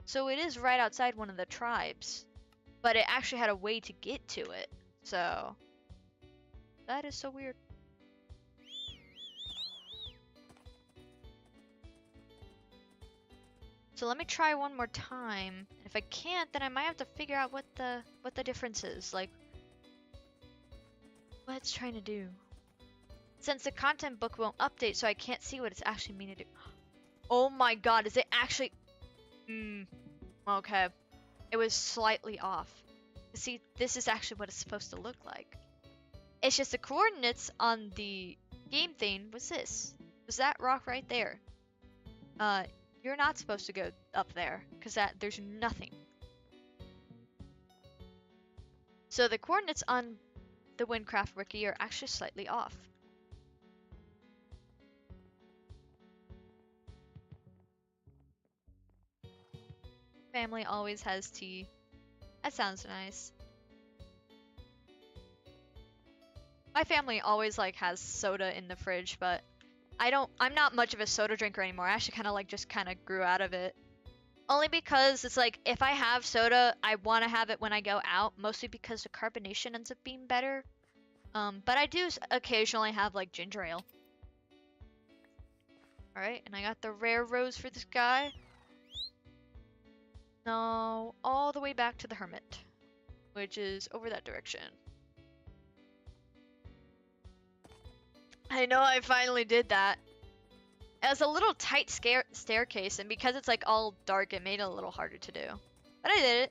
So it is right outside one of the tribes, but it actually had a way to get to it. So that is so weird. So let me try one more time. If I can't, then I might have to figure out what the difference is, like what it's trying to do. Since the content book won't update, so I can't see what it's actually meaning to do. Oh my god, is it actually... okay. It was slightly off. See, this is actually what it's supposed to look like. It's just the coordinates on the game thing was this. Was that rock right there. You're not supposed to go up there, because there's nothing. So the coordinates on the Wynncraft wiki are actually slightly off. Family always has tea. That sounds nice. My family always like has soda in the fridge, but I'm not much of a soda drinker anymore. I actually kind of like just kind of grew out of it. Only because it's like if I have soda, I want to have it when I go out, mostly because the carbonation ends up being better. But I do occasionally have like ginger ale. Alright, and I got the rare rose for this guy. Now, all the way back to the hermit, which is over that direction. I know I finally did that. It was a little tight staircase, and because it's like all dark, it made it a little harder to do. But I did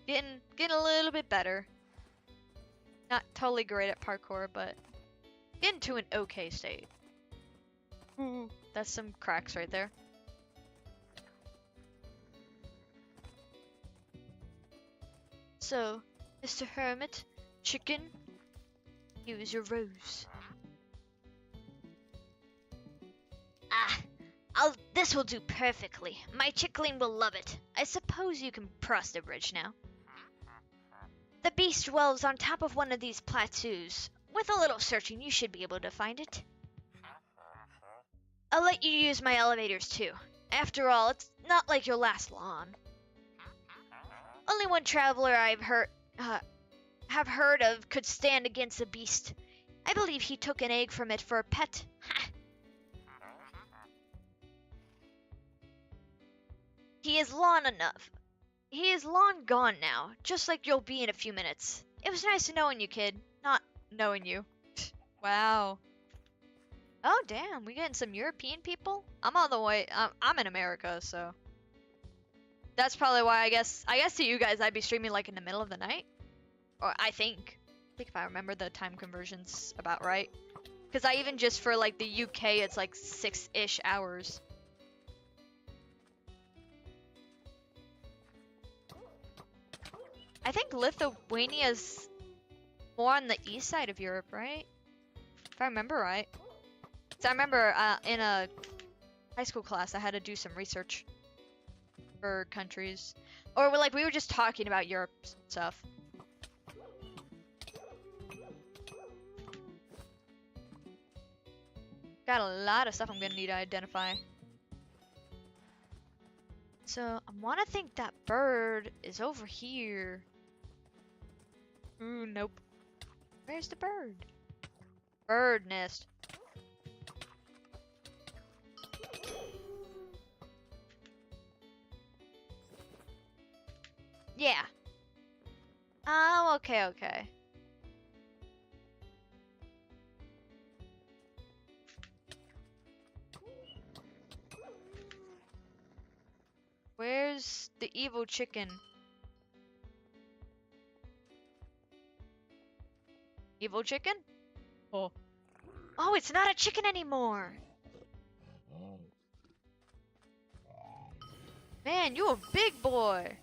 it. Getting a little bit better. Not totally great at parkour, but getting to an okay state. Ooh, that's some cracks right there. So, Mr. Hermit, chicken, use your rose. This will do perfectly. My chickling will love it. I suppose you can cross the bridge now. The beast dwells on top of one of these plateaus. With a little searching, you should be able to find it. I'll let you use my elevators too. After all, it's not like you'll last long. Only one traveler have heard of could stand against a beast. I believe he took an egg from it for a pet. He is long gone now, just like you'll be in a few minutes. It was nice knowing you, kid. Not knowing you. Wow. Oh damn, we getting some European people? I'm on the way. I'm in America, so that's probably why I guess to you guys I'd be streaming like in the middle of the night, or I think if I remember the time conversions about right, because I even just for like the UK it's like 6-ish hours. I think Lithuania's more on the east side of Europe, right? If I remember right. So I remember in a high school class I had to do some research for countries. Or like we were just talking about Europe stuff. Got a lot of stuff I'm gonna need to identify. So I wanna think that bird is over here. Ooh, nope. Where's the bird? Bird nest. Yeah. Oh, okay, okay. Where's the evil chicken? Evil chicken? Oh. Oh, it's not a chicken anymore. Man, you a big boy.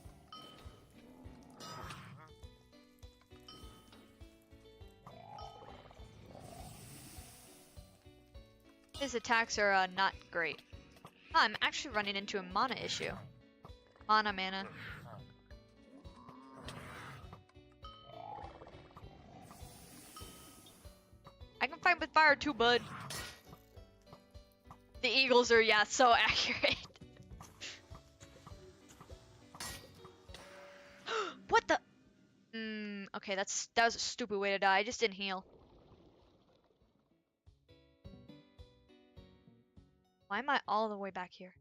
His attacks are not great. Oh, I'm actually running into a mana issue. Mana. I can fight with fire too, bud. The eagles are, yeah, so accurate. What the? Okay, that was a stupid way to die. I just didn't heal. Why am I all the way back here?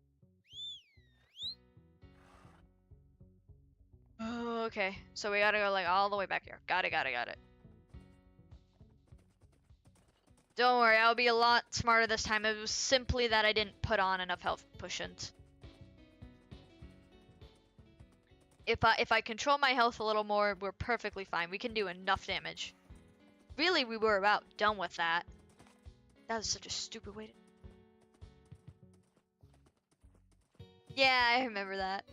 Oh, okay, so we gotta go like all the way back here. Got it. Don't worry, I'll be a lot smarter this time. It was simply that I didn't put on enough health potions. If I control my health a little more, we're perfectly fine. We can do enough damage. Really, we were about done with that. That was such a stupid way to... Yeah, I remember that.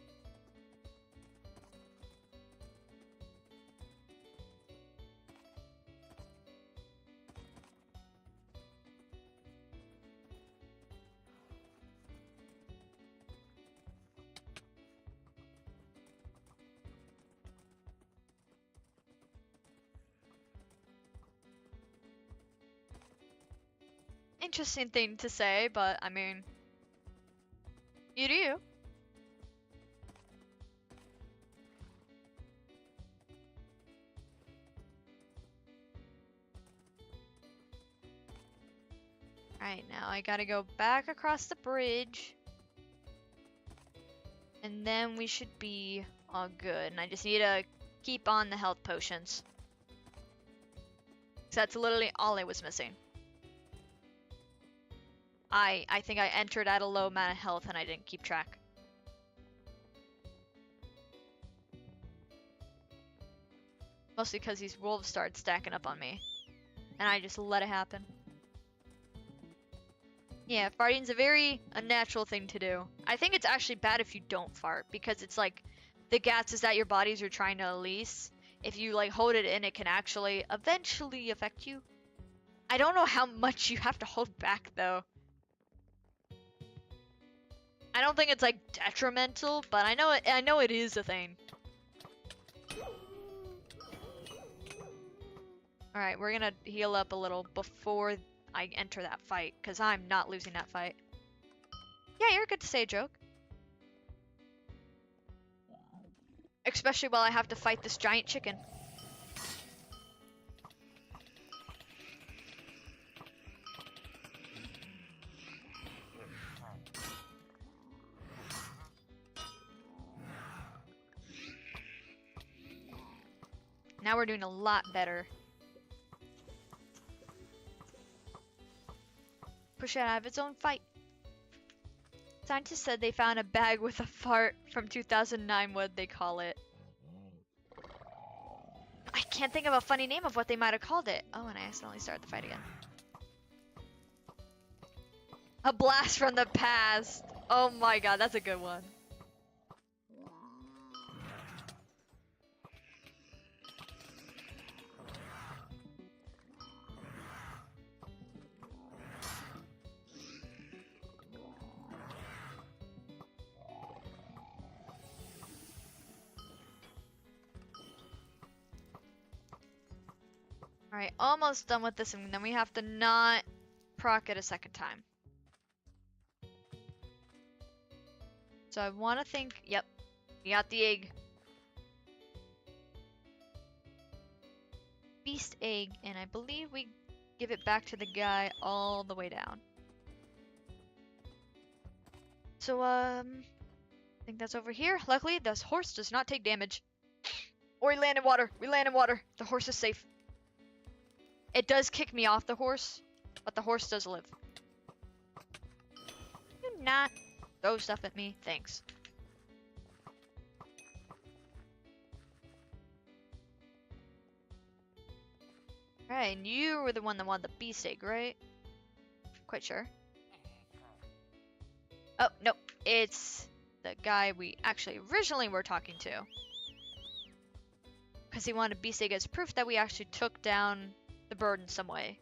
interesting thing to say, but I mean, you do you. Alright, now I gotta go back across the bridge. And then we should be all good. And I just need to keep on the health potions. So that's literally all I was missing. I think I entered at a low amount of health and I didn't keep track. Mostly because these wolves started stacking up on me. And I just let it happen. Yeah, farting's a very unnatural thing to do. I think it's actually bad if you don't fart, because it's like the gases that your bodies are trying to release. If you like hold it in, it can actually eventually affect you. I don't know how much you have to hold back though. I don't think it's like detrimental, but I know it is a thing. Alright, we're gonna heal up a little before I enter that fight, because I'm not losing that fight. Yeah, you're good to say a joke. Especially while I have to fight this giant chicken. Now we're doing a lot better. Push it out of its own fight. Scientists said they found a bag with a fart from 2009, what'd they call it? I can't think of a funny name of what they might have called it. Oh, and I accidentally started the fight again. A blast from the past. Oh my god, that's a good one. Alright, almost done with this, and then we have to not proc it a second time. So I want to think, yep, we got the egg. Beast egg, and I believe we give it back to the guy all the way down. So, I think that's over here. Luckily, this horse does not take damage. Or we land in water. We land in water. The horse is safe. It does kick me off the horse, but the horse does live. Do not throw stuff at me. Thanks. Alright, and you were the one that wanted the beast egg, right? Quite sure. Oh, nope. It's the guy we actually originally were talking to. Because he wanted beast egg as proof that we actually took down the bird in some way.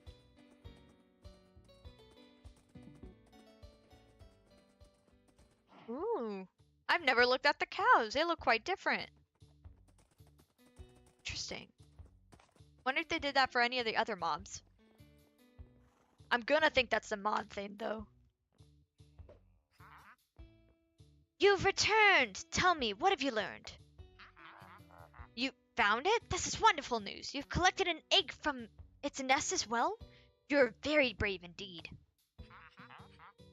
Ooh. I've never looked at the cows. They look quite different. Interesting. Wonder if they did that for any of the other mobs. I'm gonna think that's the mod thing, though. You've returned! Tell me, what have you learned? You found it? This is wonderful news. You've collected an egg from its nest as well? You're very brave indeed.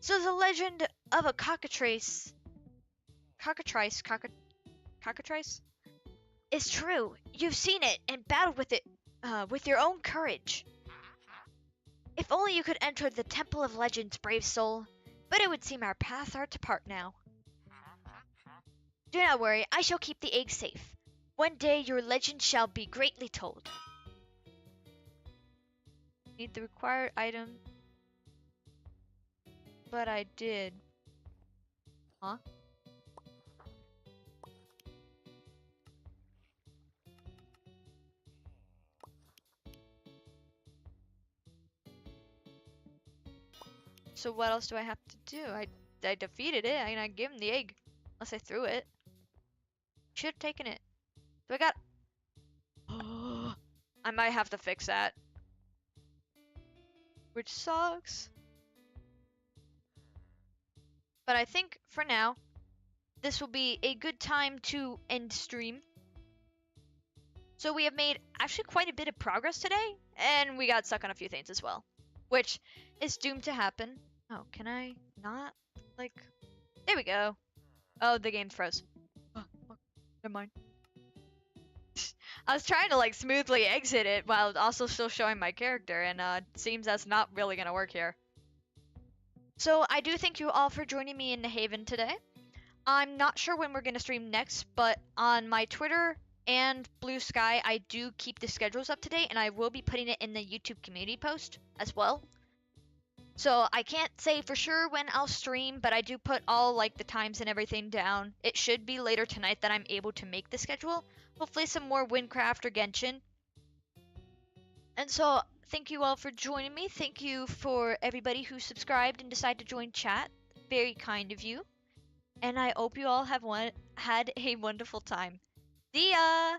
So the legend of a cockatrice is true. You've seen it and battled with it with your own courage. If only you could enter the Temple of Legends, brave soul. But it would seem our paths are to part now. Do not worry, I shall keep the egg safe. One day your legend shall be greatly told. Need the required item. But I did. Huh? So what else do I have to do? I defeated it, and I gave him the egg. Unless I threw it. Should have taken it. So I got... I might have to fix that. Which sucks. But I think for now, this will be a good time to end stream. So we have made actually quite a bit of progress today, and we got stuck on a few things as well, which is doomed to happen. Oh, can I not? Like, there we go. Oh, the game froze. Oh, never mind. I was trying to like smoothly exit it while also still showing my character, and seems that's not really gonna work here. So I do thank you all for joining me in the Haven today. I'm not sure when we're gonna stream next, but on my Twitter and Blue Sky, I do keep the schedules up to date, and I will be putting it in the YouTube community post as well. So I can't say for sure when I'll stream, but I do put all like the times and everything down. It should be later tonight that I'm able to make the schedule. Hopefully some more Wynncraft or Genshin. And so thank you all for joining me. Thank you for everybody who subscribed and decided to join chat. Very kind of you. And I hope you all have had a wonderful time. See ya!